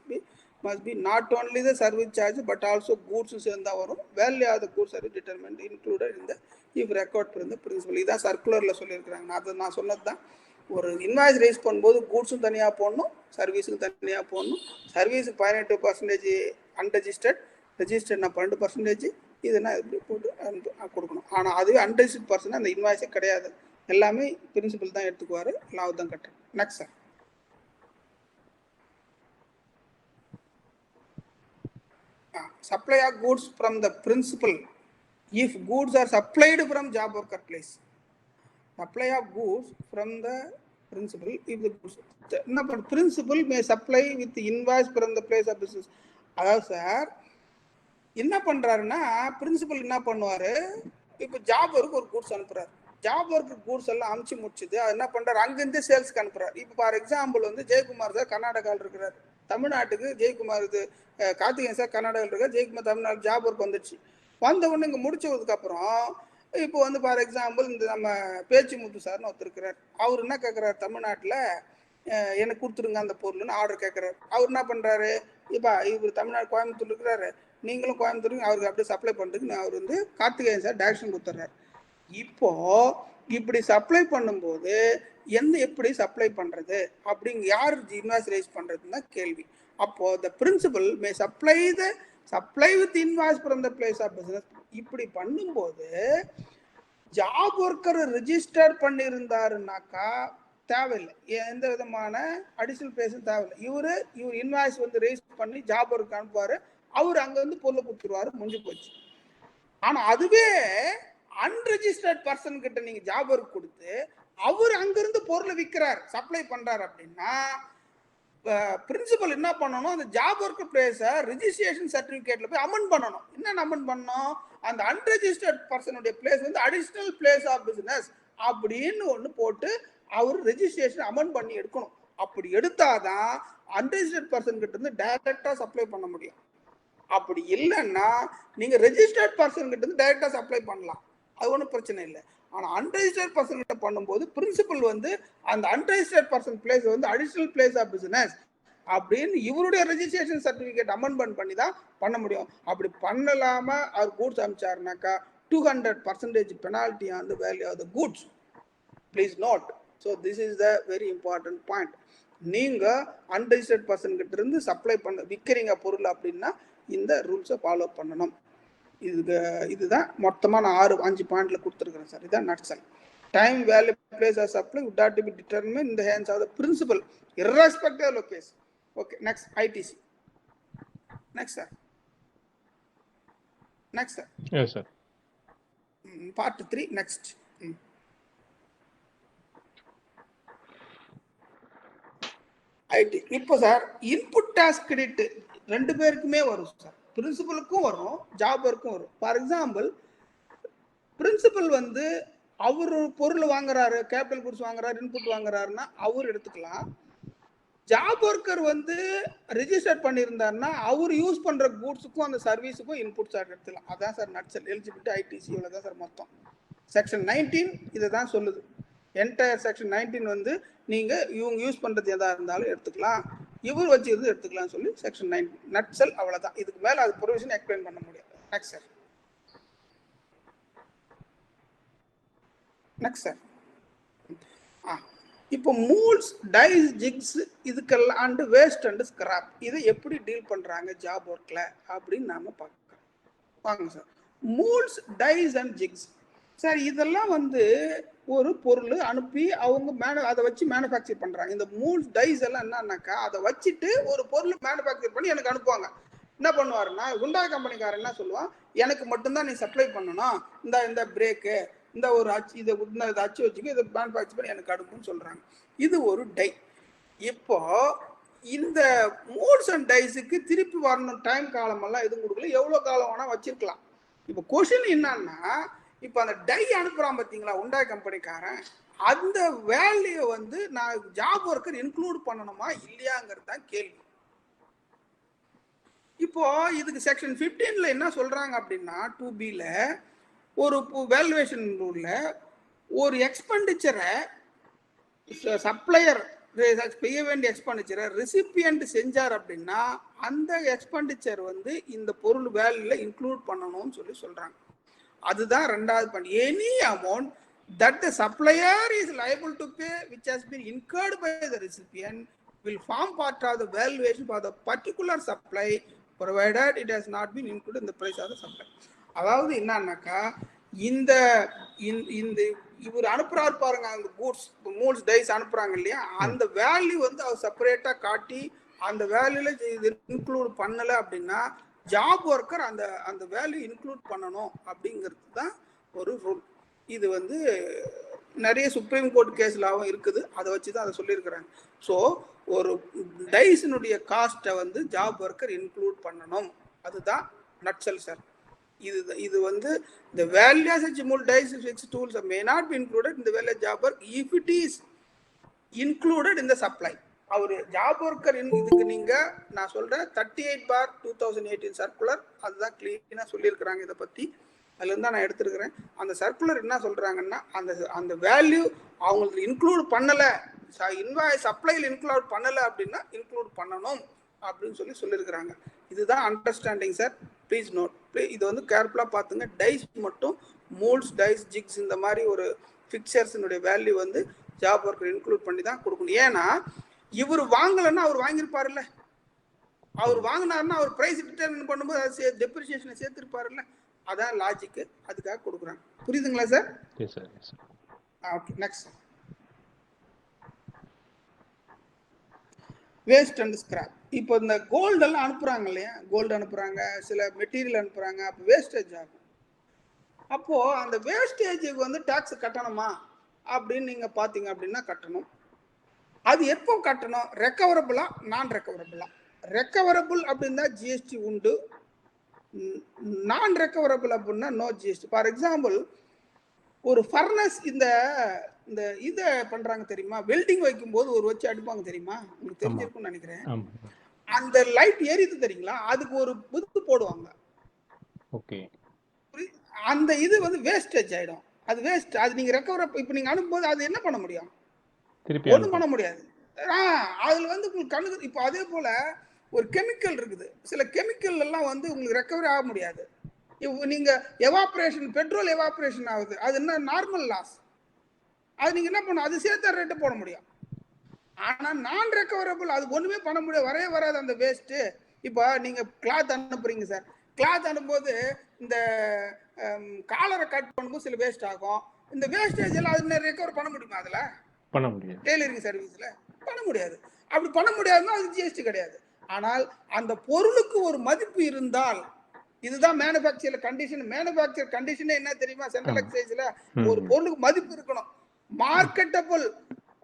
be not only the service charge but also goods சேர்ந்தா வரும். Value of the goods are determined included in the if record from the principal. இதான் சர்க்குலர்ல சொல்லியிருக்கிறாங்க. அது நான் சொன்னது தான். ஒரு invoice rice பண்ணும்போது கூட்ஸும் தனியாக போடணும், சர்வீஸுக்கும் தனியாக போடணும். சர்வீஸுக்கு 18% அன்ரெஜிஸ்டர்ட், ரெஜிஸ்டர்ட்னா 12%, இதுனா எப்படி போட்டு கொடுக்கணும். ஆனால் அதுவே அன்ரெஜிஸ்டர்ட் பர்சன் அந்த இன்வாய்ஸே கிடையாது, எல்லாமே பிரின்சிபல் தான் எடுத்துக்குவாரு, லாவு தான் கட்டுறேன். Next sir. Supply of goods from the principal if goods are supplied from job worker place. Supply of goods from the principal if the goods principal may supply with invoice from the place of business. அதாவது sir என்ன பண்றாருன்னா principal என்ன பண்ணுவாரு, இப்போ job work ஒரு goods அனுப்புறாரு, job work goods எல்லாம் அமுச்சு முடிச்சுது, அது என்ன பண்றாரு அங்கிருந்து சேல்ஸ்க்கு அனுப்புறாரு. இப்போ ஃபார் எக்ஸாம்பிள் வந்து ஜெயக்குமார் சார் கர்நாடகாவில் இருக்கிறார், தமிழ்நாட்டுக்கு ஜெயக்குமார் இது கார்த்திகேயன் சார் கர்நாடகாவில் இருக்கார், ஜெயக்குமார் தமிழ்நாடு ஜாப் ஒர்க் வந்துடுச்சு. வந்த உடனே இங்கே முடிச்சதுக்கு அப்புறம் இப்போ வந்து ஃபார் எக்ஸாம்பிள் இந்த நம்ம பேச்சு முத்து சார்னு ஒருத்தர் இருக்கிறார், அவர் என்ன கேட்குறாரு, தமிழ்நாட்டில் எனக்கு கொடுத்துருங்க அந்த பொருள்னு ஆர்டர் கேட்குறாரு. அவர் என்ன பண்ணுறாரு, இப்போ இவர் தமிழ்நாடு கோயம்புத்தூர் இருக்கிறாரு, நீங்களும் கோயம்புத்தூருக்கு அவருக்கு அப்படியே சப்ளை பண்ணுறதுக்கு அவர் வந்து கார்த்திகேயன் சார் டைரக்ஷன் கொடுத்துட்றாரு. இப்போ இப்படி சப்ளை பண்ணும்போது எப்படி சப்ளை பண்றது அப்படிங்க யார் இன்வாய்ஸ் ரைஸ் பண்றதுன்னா கேள்வி. அப்போ the principal may supply with invoice from the place of business. இப்படி பண்ணும்போது ஜாப் ஒர்க்கர் ரெஜிஸ்டர் பண்ணியிருந்தாருனாக்கா தேவையில்லை, எந்த விதமான அடிஷனல் பிளேஸும் தேவையில்லை. இவர் இன்வாய்ஸ் வந்து ரைஸ் பண்ணி ஜாப் ஒர்க் அனுப்புவாரு, அவர் அங்க வந்து பொருளை கொடுத்துருவாரு, முடிஞ்சு போச்சு. ஆனா அதுவே அன்ரெஜிஸ்டர்ட் பர்சன் கிட்ட நீங்க ஜாப் ஒர்க் கொடுத்து அவர் அங்கிருந்து பொருளை விற்கிறார், சப்ளை பண்றாரு அப்படின்னா பிரின்சிபல் என்ன பண்ணணும், அந்த ஜாப் ஒர்க் பிளேஸ ரெஜிஸ்ட்ரேஷன் சர்டிபிகேட்ல போய் அமெண்ட் பண்ணணும். என்ன அமெண்ட் பண்ணணும், அந்த அன்ரெஜிஸ்டர்ட் பர்சனுடைய பிளேஸ் வந்து அடிஷனல் பிளேஸ் ஆஃப் பிசினஸ் அப்படின்னு ஒன்று போட்டு அவர் ரெஜிஸ்ட்ரேஷன் அமெண்ட் பண்ணி எடுக்கணும். அப்படி எடுத்தாதான் அன்ரெஜிஸ்டர்ட் பர்சன் கிட்ட இருந்து டைரக்டா சப்ளை பண்ண முடியும். அப்படி இல்லைன்னா நீங்க ரெஜிஸ்டர்ட் பர்சன் கிட்ட இருந்து டைரக்டா சப்ளை பண்ணலாம், அது ஒன்றும் பிரச்சனை இல்லை. ஆனால் அன்ரெஜிஸ்டர்ட் பர்சன் கிட்ட பண்ணும்போது பிரின்சிபல் வந்து அந்த அன்ரெஜிஸ்டர்ட் பர்சன் பிளேஸ் வந்து அடிஷனல் பிளேஸ் ஆஃப் பிசினஸ் அப்படின்னு இவருடைய ரெஜிஸ்ட்ரேஷன் சர்டிபிகேட் அமெண்ட்மெண்ட் பண்ணி தான் பண்ண முடியும். அப்படி பண்ணலாம அவர் கூட்ஸ் அனுப்பிச்சாருனாக்கா 200% penalty on the value of the goods. Please note. So this is the very important point. நீங்க அன்ரெஜிஸ்டர்ட் பர்சன் கிட்ட இருந்து சப்ளை பண்ண விற்கிறீங்க பொருள் அப்படின்னா இந்த ரூல்ஸை ஃபாலோ பண்ணணும். இதுதான் மொத்தமாக நான் 5 பாயிண்ட்ல கொடுத்துருக்கிறேன் சார். இதுதான் nutshell. Time, value, place of supply would have to be determined in the hands of the principal irrespective of location. Okay, next ITC. Next sir. Yes sir. Part 3 next. IT. இப்போ sir input task credit ரெண்டு பேருக்குமே வரும் sir, பிரின்சிபலுக்கும் வரும், job ஒர்க்கும் வரும். For example principal வந்து அவர் பொருள் வாங்குறாரு, கேபிட்டல் குட்ஸ் வாங்குறாரு, இன்புட் வாங்குறாருன்னா அவர் எடுத்துக்கலாம். ஜாப் ஒர்க்கர் வந்து ரெஜிஸ்டர் பண்ணியிருந்தாருன்னா அவர் யூஸ் பண்ற கூட்ஸுக்கும் அந்த சர்வீஸுக்கும் இன்புட் சார்ஜ் எடுத்துக்கலாம். அதான் சார் நட்சல். எலிஜிபிலிட்டி ஐடிசி இவ்வளவுதான் சார் மொத்தம். செக்ஷன் 19 இதை தான் சொல்லுது. என்டையர் செக்ஷன் 19 வந்து நீங்க இவங்க யூஸ் பண்றது எதா இருந்தாலும் எடுத்துக்கலாம், இவர் வச்சிருந்து எடுத்துக்கலாம் சொல்லி செக்ஷன் 19 நட்சல். அவ்வளவுதான், இதுக்கு மேல அது ப்ரொவிஷன் எக்ஸ்பிளைன் பண்ண முடியாது. Next sir. இப்போ மூல்ஸ், டைஸ், ஜிக்ஸ் இதுக்கெல்லாம் அண்டு வேஸ்ட் அண்டு ஸ்கிராப் இதை எப்படி டீல் பண்றாங்க ஜாப் ஒர்க்ல அப்படின்னு நாம பார்க்கலாம். வாங்க sir. Moulds, dies and jigs sir, இதெல்லாம் வந்து ஒரு பொருள் அனுப்பி அவங்க அதை வச்சு மேனுஃபேக்சர் பண்றாங்க. இந்த மூல்ஸ், டைஸ் எல்லாம் என்னன்னாக்கா அதை வச்சுட்டு ஒரு பொருள் மேனுஃபேக்சர் பண்ணி எனக்கு அனுப்புவாங்க. என்ன பண்ணுவாருன்னா ஹுண்டாய் கம்பெனிக்காரன் என்ன சொல்லுவான், எனக்கு மட்டும்தான் நீ சப்ளை பண்ணணும், இந்த பிரேக்கு, இந்த ஒரு அச்சு, இதை அச்சு வச்சுக்க, இதை மேனுஃபேக்சர் பண்ணி எனக்கு அனுப்புன்னு சொல்றாங்க. இது ஒரு டை. இப்போ இந்த மோல்ஸ் அண்ட் டைஸுக்கு திருப்பி வரணும் டைம் காலமெல்லாம் எதுவும் கொடுக்கல, எவ்வளோ காலம் வேணால் வச்சிருக்கலாம். இப்போ கொஷின் என்னன்னா, இப்போ அந்த டை அனுப்புகிறான் பார்த்தீங்களா உண்டாய் கம்பெனிக்காரன், அந்த வேல்யூ வந்து நான் ஜாப் ஒர்க்கர் இன்க்ளூட் பண்ணணுமா இல்லையாங்கிறது தான் கேள்வி. இப்போ இதுக்கு செக்ஷன் 15ல என்ன சொல்றாங்க அப்படின்னா 2Bல ஒரு வேல்யூவேஷன் ரூல்ல ஒரு எக்ஸ்பெண்டிச்சரை சப்ளையர் செய்ய வேண்டிய எக்ஸ்பெண்டிச்சரை ரெசிபியன்ட் செஞ்சார் அப்படின்னா அந்த எக்ஸ்பெண்டிச்சர் வந்து இந்த பொருள் வேல்யூல இன்க்ளூட் பண்ணணும்னு சொல்லி சொல்றாங்க. அதுதான் ரெண்டாவது point. Any amount that the supplier is liable to pay which has been incurred by the recipient will form part of the valuation for the particular supply provided it has not been included in the price of the supply. அதாவது என்னன்னாக்கா இந்த இந்த இவர் அனுப்புறாரு பாருங்க, அந்த goods moles dies அனுப்புறாங்க இல்லையா, அந்த வேல்யூ வந்து அவர் செப்பரேட்டா காட்டி அந்த வேல்யூல இது இன்க்ளூட் பண்ணல அப்படின்னா ஜாப் ஒர்க்கர் அந்த அந்த வேல்யூ இன்க்ளூட் பண்ணணும் அப்படிங்கிறது தான் ஒரு ரூல். இது வந்து நிறைய சுப்ரீம் கோர்ட் கேஸ்லாவும் இருக்குது, அதை வச்சு தான் அதை சொல்லியிருக்கிறாங்க. ஸோ ஒரு டைஸினுடைய காஸ்ட்டை வந்து ஜாப் ஒர்க்கர் இன்க்ளூட் பண்ணணும், அதுதான் நட்சல் சார். இது வந்து the value of such mold dice fixed tools may not be included in the value of job work if it is included in the supply. அவர் ஜாப் ஒர்க்கர் இதுக்கு நீங்க நான் சொல்றேன் 38/2018 circular, அதுதான் கிளீனா சொல்லியிருக்கிறாங்க இதை பத்தி. அதுல இருந்தா நான் எடுத்துருக்கிறேன். அந்த சர்க்குலர் என்ன சொல்றாங்கன்னா அந்த அந்த வேல்யூ அவங்களுக்கு இன்க்ளூட் பண்ணல, இன்வாய்ஸ் சப்ளைல இன்க்ளூட் பண்ணல அப்படின்னா இன்க்ளூட் பண்ணணும் அப்படின்னு சொல்லியிருக்கிறாங்க. இதுதான் அண்டர்ஸ்டாண்டிங் சார். ப்ளீஸ் நோட், இது வந்து கேர்ஃபுல்லாக பார்த்துங்க. டைஸ் மட்டும் மோல்ஸ் டைஸ் ஜிக்ஸ் இந்த மாதிரி ஒரு ஃபிக்சர்ஸினுடைய வேல்யூ வந்து ஜாப் ஒர்க்கர் இன்க்ளூட் பண்ணி தான் கொடுக்கணும். ஏன்னா இவர் வாங்கலைன்னா அவர் வாங்கியிருப்பாருல்ல, அவர் வாங்கினாருன்னா அவர் ப்ரைஸ் டிட்டர்மின் பண்ணும்போது அது டெப்ரிசியேஷனை சேர்த்துருப்பாருல்ல, அதான் லாஜிக்கு, அதுக்காக கொடுக்குறாங்க. புரியுதுங்களா sir? Okay, next. Waste and scrap. இப்போ இந்த கோல்டெல்லாம் அனுப்புறாங்க இல்லையா, கோல்டு அனுப்புறாங்க, சில மெட்டீரியல் அனுப்புறாங்க, அப்போ வேஸ்டேஜ் ஆகும். அப்போ அந்த வேஸ்டேஜுக்கு வந்து டாக்ஸ் கட்டணுமா அப்படின்னு நீங்க பாத்தீங்க அப்படின்னா கட்டணும். அது எப்போ கட்டணும்? ரெக்கவரபிளா நான் ரெக்கவரபிளா? ரெக்கவரபிள் அப்படின்னா ஜிஎஸ்டி உண்டு, நான் ரெக்கவரபிள் அப்படின்னா நோ ஜிஎஸ்டி. ஃபார் எக்ஸாம்பிள் ஒரு ஃபர்னஸ் இந்த இந்த இதை பண்றாங்க தெரியுமா, வெல்டிங் வைக்கும் போது ஒரு வச்சு அடிப்பாங்க தெரியுமா, உங்களுக்கு தெரிஞ்சிருக்கும்னு நினைக்கிறேன். அந்த லைட் எரியுது தெரியுங்களா, அதுக்கு ஒரு புது போடுவாங்க. ஓகே, அந்த இது வந்து வேஸ்டேஜ் ஆயிடும், அது வேஸ்ட். அது நீங்க ரெக்கவர் இப்போ நீங்க அனுப்பும்போது அது என்ன பண்ண முடியும்? ஒன்றும் பண்ண முடியாது. அதுல வந்து உங்களுக்கு கண்ணு. இப்போ அதே போல ஒரு கெமிக்கல் இருக்குது, சில கெமிக்கல் எல்லாம் வந்து உங்களுக்கு ரெக்கவரி ஆக முடியாது. நீங்க எவாப்ரேஷன், பெட்ரோல் எவாப்ரேஷன் ஆகுது, அது என்ன நார்மல் லாஸ், அது நீங்க என்ன பண்ணணும், அது சேர்த்த ரேட்டு போட முடியும். ஆனா நான் ரெக்கவரபிள் அது ஒண்ணுமே பண்ண முடியாது, வரவே வராது அந்த வேஸ்ட். இப்போ நீங்க கிளாத் அனுப்புறீங்க சார், கிளாத் அனுப்பும்போது இந்த காலரை கட் பண்ணும்போது சில வேஸ்ட் ஆகும். இந்த வேஸ்டேஜ் எல்லாம் அது ரெக்கவர் பண்ண முடியுமா? அதுல பண்ண முடியாது. டெய்லரிங் சர்வீஸ்ல பண்ண முடியாது. அப்படி பண்ண முடியாதுன்னா அது ஜிஎஸ்டி கிடையாது. ஆனால் அந்த பொருளுக்கு ஒரு மதிப்பு இருந்தால், இதுதான் மேனுஃபேக்சர் கண்டிஷன். மேனுஃபேக்சர் கண்டிஷன் என்ன தெரியுமா, சென்ட்ரல் எக்ஸைஸ்ல ஒரு பொருளுக்கு மதிப்பு இருக்கணும், மார்க்கெட்டபிள்.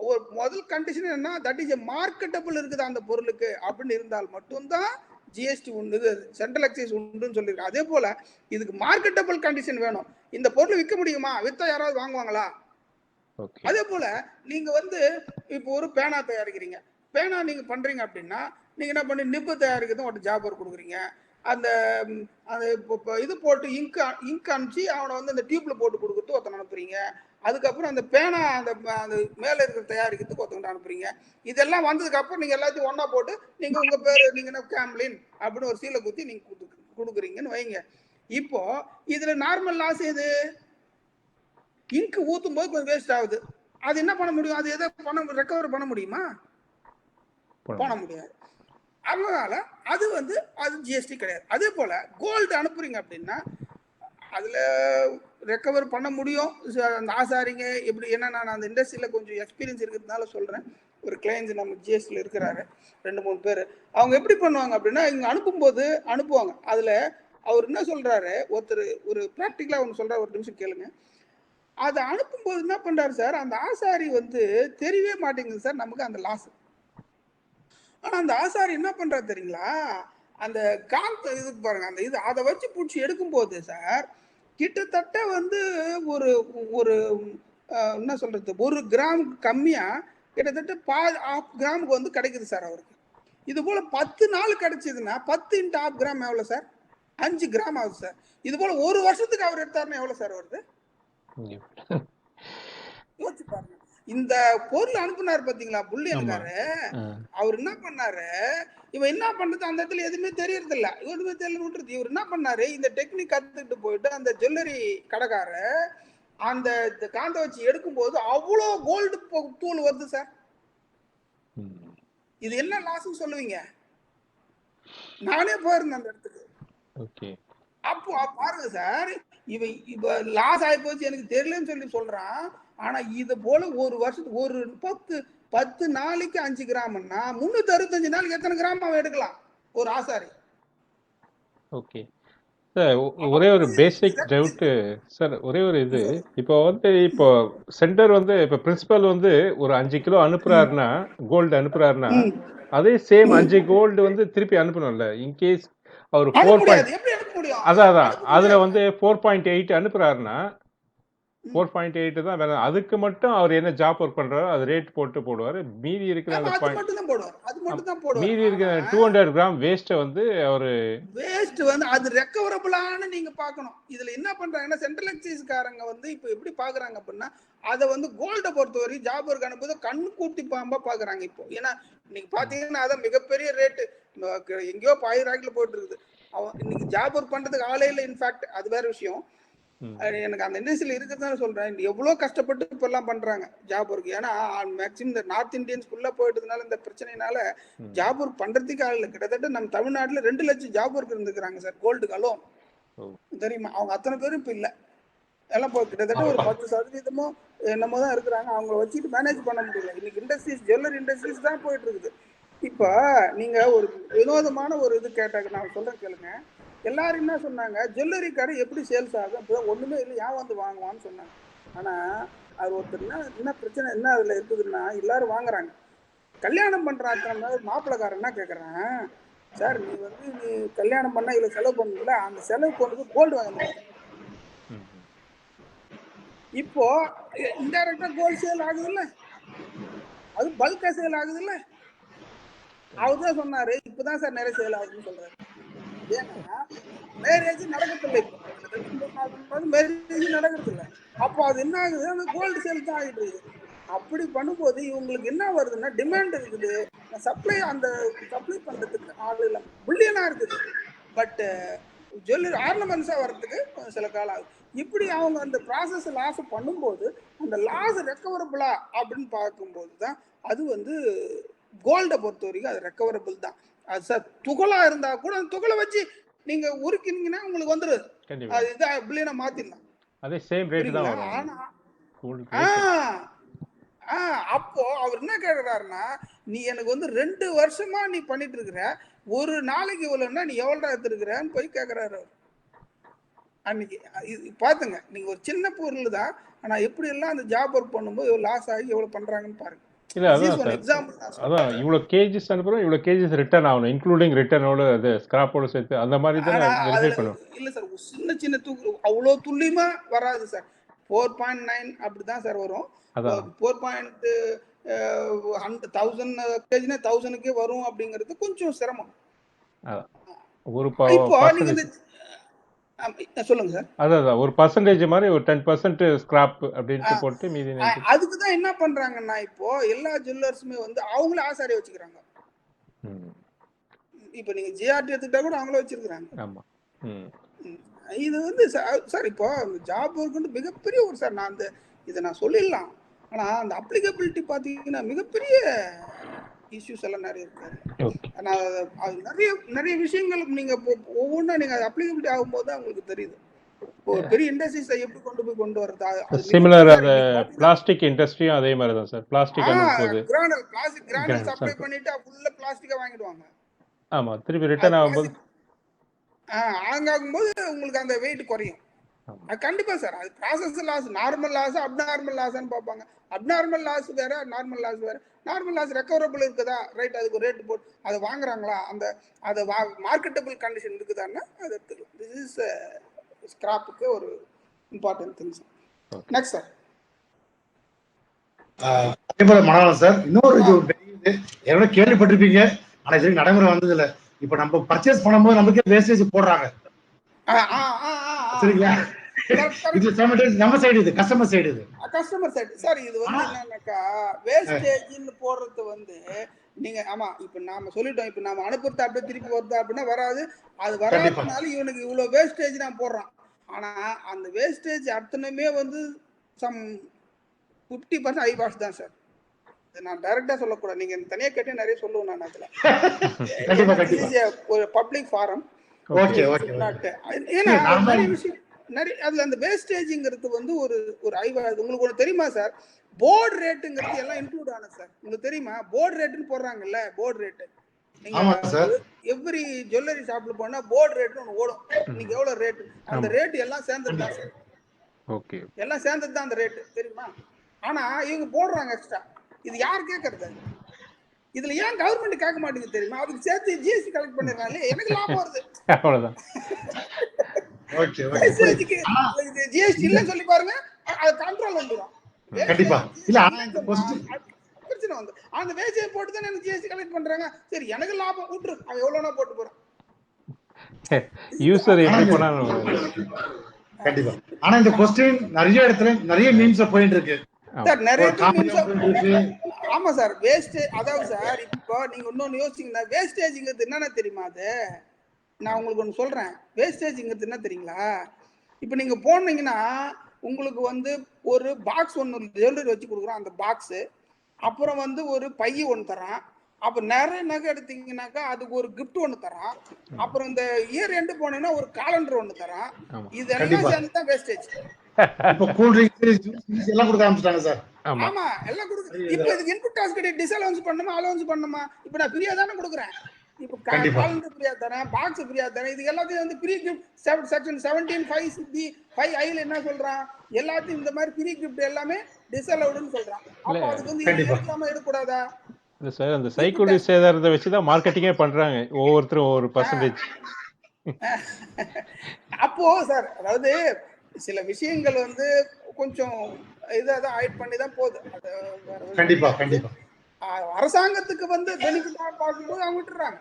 ஒரு முதல் கண்டிஷன் என்ன, தட் இஸ் எ மார்க்கெட்டபிள் இருக்குது அந்த பொருளுக்கு அப்படின்னு இருந்தால் மட்டும்தான் ஜிஎஸ்டி உண்டு, சென்ட்ரல் எக்ஸைஸ் உண்டுன்னு சொல்லியிருக்காங்க. அதே போல இதுக்கு மார்க்கெட்டபிள் கண்டிஷன் வேணும். இந்த பொருள் விற்க முடியுமா, வித்தா யாராவது வாங்குவாங்களா? அதே போல நீங்க வந்து இப்போ ஒரு பேனா தயாரிக்கிறீங்க, பேனா நீங்க பண்றீங்க அப்படின்னா நீங்க என்ன பண்ணி நிப்பு தயாரிக்கிறது ஒரு ஜாப் ஒர்க் கொடுக்குறீங்க. அந்த இது போட்டு இங்க் அனுப்பிச்சு அவனை வந்து அந்த டியூப்ல போட்டு கொடுக்குறது ஒருத்தனை அனுப்புறீங்க. அதுக்கப்புறம் அந்த பேனா அந்த அந்த மேல இருக்கிற தயாரிக்கிறதுக்கு ஒருத்தவங்க அனுப்புறீங்க. இதெல்லாம் வந்ததுக்கு அப்புறம் நீங்க எல்லாத்தையும் ஒன்னா போட்டு நீங்க உங்க பேரு நீங்க என்ன கேம்லின் அப்படின்னு ஒரு சீலை குத்தி நீங்க கொடுக்குறீங்கன்னு வைங்க. இப்போ இதுல நார்மல் லாஸ் எது? இங்க் ஊத்தும் போது கொஞ்சம் வேஸ்ட் ஆகுது, அது என்ன பண்ண முடியும்? அது எதை பண்ண ரெக்கவர் பண்ண முடியுமா? பண்ண முடியாது. அதனால அது வந்து அது ஜிஎஸ்டி கிடையாது. அதே போல கோல்டு அனுப்புறீங்க அப்படின்னா அதுல ரெக்கவர் பண்ண முடியும். அந்த ஆசாரிங்க எப்படி, ஏன்னா நான் அந்த இண்டஸ்ட்ரியில கொஞ்சம் எக்ஸ்பீரியன்ஸ் இருக்கிறதுனால சொல்றேன். ஒரு கிளைண்ட்ஸ் நம்ம ஜிஎஸ்டியில் இருக்கிறாரு 2-3 பேர். அவங்க எப்படி பண்ணுவாங்க அப்படின்னா இங்க அனுப்பும்போது அனுப்புவாங்க. அதுல அவர் என்ன சொல்றாரு, ஒருத்தர் ஒரு ப்ராக்டிக்கலா ஒன்று சொல்றாரு, ஒரு நிமிஷம் கேளுங்க. அதை அனுப்பும்போது என்ன பண்றாரு சார், அந்த ஆசாரி வந்து தெரியவே மாட்டேங்குது சார் நமக்கு அந்த லாஸ். ஆனா அந்த ஆசாரி என்ன பண்றாரு தெரியுங்களா, அந்த காந்த இதுக்கு பாருங்க, அந்த இது அதை வச்சு பிடிச்சி எடுக்கும்போது சார், கிட்டத்தட்ட வந்து ஒரு ஒரு என்ன சொல்றது, 1 கிராமுக்கு கம்மியா கிட்டத்தட்ட ½ கிராமுக்கு வந்து கிடைக்குது சார் அவருக்கு. இது போல 10 நாள் கிடைச்சதுன்னா 10 இன்ட்டு ½ கிராம் எவ்வளவு சார்? 5 கிராம் ஆகுது சார். இது போல ஒரு வருஷத்துக்கு அவர் எடுத்தாருன்னா எவ்வளவு சார் வருது? யோசிச்சு பாருங்க. இந்த பொருள் அனுப்புனாரு பாத்தீங்களா ஆமா. புள்ளியன்காரு, ஆ. அவர் என்ன பண்ணாரு, இவன் என்ன பண்றது அந்த இடத்துல எதுவுமே தெரியறது இல்ல, எதுவுமே தெரியல விட்டுருது. இவர் என்ன பண்ணாரு, இந்த டெக்னிக் கத்துக்கிட்டு போயிட்டு அந்த ஜுவல்லரி கடைக்கார அந்த காந்த வச்சு எடுக்கும்போது அவ்வளோ கோல்டு தூள் வருது சார். ம். இது என்ன லாஸ்ன்னு சொல்லுவீங்க? நானே போயிருந்தேன் அந்த இடத்துக்கு. ஓகே. அப்போ பாருங்க சார், இவன் இப்ப லாஸ் ஆகி போச்சு எனக்கு தெரியலன்னு சொல்லி சொல்றான். ஆனா இது போல ஒரு வருஷத்துக்கு ஒரு 10 நாளைக்கு 5 கிராம்னா 365 நாளைக்கு எத்தனை கிராம் அவன் எடுக்கலாம் ஒரு ஆசாரி? ஓகே. சார் ஒரே ஒரு அப்படி பேசிக் டவுட்டு சார். ஒரே ஒரு இது, இப்போ வந்து இப்போ சென்டர் வந்து இப்போ பிரின்சிபல் வந்து ஒரு 5 கிலோ அனுப்புறாருன்னா, கோல்டு அனுப்புறாருன்னா, அதே சேம் 5 கோல்டு வந்து திருப்பி அனுப்பணும்ல. இன்கேஸ் அவர் அனுப்ப 4 முடியாது. எப்படி அனுப்ப முடியும்? அதான் அனுப்ப அதுல முடியாது. வந்து 4.8 அனுப்புறாருன்னா 4.8 தான் வேணும். அதுக்கு மட்டும் அவர் என்ன ஜாப் ஒர்க் பண்றாரோ அது ரேட் போடுவாரு. மீதி இருக்கிற ஆமா, அந்த அது மட்டும் தான் போடுவார். அது மட்டும் தான் போடுவார். மீதி இருக்கிற ஆனா 200 கிராம் வேஸ்ட்டை வந்து அவரு வேஸ்ட் வந்து அது ரெக்கவரபிளான நீங்க பார்க்கணும். இதுல என்ன பண்றாங்கன்னா சென்ட்ரல் எக்ஸைஸ்காரங்க வந்து இப்போ எப்படி பாக்குறாங்க அப்படின்னா, அதை வந்து கோல்ட பொறுத்தவரை ஜாப் ஒர்க் அனுப்புறது கண்ணு கூட்டி பாம்பா பாக்குறாங்க இப்போ. ஏன்னா இன்னைக்கு பாத்தீங்கன்னா அதான் மிகப்பெரிய ரேட்டு, எங்கேயோ 1000 போயிட்டு இருக்குது. அவன் இன்னைக்கு ஜாப் ஒர்க் பண்றதுக்கு ஆளே இல்லை. இன்ஃபேக்ட் அது வேற விஷயம். எனக்கு அந்த இண்டஸ்ட்ரியில் இருக்கிறதுனால சொல்றேன், எவ்வளோ கஷ்டப்பட்டு இப்போ எல்லாம் பண்றாங்க ஜாப் ஒர்க். ஏன்னா மேக்சிமம் இந்த நார்த் இந்தியன்ஸ் ஃபுல்லா போயிட்டதுனால இந்த பிரச்சனைனால ஜாப் ஒர்க் பண்றதுக்கு ஆள் இல்லை. கிட்டத்தட்ட நம்ம தமிழ்நாட்டுல 2 லட்சம் ஜாப் ஒர்க் இருந்துக்கிறாங்க சார் கோல்டுக்கு அலோன். தெரியுமா? அவங்க அத்தனை பேரும் இப்போ இல்லை. எல்லாம் இப்போ கிட்டத்தட்ட ஒரு 10% என்னமோ தான் இருக்கிறாங்க. அவங்க வச்சுட்டு மேனேஜ் பண்ண முடியல. இன்னைக்கு இண்டஸ்ட்ரீஸ் ஜுவல்லரி இண்டஸ்ட்ரீஸ் தான் போயிட்டு இருக்குது. இப்போ நீங்க ஒரு வினோதமான ஒரு இது கேட்டாங்க, நான் சொல்றேன் கேளுங்க. எல்லாரும் என்ன சொன்னாங்க, ஜுவல்லரி கடை எப்படி சேல்ஸ் ஆகும், இப்போ ஒண்ணுமே இல்லை, ஏன் வந்து வாங்குவான்னு சொன்னாங்க. ஆனா அது ஒருத்தர் என்ன பிரச்சனை என்ன அதுல இருக்குதுன்னா, எல்லாரும் வாங்குறாங்க. கல்யாணம் பண்ற அத்தனை மாப்பிள்ளைக்காரன் என்ன கேட்கறான், சார் நீ வந்து நீ கல்யாணம் பண்ணா இவ்வளவு செலவு பண்ணல, அந்த செலவு கொண்டு கோல்டு வாங்க. இப்போ இன்டைரக்டா கோல்டு சேல் ஆகுது இல்ல, அது பல்கா சேல் ஆகுது இல்ல. அவர் தான் சொன்னாரு, இப்பதான் சார் நிறைய சேல் ஆகுதுன்னு சொல்றாரு. ஏன்னா மேரேஜ் நடக்கிறது இல்லை. இப்போ மேரேஜ் நடக்கிறது இல்லை. அப்போ அது என்ன ஆகுது, அந்த கோல்டு சேல் தான் ஆகிட்டு இருக்குது. அப்படி பண்ணும்போது இவங்களுக்கு என்ன வருதுன்னா, டிமாண்ட் இருக்குது, சப்ளை அந்த சப்ளை பண்றதுக்கு ஆள் இல்லை, பில்லியனா இருக்குது. பட் ஜுவல்லரி ஆர்னமெண்ட்ஸா வர்றதுக்கு சில காலம் ஆகுது. இப்படி அவங்க அந்த ப்ராசஸ் லாஸ் பண்ணும்போது அந்த லாஸ் ரெக்கவரபிளா அப்படின்னு பார்க்கும்போது தான் அது வந்து கோல்டை பொறுத்த வரைக்கும் அது ரெக்கவரபிள் தான். அது சார் துகளா இருந்தா கூட அந்த துகளை வச்சு நீங்க உருக்கினீங்கன்னா உங்களுக்கு வந்துருது. அது இதை பில்லியனா மாத்திடலாம். அதே சேம் ரேட் தான் வரும். ஆனா அப்போ அவர் என்ன கேட்கிறாருன்னா, நீ எனக்கு வந்து 2 வருஷமா நீ பண்ணிட்டு இருக்கிற, ஒரு நாளைக்கு இவ்வளவுன்னா நீ எவ்வளவு எடுத்துருக்கிறன்னு போய் கேட்கிறாரு அவர். அன்னைக்கு பாத்துங்க, நீங்க ஒரு சின்ன பொருள் தான், ஆனா எப்படி எல்லாம் அந்த ஜாப் ஒர்க் பண்ணும்போது எவ்வளவு லாஸ் ஆகி எவ்வளவு பண்றாங்கன்னு பாருங்க. இல்ல அதான் இவ்வளவு கேஜஸ் அனுப்புறோம், இவ்வளவு கேஜஸ் ரிட்டர்ன் ஆகணும், இன்க்ளூடிங் ரிட்டர்னோட அது ஸ்கிராப்போட சேர்த்து அந்த மாதிரி தான் வெரிஃபை பண்ணுவோம். இல்ல சார், சின்ன சின்ன அவ்வளவு துல்லியமா வராது சார். 4.9 அப்படிதான் சார் வரும். 4.1000 கேஜினா 1000க்கே வரும் அப்படிங்கிறது கொஞ்சம் சிரமம். இப்போ நீங்க சொல்லுங்க சார். அதான் ஒரு பர்சன்டேஜ் மாதிரி ஒரு 10% ஸ்கிராப் அப்படின்ட்டு போட்டு மீதி. அதுக்கு தான் என்ன பண்றாங்கன்னா, இப்போ எல்லா ஜுவல்லர்ஸுமே வந்து அவங்களே ஆசாரி வச்சுக்கிறாங்க. இப்போ நீங்க ஜிஆர்டி எடுத்துக்கிட்டா கூட அவங்களே வச்சிருக்காங்க. ஆமா. இது வந்து சார் இப்போ ஜாப் ஒர்க் வந்து மிகப்பெரிய ஒரு சார், நான் அந்த இதை நான் சொல்லிடலாம். ஆனா அந்த அப்ளிகபிலிட்டி பாத்தீங்கன்னா மிகப்பெரிய இஷ்யூஸ் எல்லாம் நிறைய இருக்கு. நான் அது நிறைய நிறைய விஷயங்கள் நீங்க ஒவ்வொன்றா நீங்க அப்ளிகபிலிட்டி ஆகும்போது தான் உங்களுக்கு தெரியுது. ஒரு பெரிய இண்டஸ்ட்ரீஸ் எப்படி கொண்டு வரது. சிமிலர் அந்த பிளாஸ்டிக் இண்டஸ்ட்ரியும் அதே மாதிரி தான் சார். பிளாஸ்டிக் அனுப்பும்போது கிரானல் சப்ளை பண்ணிட்டு ஃபுல்லா பிளாஸ்டிக்கா வாங்கிடுவாங்க. ஆமா, திருப்பி ரிட்டர்ன் ஆகும்போது ஆகும்போது உங்களுக்கு அந்த வெயிட் குறையும். அது கண்டிப்பா சார், அது process loss, normal loss, abnormal லாஸ்ன்னு பார்ப்பாங்க. அப்நார்மல் லாஸ் வேற, நார்மல் லாஸ் வேற. நார்மல் லாஸ் ரெக்கவரபிள் இருக்குதா, ரைட், அதுக்கு ஒரு ரேட் போட்டு அதை வாங்குறாங்களா, அந்த அதை மார்க்கெட்டபிள் கண்டிஷன் இருக்குதான்னா அது எடுத்துக்கலாம். திஸ் இஸ் ஸ்கிராப்புக்கு ஒரு இம்பார்ட்டன்ட் திங்ஸ். Next sir. அதே போல மனோகரன் சார், இன்னொரு இது பெரிய இது ஏற்கனவே கேள்விப்பட்டிருப்பீங்க, ஆனா இது நடைமுறை வந்தது இல்ல. இப்ப நம்ம பர்ச்சேஸ் பண்ணும்போது நமக்கே வேஸ்டேஜ் போடுறாங்க, சரிங்களா? இது நம்ம சைடு, இது கஸ்டமர் சைடு, இது கஸ்டமர் சைடு சார். இது வந்து என்னன்னாக்கா வேஸ்டேஜ்னு போடுறது வந்து நீங்க ஆமா இப்ப நாம சொல்லிட்டோம், இப்ப நாம அனுப்புறது அப்படியே திருப்பி வருதா அப்படின்னா வராது. அது வராதனால இவனுக்கு இவ்வளவு வேஸ்டேஜ் நான் போடுறான். ஆனா அந்த வேஸ்டேஜ் அத்தனையுமே வந்து சம் 50% ஐ வாஷ் தான் சார். நான் டைரக்டா சொல்லக்கூடாது, நீங்க தனியா கேட்டு நிறைய சொல்லுவேன் நான் அதுல. ஒரு பப்ளிக் ஃபாரம். ஏன்னா நிறைய விஷயம் நிறைய அதுல அந்த வேஸ்டேஜ்ங்கிறது வந்து ஒரு ஒரு ஐவாது. உங்களுக்கு ஒன்று தெரியுமா சார், போர்டு ரேட்டுங்கிறது எல்லாம் இன்க்ளூட் ஆனது சார். உங்களுக்கு தெரியுமா போர்டு ரேட்டுன்னு போடுறாங்கல்ல, போர்டு ரேட்டு. நீங்க எவ்ரி ஜுவல்லரி ஷாப்ல போனா போர்டு ரேட்னு ஒன்று ஓடும், இன்னைக்கு எவ்வளவு ரேட்டு, அந்த ரேட் எல்லாம் சேர்ந்தது தான் சார். ஓகே, எல்லாம் சேர்ந்தது தான் அந்த ரேட்டு, தெரியுமா? ஆனா இவங்க போடுறாங்க எக்ஸ்ட்ரா. இது யார் கேட்கறது? இதுல ஏன் கவர்மெண்ட் கேட்க மாட்டேங்குது தெரியுமா? அதுக்கு சேர்த்து ஜிஎஸ்டி கலெக்ட் பண்ணிடுறாங்க, எனக்கு லாபம் வருது. அவ்வளவுதான். ஜிஎஸ்டி இல்ல சொல்லி பாருங்க, அது கண்ட்ரோல் வந்துடும். கண்டிப்பா இல்ல, ஆனா இந்த பிரச்சனை வந்து அந்த வேஸ்டேஜ் போட்டு தான் எனக்கு ஜிஎஸ்டி கலெக்ட் பண்றாங்க. சரி, எனக்கு லாபம் விட்டுரு, அவன் எவ்வளவுனா போட்டு போறான். யூசர் எப்படி போனாலும் கண்டிப்பா. ஆனா இந்த क्वेश्चन நிறைய இடத்துல நிறைய மீம்ஸ் போயிட்டு இருக்கு சார், நிறைய மீம்ஸ். ஆமா சார், வேஸ்ட். அதாவது சார் இப்போ நீங்க இன்னொன்னு யோசிச்சீங்கன்னா வேஸ்டேஜ்ங்கிறது என்னன்னா தெரியுமா? அது நான் உங்களுக்கு ஒன்று சொல்றேன். வேஸ்டேஜ்ங்கிறது என்ன தெரியுங்களா? இப்போ நீங்க போனீங்கன்னா உங்களுக்கு வந்து ஒரு பாக்ஸ் ஒன்று ஜுவல்லரி வச்சு கொடுக்குறோம், அந்த பாக்ஸு. அப்புறம் வந்து ஒரு பை ஒன்று தரான். அப்போ நிறைய நகை எடுத்தீங்கன்னாக்கா அதுக்கு ஒரு கிஃப்ட் ஒன்று தரான். அப்புறம் இந்த இயர் எண்டு போனீங்கன்னா ஒரு காலண்டர் ஒன்று தரான். இதெல்லாம் சேர்ந்து தான் வேஸ்டேஜ். இப்போ கூல் ட்ரிங்க்ஸ், ஜூஸ் எல்லாம் கொடுக்க ஆரம்பிச்சிட்டாங்க சார். ஆமா, எல்லாம் கொடுக்கு. இப்போ இதுக்கு இன்புட் டாக்ஸ் கட்டி டிஸ்அலவன்ஸ் பண்ணுமா, அலவன்ஸ் பண்ணுமா? இப்போ நான் ஃப்ரீயா தானே கொடுக்குறேன். இப்போ காலண்டர் ஃப்ரீயா தரேன், பாக்ஸ் ஃப்ரீயா தரேன். இது எல்லாத்தையும் வந்து free gift. Section 17(5)(b) 5(i) என்ன சொல்றான்? எல்லாத்தையும் இந்த மாதிரி ஃப்ரீ கிஃப்ட் எல்லாமே டிஸ்அலவுட்னு சொல்றான். அப்போ அதுக்கு வந்து எடுக்காம எடுக்கக்கூடாதா? இல்ல சார், அந்த சைக்கோலஜி சேதாரத்தை வச்சு தான் மார்க்கெட்டிங்கே பண்றாங்க, ஒவ்வொருத்தரும் ஒவ்வொரு பர்சன்டேஜ். அப்போ சார், அதாவது சில விஷயங்கள் வந்து கொஞ்சம் இதான் ஆயிட் பண்ணி தான் போகுது. கண்டிப்பா கண்டிப்பா. அரசாங்கத்துக்கு வந்து பெனிஃபிட்டா பார்க்கும்போது அவங்க விட்டுறாங்க.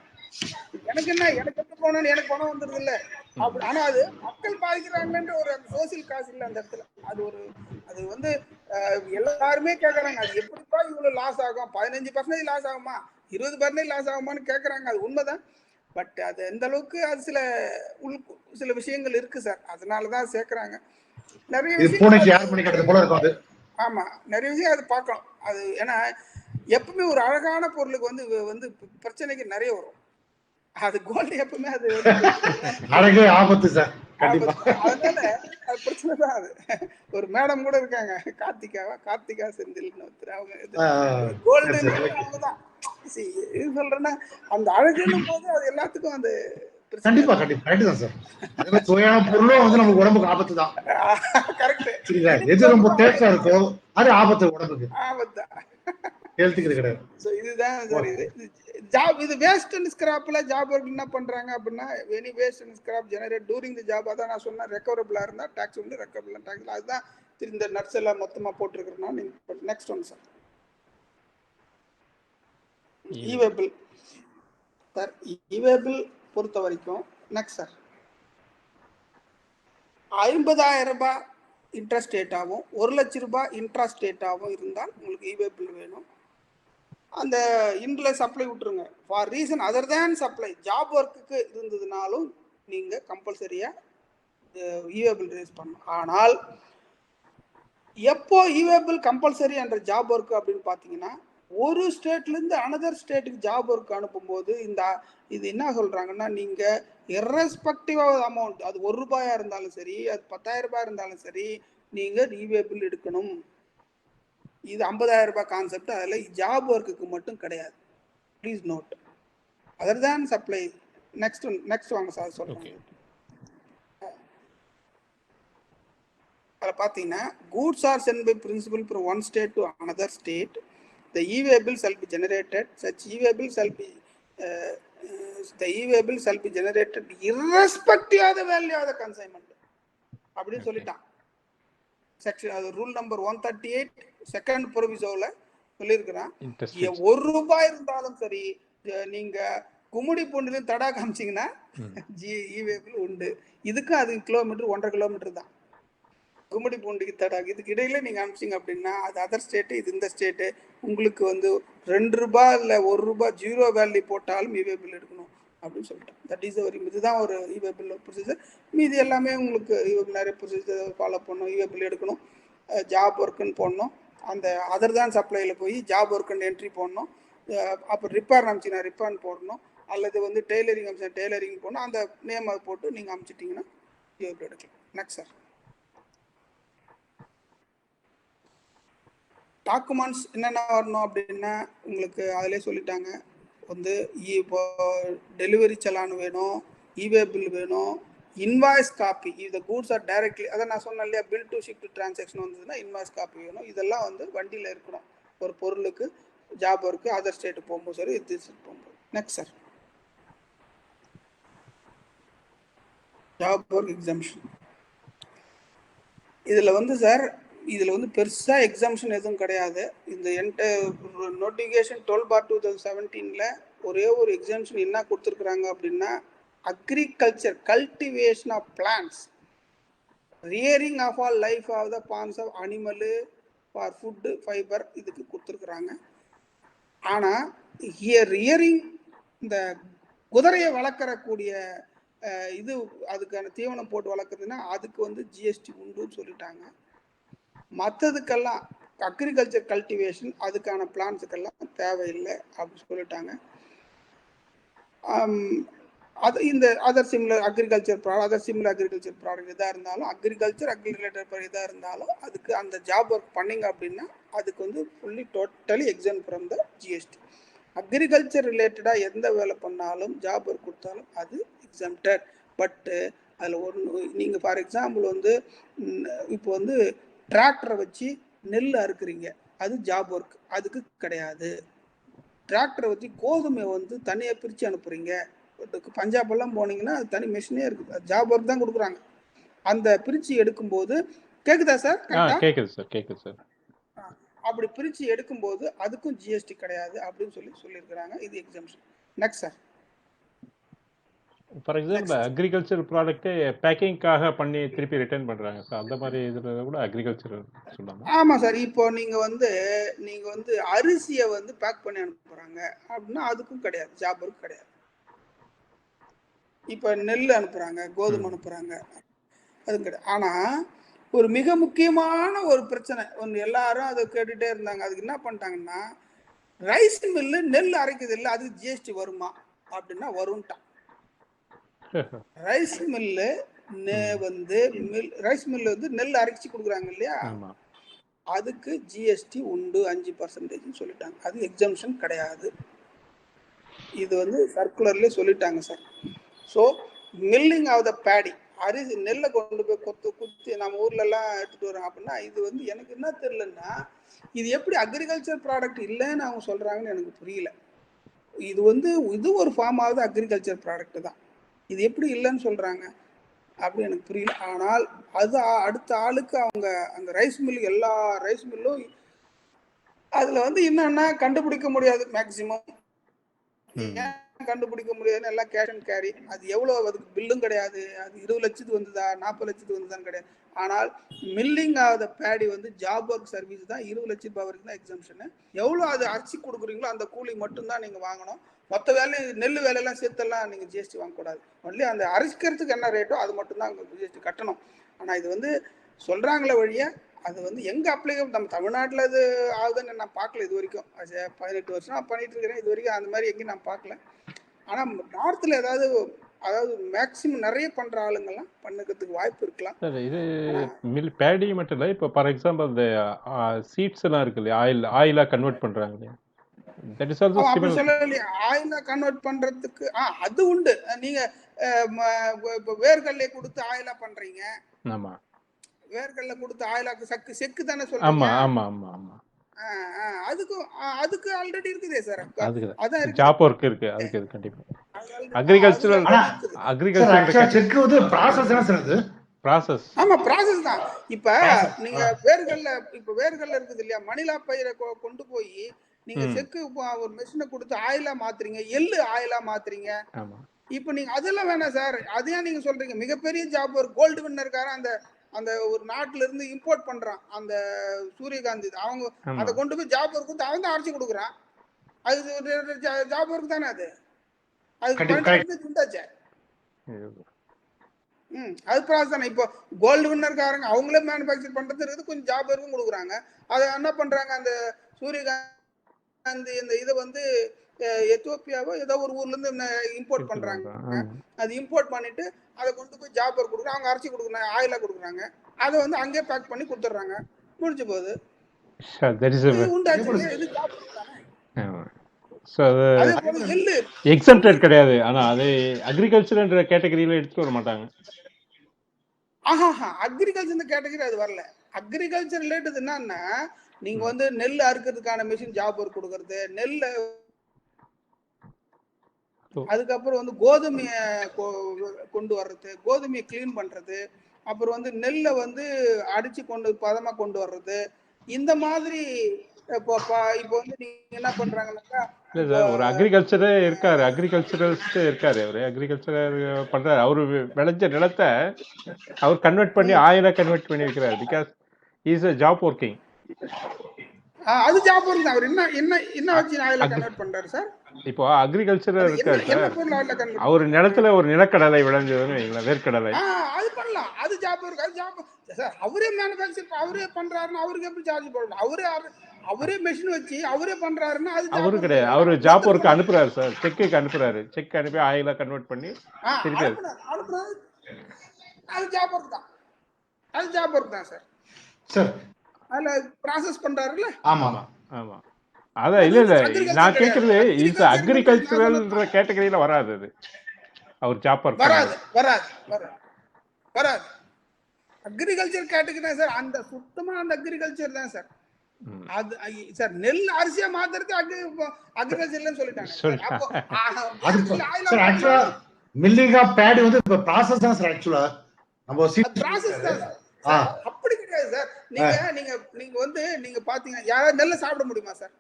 எனக்கு என்ன, எனக்கு எப்படி போனோன்னு எனக்கு பணம் வந்துருது இல்ல அப்படி. ஆனா அது மக்கள் பாதிக்கிறாங்கன்ற ஒரு அந்த சோசியல் காசு இல்லை அந்த இடத்துல. அது ஒரு அது வந்து எல்லாருமே கேட்கறாங்க, அது எப்படிப்பா இவ்வளவு லாஸ் ஆகும், 15% லாஸ் ஆகுமா, 20% லாஸ் ஆகுமான்னு கேட்கறாங்க. அது உண்மைதான். பட் அது எந்த அளவுக்கு அது சில விஷயங்கள் இருக்கு சார், அதனாலதான் சேர்க்கிறாங்க நிறைய விஷயம். ஆமா, நிறைய விஷயம் அது பார்க்கணும். அது ஏன்னா எப்பவுமே ஒரு அழகான பொருளுக்கு வந்து வந்து பிரச்சனைக்கு நிறைய வரும். அது கோல்டு எப்பவுமே அது அழகே ஆபத்து சார். அதனால அது பிரச்சனை தான். அது ஒரு மேடம் கூட இருக்காங்க, கார்த்திகா செந்தில்னு ஒருத்தர். அவங்க கோல்டு அவங்கதான் இது சொல்றேன்னா அந்த அழகுன்னும் போது அது எல்லாத்துக்கும் அந்த கண்டிப்பா கண்டிப்பா கரெக்ட் தான் சார். அதுல சுவையான பொருளும் வந்து நமக்கு உடம்புக்கு ஆபத்து தான். கரெக்ட். சரிங்களா? எது ரொம்ப டேஸ்டா இருக்கோ அது ஆபத்து, உடம்புக்கு ஆபத்து தான், ஹெல்த்துக்கு கிடையாது. சோ இதுதான் சார். இது ஜாப், இது வேஸ்ட் அண்ட் ஸ்கிராப்ல ஜாப் ஒர்க் என்ன பண்றாங்க அப்படின்னா, any waste and scrap generate during the job. அதான் நான் சொன்னேன், ரெக்கவரபிளா இருந்தா டாக்ஸ் உண்டு, ரெக்கவரபிள் டாக்ஸ். அதுதான் இந்த நட்ஸ் எல்லாம் மொத்தமா போட்டுருக்கிறேன்னா. நீங்க நெக்ஸ்ட் ஒன் சார், ஈவேபிள் சார். ஈவேபிள் பொறுத்த வரைக்கும் நெக்ஸ்ட் சார், 50,000 ரூபாய் இன்ட்ரெஸ்ட் ரேட்டாகவும் 1 லட்ச ரூபாய் இன்ட்ரெஸ்ட் ரேட்டாகவும் இருந்தால் உங்களுக்கு ஈவேபிள் வேணும். அந்த இன்ல சப்ளை விட்டுருங்க. For reason other than supply, job ஒர்க்குக்கு இருந்ததுனாலும் நீங்க கம்பல்சரியா ஈவேபிள் ரேஸ் பண்ணணும். ஆனால் எப்போ ஈவேபிள் கம்பல்சரி என்ற ஜாப் ஒர்க் அப்படின்னு பார்த்தீங்கன்னா, ஒரு ஸ்டேட்ல இருந்து அனதர் ஸ்டேட்டுக்கு ஜாப் ஒர்க் அனுப்பும்போது இது என்ன சொல்றாங்கன்னா, நீங்க இர்ரெஸ்பெக்டிவ் ஆஃப் அமௌண்ட், அது 1 ரூபாயா இருந்தாலும் சரி, அது 10,000 ரூபாய் இருந்தாலும் சரி, நீங்க ஈவேபிள் எடுக்கணும். இது 50,000 ரூபாய் கான்செப்ட். அதில் ஜாப் ஒர்க்குக்கு மட்டும் கிடையாது, please note. Other than supply. Next வாங்க சார் சொல்றேன். அதில் பார்த்தீங்கன்னா goods are sent by principal from one state to another state. The e-way shall be generated. Such e-way shall be the e-way shall be generated irrespective of the value of the consignment. அப்படின்னு சொல்லிட்டான். Section அது rule number 138 second ப்ரொவிசோல சொல்லியிருக்கிறான். ₹1 இருந்தாலும் சரி, நீங்க கும்மிடி பூண்டிலும் தடா காமிச்சிங்கன்னா e-way உண்டு. இதுக்கும் அது கிலோமீட்டர் 1.5 கிலோமீட்டர் தான். கும்மிடி பூண்டிக்கு தடாக்கு இதுக்கு இடையில நீங்க அனுப்பிச்சிங்க அப்படின்னா அது அதர் ஸ்டேட்டு, இது இந்த ஸ்டேட்டு. உங்களுக்கு வந்து ₹2 இல்லை ₹1 ஜீரோ வேல்யூ போட்டாலும் e-way எடுக்கணும் அப்படின்னு சொல்லிட்டேன். தட் இஸ் ஒரு இதுதான் ஒரு e-way ப்ரொசீஜர். மீதி எல்லாமே உங்களுக்கு நிறைய ப்ரொசீஜர் ஃபாலோ பண்ணணும். e-way எடுக்கணும், ஜாப் ஒர்க்குன்னு போடணும், அந்த அதர் தான் சப்ளையில் போய் ஜாப் ஒர்க்குன்னு என்ட்ரி போடணும், அப்புறம் ரிப்பேர் அனுப்பிச்சிங்கன்னா ரிப்பேர்னு போடணும், அல்லது வந்து டெய்லரிங் அனுப்பிச்சா டெய்லரிங் போடணும். அந்த நேம் அதை போட்டு நீங்கள் அனுப்பிச்சிட்டிங்கன்னா e-way எடுக்கலாம். நெக்ஸ்ட் சார், டாக்குமெண்ட்ஸ் என்னென்ன வரணும் அப்படின்னா உங்களுக்கு அதிலே சொல்லிட்டாங்க. வந்து இப்போ டெலிவரி சலான் வேணும், e-way பில் வேணும், இன்வாய்ஸ் காப்பி. இந்த கூட்ஸ் ஆர் டைரக்ட்லி, அதை நான் சொன்னேன் இல்லையா, பில் டு ஷிப் டிரான்சாக்ஷன் வந்ததுன்னா இன்வாய்ஸ் காப்பி வேணும். இதெல்லாம் வந்து வண்டியில் இருக்கணும். ஒரு பொருளுக்கு ஜாப் ஒர்க்கு அதர் ஸ்டேட்டு போகும்போது சரி, இது போகும்போது. Next sir, job work exemption. இதில் வந்து சார், இதில் வந்து பெருசாக எக்ஸாம்ஷன் எதுவும் கிடையாது. இந்த நோட்டிஃபிகேஷன் 12/2017 ஒரே ஒரு எக்ஸாம்ஷன் என்ன கொடுத்துருக்குறாங்க அப்படின்னா, agriculture cultivation of plants, rearing of all life of the forms of animal for food fibre இதுக்கு கொடுத்துருக்குறாங்க. ஆனால் ரியரிங் இந்த குதிரையை வளர்க்கறக்கூடிய இது அதுக்கான தீவனம் போட்டு வளர்க்குறதுன்னா அதுக்கு வந்து ஜிஎஸ்டி உண்டுன்னு சொல்லிட்டாங்க. மற்றதுக்கெல்லாம் அக்ரிகல்ச்சர் கல்டிவேஷன் அதுக்கான பிளான்ஸுக்கெல்லாம் தேவையில்லை அப்படின்னு சொல்லிட்டாங்க. அது இந்த அதர் சிமிலர் அக்ரிகல்ச்சர் ப்ராடக்ட் எதாக இருந்தாலும், அக்ரிகல்ச்சர் ரிலேட்டட் எதாக இருந்தாலும் அதுக்கு அந்த ஜாப் ஒர்க் பண்ணிங்க அப்படின்னா அதுக்கு வந்து fully totally exam from the GST. Agriculture ரிலேட்டடாக எந்த வேலை பண்ணாலும் ஜாப் ஒர்க் கொடுத்தாலும் அது எக்ஸம்டட். பட்டு அதில் ஒன்று, நீங்கள் ஃபார் எக்ஸாம்பிள் வந்து இப்போ வந்து டிராக்டரை வச்சு நெல் அறுக்குறீங்க, அது ஜாப் ஒர்க், அதுக்கு கிடையாது. டிராக்டரை வச்சு கோதுமையை வந்து தனியாக பிரித்து அனுப்புறீங்க, பஞ்சாபெல்லாம் போனீங்கன்னா அது தனி மிஷினே இருக்குது, ஜாப் ஒர்க் தான் கொடுக்குறாங்க. அந்த பிரித்து எடுக்கும்போது கேட்குதா சார்? கேட்குது சார், கேட்குது சார். அப்படி பிரித்து எடுக்கும்போது அதுக்கும் ஜிஎஸ்டி கிடையாது அப்படின்னு சொல்லியிருக்கிறாங்க. இது exemption. Next sir, for example agriculture ப்ராடக்ட்டே பேக்கிங்காக பண்ணி திருப்பி ரிட்டர்ன் பண்ணுறாங்க சார், அந்த மாதிரி இதில் கூட அக்ரிகல்ச்சர் சொல்லலாமா? ஆமாம் சார். இப்போ நீங்கள் வந்து அரிசியை வந்து பேக் பண்ணி அனுப்புகிறாங்க அப்படின்னா அதுக்கும் கிடையாது, ஜாப் ஒர்க் கிடையாது. இப்போ நெல் அனுப்புகிறாங்க, கோதுமை அனுப்புகிறாங்க, அதுவும் கிடையாது. ஆனால் ஒரு மிக முக்கியமான ஒரு பிரச்சனை ஒன்று, எல்லாரும் அதை கேட்டுகிட்டே இருந்தாங்க. அதுக்கு என்ன பண்ணிட்டாங்கன்னா, ரைஸ் மில்லு நெல் அரைக்குது இல்லை, அது ஜிஎஸ்டி வருமா அப்படின்னா வரும்ட்டான். ரைஸ் மில்லு வந்து ரைஸ் மில்லு வந்து நெல் அரைச்சி கொடுக்குறாங்க இல்லையா, அதுக்கு ஜிஎஸ்டி உண்டு 5% சொல்லிட்டாங்க. அது எக்ஸம்ஷன் கிடையாது. இது வந்து சர்க்குலர்லேயே சொல்லிட்டாங்க sir. So milling of the paddy, அரிசி நெல்லை கொண்டு போய் குத்தி நம்ம ஊர்லலாம் எடுத்துகிட்டு வரோம் அப்படின்னா இது வந்து எனக்கு என்ன தெரியலன்னா, இது எப்படி அக்ரிகல்ச்சர் ப்ராடக்ட் இல்லைன்னு அவங்க சொல்கிறாங்கன்னு எனக்கு புரியல. இது வந்து இது ஒரு ஃபார்ம் ஆகுது அக்ரிகல்ச்சர் ப்ராடக்ட் தான், இது எப்படி இல்லைன்னு சொல்கிறாங்க அப்படி எனக்கு புரியல. ஆனால் அது அடுத்த ஆளுக்கு அவங்க அந்த ரைஸ் மில், எல்லா ரைஸ் மில்லும் அதில் வந்து என்னன்னா கண்டுபிடிக்க முடியாது. மேக்சிமம் ஏன் கண்டுபிடிக்க முடியாதுன்னு எல்லாம் கேஷ் அண்ட் கேரி. அது எவ்வளோ, அதுக்கு பில்லும் கிடையாது. அது 20 லட்சத்துக்கு வந்ததா 40 லட்சத்துக்கு வந்ததான்னு கிடையாது. ஆனால் மில்லிங் ஆஃப் த பேடி வந்து ஜாப் ஒர்க் சர்வீஸ் தான், 20 லட்சம் வரைக்கும் தான் எக்ஸம்ஷனு. எவ்வளோ அது அரிசி கொடுக்குறீங்களோ அந்த கூலி மட்டும்தான் நீங்கள் வாங்கணும். மொத்த வேலை நெல் வேலையெல்லாம் சேர்த்தெல்லாம் நீங்கள் ஜிஎஸ்டி வாங்கக்கூடாது. ஒன்லி அந்த அரிசிக்கிறதுக்கு என்ன ரேட்டோ அது மட்டும்தான் அங்கே ஜிஎஸ்டி கட்டணும். ஆனால் இது வந்து சொல்கிறாங்களே வழியே அது வந்து எங்கே அப்ளிகபிள், நம்ம தமிழ்நாட்டில் அது ஆகுதுன்னு நான் பார்க்கல இது வரைக்கும். 18 வருஷம் நான் பண்ணிட்டு இருக்கிறேன், இது வரைக்கும் அந்த மாதிரி எங்கேயும் நான் பார்க்கல. ஆனால் நார்த்தில் அதாவது மேக்ஸிமம் நிறைய பண்ணுற ஆளுங்கள்லாம் பண்ணுறதுக்கு வாய்ப்பு இருக்கலாம் சார். இது மில் பேடி மட்டும் இல்லை, இப்போ ஃபார் எக்ஸாம்பிள் இந்த சீட்ஸ் எல்லாம் இருக்கு இல்லையா, ஆயிலாக கன்வெர்ட் பண்ணுறாங்க இல்லையா, தட் இஸ் ஆல்சோ சிமிலர். சொல்லலையா, ஆயிலாக கன்வெர்ட் பண்ணுறதுக்கு அது உண்டு. நீங்கள் இப்போ வேர்க்கடலை கொடுத்து ஆயிலாக பண்ணுறீங்க. ஆமாம், வேர்க்கடலை கொடுத்து ஆயிலாக்கு செக்கு தானே ஆமா சொல்றீங்க? ஆமா ஆமா ஆமா அதுக்கு ஆல்ரெடி இருக்குதே சார். அதுக்கு அதான் இருக்குது. ஜாப் ஒர்க் இருக்கு, அதுக்கு இது கண்டிப்பா அது அக்ரிகல்ச்சரல் ஆனா ஆல்ரெடி இருக்குது. சார் அக்ரிகல்ச்சர் ஆக்சுவலா செக் வந்து ப்ராசஸ் தானே சார் அது? ப்ராசஸ். ஆமா, ப்ராசஸ் தான். இப்ப ப்ராசஸ். நீங்க வேர்கடல இருக்குது இல்லையா, மணிலா பயிரை கொண்டு போய் நீங்க செக்கு ஒரு மெஷினை கொடுத்து ஆயிலா மாத்துறீங்க, எள்ளு ஆயிலா மாத்துறீங்க. ஆமா. இப்ப நீங்க அதெல்லாம் வேணாம் சார். அதையா நீங்க சொல்றீங்க? மிகப்பெரிய ஜாப் ஒரு கோல்டு வின்னருக்கார அந்த அந்த ஒரு நாட்டுல இருந்து இம்போர்ட் பண்றான் அந்த சூரியகாந்தி. அவங்க ஆமா. அதை கொண்டு போய் ஜாப் ஒர்க்கு அவன் தான் அரைச்சி கொடுக்குறான். அது ஜாப் ஒர்க் தானே அது. அதுக்கு கண்டிப்பா correct. 12 உண்டாச்சே. அது ப்ராசஸ் தானே. இப்போ கோல்டு வின்னர்காரங்க அவங்களே மேனுஃபேக்சர் பண்றது இருக்குது, கொஞ்சம் ஜாப் ஒர்க்கும் கொடுக்குறாங்க. அதை என்ன பண்றாங்க, அந்த சூரியகாந்தி இந்த இதை வந்து எத்தியோப்பியாவோ ஏதோ ஒரு ஊர்ல இருந்து இம்போர்ட் பண்றாங்க. அது இம்போர்ட் பண்ணிட்டு அதை கொண்டு போய் ஜாப் ஒர்க் கொடுக்குறாங்க, அவங்க அரைச்சி கொடுக்குறாங்க, ஆயிலா கொடுக்குறாங்க. அதை வந்து அங்கேயே பேக் பண்ணி கொடுத்துட்றாங்க, முடிஞ்சு போகுது. உண்டாச்சு, இது ஜாப் ஒர்க் தானே. அதே போல எள்ளு எக்ஸம்ப்டட் கிடையாது, ஆனா அது அக்ரிகல்ச்சர்ன்ற கேட்டகரியில எடுத்துட்டு வர மாட்டாங்க. அக்ரிகல்ச்சர் இந்த கேட்டகரி அது வரல. அக்ரிகல்ச்சர் ரிலேட்டட் என்னன்னா, நீங்க வந்து நெல் அறுக்கிறதுக்கான மிஷின் ஜாப் ஒர்க் கொடுக்கறது, நெல் அதுக்கப்புறம் வந்து கோதுமையை கொண்டு வர்றது, கோதுமையை கிளீன் பண்றது, அப்புறம் வந்து நெல்லை வந்து அடிச்சு பதமா கொண்டு வர்றது, இந்த மாதிரி. இப்போ வந்து நீங்க என்ன பண்றாங்கன்னாக்கா, ஒரு அக்ரிகல்ச்சரே இருக்காரு, அக்ரிகல்ச்சரலிஸ்ட் இருக்காரு, அவரு அக்ரிகல்ச்சர் பண்றாரு. அவரு விளைஞ்ச நிலத்தை அவர் கன்வெர்ட் பண்ணி ஆயிலா கன்வெர்ட் பண்ணி வைக்கிறாரு. Because is a job working. அது ஜாப் ஒர்க் தான். அவர் என்ன வச்சு ஆயிலா கன்வெர்ட் பண்றாரு சார்? இப்போ அக்ரிகல்ச்சர் இருக்காரு சார், அவர் நிலத்துல ஒரு நிலக்கடலை விளைஞ்சதுன்னு வைங்களேன், வேர்க்கடலை. அது பண்ணலாம், அது ஜாப் ஒர்க். அது ஜாப் சார். அவரே மேனுஃபேக்சர் அவரே பண்றாருன்னா அவருக்கு எப்படி சார்ஜ் போடணும்? அவரே மெஷின் வச்சு அவரே பண்றாருன்னா அது அவரு கிடையாது, அவரு ஜாப் ஒர்க் அனுப்புறாரு சார், செக்கு அனுப்புறாரு, செக் அனுப்பி ஆயிலா கன்வெர்ட் பண்ணி திருப்பி அனுப்புறாரு. அது ஜாப் ஒர்க் தான். அது ஜாப் ஒர்க் தான் சார். சார் அதுல ப்ராசஸ் பண்றாருல்ல. ஆமா ஆமா. அதான் இல்ல நான் கேக்குறது இஸ் அக்ரிகல்ச்சரல்ன்ற கேட்டகரியில வராது அது. அவர் ஜாப் ஒர்க் வராது. அக்ரிகல்ச்சர் கேட்டகரி தான் சார். அந்த சுத்தமா அந்த அக்ரிகல்ச்சர் தான் சார். அது சார் நெல் அரிசியா மாத்துறது அக்ரிகல்ச்சர்லன்னு சொல்லிட்டாங்க. சார் ஆக்சுவலா மில்லிங் ஆஃப் பேடி வந்து இப்ப ப்ராசஸ் தான் சார். ஆக்சுவலா நம்ம ப்ராசஸ் தான் சார். அப்படி கிடையாது சார். நீங்க வந்து நீங்க பாத்தீங்கன்னா யாராவது நெல்லை சாப்பிட முடியுமா சார்?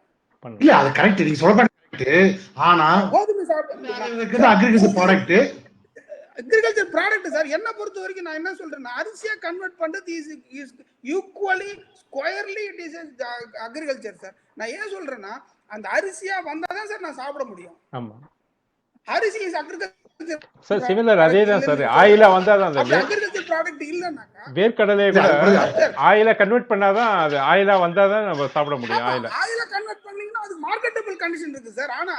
இல்ல, அது கரெக்ட், நீங்க சொல்றது கரெக்ட். ஆனா கோதுமை சாப்பிட agriculture product agriculture product sir. என்ன பொறுத்த வரைக்கும் நான் என்ன சொல்றேன்னா, அரிசியா கன்வெர்ட் பண்றது is equally squarely it is agriculture sir. நான் ஏன் சொல்றேன்னா, அந்த அரிசியா வந்தாதான் சார் நான் சாப்பிட முடியும். ஆமா, அரிசி இஸ் அக்ரிகல்ச்சர் சார். சிமிலர் அதே தான் சார். ஆயிலா வந்தாதான் அந்த அக்ரிகல்ச்சர் ப்ராடக்ட் இல்லன்னாக்கா வேர்க்கடலை கூட ஆயிலா கன்வெர்ட் பண்ணாதான், அது ஆயிலா வந்தாதான் நம்ம சாப்பிட முடியும். ஆயிலா கன்வெர்ட் பண்ணீங்கன்னா அது மார்க்கெட்டபிள் கண்டிஷன் இருக்கு சார். ஆனா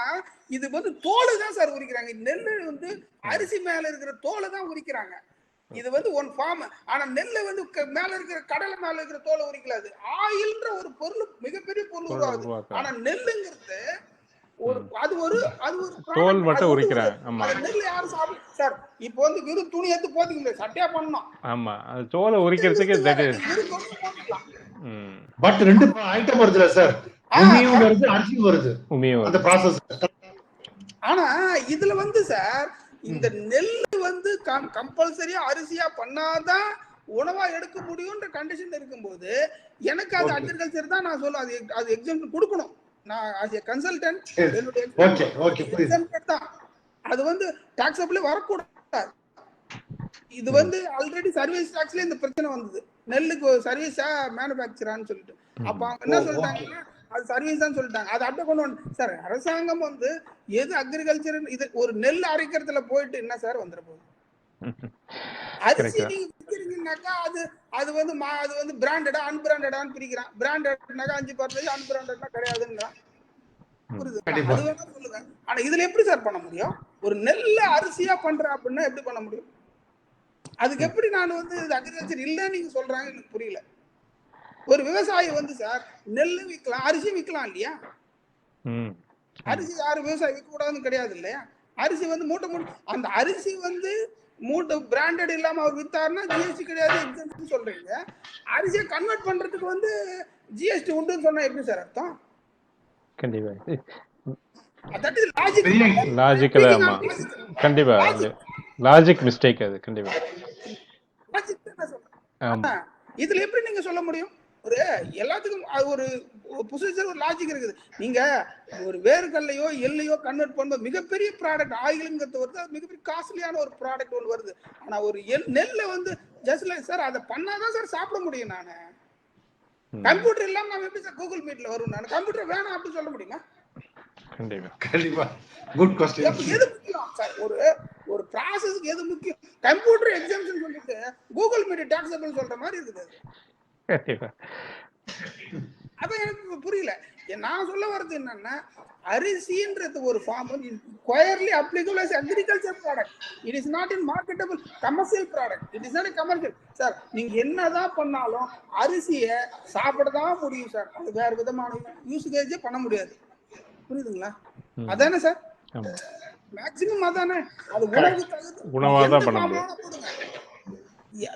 இது வந்து தோல் தான் சார் உரிக்கிறாங்க. நெல் வந்து அரிசி மேல இருக்கிற தோலை தான் உரிக்கிறாங்க. இது வந்து ஒன் ஃபார்ம். ஆனா நெல்லை வந்து மேல இருக்கிற கடலை மேல இருக்கிற தோலை உரிக்கலாது. ஆயில்ன்ற ஒரு பொருள் மிகப்பெரிய பொருள் உருவாகுது. ஆனா நெல்லுங்கிறது அது ஒரு தோல் மட்டும் உரிக்கிறாங்க. ஆமா, நெல் யாரும் சாப்பிட சார். இப்போ வந்து வெறும் துணி எடுத்து போத்திக்க முடியாது, சட்டையா பண்ணணும். ஆமா, அது தோலை உரிக்கிறதுக்கு பட் ரெண்டு ஐட்டம் வருதுல சார், உமியும் வருது அரிசியும் வருது, அந்த ப்ராசஸ். ஆனா இதுல வந்து சார் இந்த நெல் வந்து கம்பல்சரியா அரிசியா பண்ணாதான் உணவா எடுக்க முடியும்ன்ற கண்டிஷன் இருக்கும்போது எனக்கு அது அக்ரிகல்ச்சர் தான் நான் சொல்ல. அது எக்ஸாம்பிள் கொடுக்கணும். நான் as a consultant தான். அது வந்து டாக்ஸபிளே வரக்கூடாது. இது வந்து ஆல்ரெடி சர்வீஸ் டாக்ஸ்ல இந்த பிரச்சனை வந்தது. நெல்லுக்கு சர்வீஸா மேனுஃபேக்சரான்னு சொல்லிட்டு. அப்ப அவங்க என்ன சொல்லிட்டாங்கன்னா அது சர்வீஸ் தான் சொல்லிட்டாங்க. அது அப்படியே கொண்டு வந்து சார் அரசாங்கம் வந்து எது அக்ரிகல்ச்சர், இது ஒரு நெல் அரைக்கிறதுல போயிட்டு என்ன சார் வந்துட போகுது? அரிசி நீங்க விக்கிறீங்கன்னாக்கா அது வந்து பிராண்டடா அன்பிராண்டடான்னு பிரிக்கிறான். பிராண்டட்னாக்கா 5%, அன்பிராண்டட்னா கிடையாதுன்றான். புரியுது? அது வேணா சொல்லுங்க. ஆனா இதுல எப்படி சார் பண்ண முடியும்? ஒரு நெல்ல அரிசியா பண்ற அப்படின்னா எப்படி பண்ண முடியும்? அதுக்கு எப்படி நான் வந்து அக்ரிகல்ச்சர் இல்லைன்னு நீங்க சொல்றாங்க, எனக்கு புரியல. ஒரு விவசாயி வந்து சார் நெல் விற்கலாம், அரிசி விற்கலாம் இல்லையா? அரிசி யாரும் விவசாயி விற்க கூடாதுன்னு கிடையாது இல்லையா? அரிசி வந்து மூட்டை அந்த அரிசி வந்து மூட்டை பிராண்டட் இல்லாம அவர் வித்தாருன்னா ஜிஎஸ்டி கிடையாது எக்ஸம்ஷன் சொல்றீங்க. அரிசியை கன்வெர்ட் பண்றதுக்கு வந்து ஜிஎஸ்டி உண்டுன்னு சொன்னா எப்படி சார் அர்த்தம்? கண்டிப்பா தட் இஸ் லாஜிக். லாஜிக்கல். ஆமா கண்டிப்பா லாஜிக் மிஸ்டேக் அது கண்டிப்பா. ஆமா இதுல எப்படி நீங்க சொல்ல முடியும்? ஒரு எல்லாத்துக்கும் ஒரு ப்ரொசீஜர், ஒரு லாஜிக் இருக்குது. நீங்க ஒரு வேர்க்கல்லையோ எல்லையோ கன்வெர்ட் பண்ணும்போது மிகப்பெரிய ப்ராடக்ட் ஆயிலுங்கிறது வருது, அது மிகப்பெரிய காஸ்ட்லியான ஒரு ப்ராடக்ட் ஒன்று வருது. ஆனா ஒரு நெல்லை வந்து ஜஸ்ட் லைக் சார் அதை பண்ணாதான் சார் சாப்பிட முடியும். நானு கம்ப்யூட்டர் இல்லாம நம்ம எப்படி சார் கூகுள் மீட்ல வரும்? நான் கம்ப்யூட்டர் வேணாம் அப்படின்னு சொல்ல முடியுமா? கண்டிப்பா குட் क्वेश्चन. எது முக்கியம் சார்? ஒரு ப்ராசஸ்க்கு எது முக்கியம்? கம்ப்யூட்டர் எக்ஸாம்ஷன் சொல்லிட்டு கூகுள் மீட் டாக்ஸபிள் சொல்ற மாதிரி இருக்குது. அதான் எனக்கு புரியல. நான் சொல்ல வர்றது என்னன்னா, அரிசின்றது ஒரு form squarely applicable as agriculture product. It is not in marketable commercial product. It is not a commercial. Sir நீங்க என்னதான் பண்ணாலும் அரிசியை சாப்பிடதான் முடியும் சார். அது வேற விதமான யூசேஜே பண்ண முடியாது. புரியுதுங்களா? அதானே சார் மேக்ஸிமம் அதானே. அது உணவாதான் பண்ண முடியும்.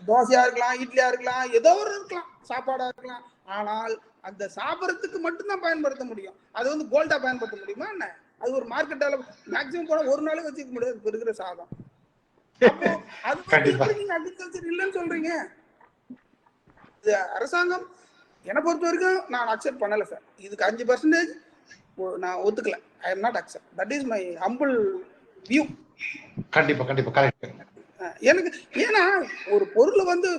தோசையா இருக்கலாம், இட்லியா இருக்கலாம், ஏதோ ஒரு இருக்கலாம், சாப்பாடா இருக்கலாம். ஆனால் அந்த சாப்பிடறதுக்கு மட்டும்தான் பயன்படுத்த முடியும். அது வந்து கோல்டா பயன்படுத்த முடியுமா என்ன? அது ஒரு மார்க்கெட்டால மேக்ஸிமம் போனா ஒரு நாள் வச்சுக்க முடியாது இருக்கிற சாதம். அது நீங்க அக்ரிகல்ச்சர் இல்லைன்னு சொல்றீங்க. அரசாங்கம் என்னை பொறுத்த வரைக்கும் நான் அக்செப்ட் பண்ணல சார். இதுக்கு 5% நான் ஒத்துக்கல. I am not accept. That is my humble view. கண்டிப்பா கரெக்ட். எனக்கு ஏன்னா ஒரு பொருள் வந்து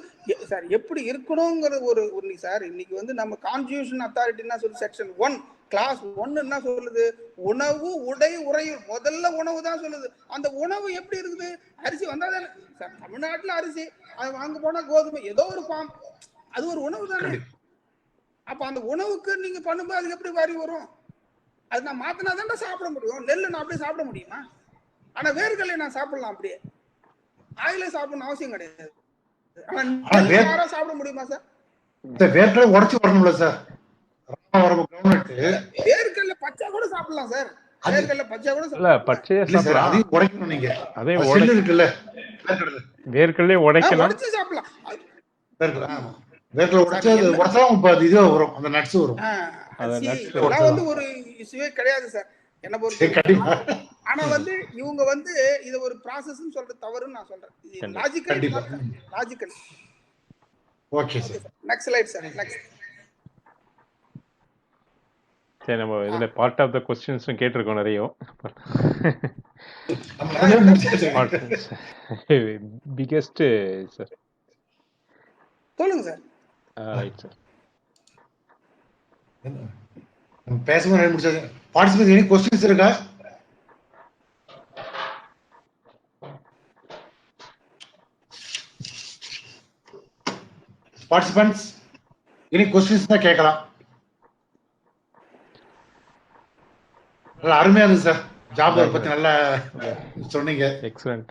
சார் எப்படி இருக்கணுங்கிற ஒரு சார் இன்னைக்கு வந்து நம்ம கான்ஸ்டிடியூஷன் அத்தாரிட்டின்னா சொல்லி செக்ஷன் 1 கிளாஸ் 1 என்ன சொல்லுது? உணவு உடை உறையும். முதல்ல உணவு தான் சொல்லுது. அந்த உணவு எப்படி இருக்குது? அரிசி வந்தா தானே சார். தமிழ்நாட்டுல அரிசி அது வாங்க போனா கோதுமை ஏதோ ஒரு ஃபார்ம், அது ஒரு உணவு தானே. அப்ப அந்த உணவுக்கு நீங்க பண்ணும்போது அதுக்கு எப்படி வரி வரும்? அது நான் மாத்தினா தான் சாப்பிட முடியும். நெல் நான் அப்படியே சாப்பிட முடியுமா? ஆனா வேர்க்கடலை நான் சாப்பிடலாம், அப்படியே ஆயில சாப்பிடணும் அவசியம் கிடையாது. யாரா சாப்பிட முடியுமா சார்? வேர்க்கடலை உடைச்சு வரணும்ல சார். வேர்க்கடலை பச்சை கூட சாப்பிடலாம் சார். வேர்க்கடலை பச்சை கூட இல்ல பச்சையா சாப்பிடலாம். அதையும் உடைக்கணும். நீங்க அதே இருக்குல்ல வேர்க்கடலை உடைக்கலாம், உடைச்சு சாப்பிடலாம். வேர்க்கடலை உடைச்சு உடைச்சா இது வரும், அந்த நட்ஸ் வரும். அதெல்லாம் வந்து ஒரு இஷ்யூவே கிடையாது சார் என்ன பொறுத்த. ஆனா வந்து இவங்க வந்து இத ஒரு ப்ராசஸ் சொல்றது தவறுன்னு நான் சொல்றேன். Logical. Okay sir. Next slide sir. Next. சரி, நம்ம இதுல பார்ட் ஆஃப் தி क्वेश्चंस கேட்டிருக்கோம் நிறைய. பிகெஸ்ட் சார் சொல்லுங்க சார். Right sir. பேசும்போது முடிச்சது. பார்ட்டிசிபென்ட்ஸ் எனி क्वेश्चंस இருக்கா? பார்ட்டிசிபென்ட்ஸ் எனி क्वेश्चंस தான் கேட்கலாம். அருமையா இருந்துச்சு சார். ஜாப் பத்தி நல்லா சொன்னீங்க. எக்ஸலென்ட்.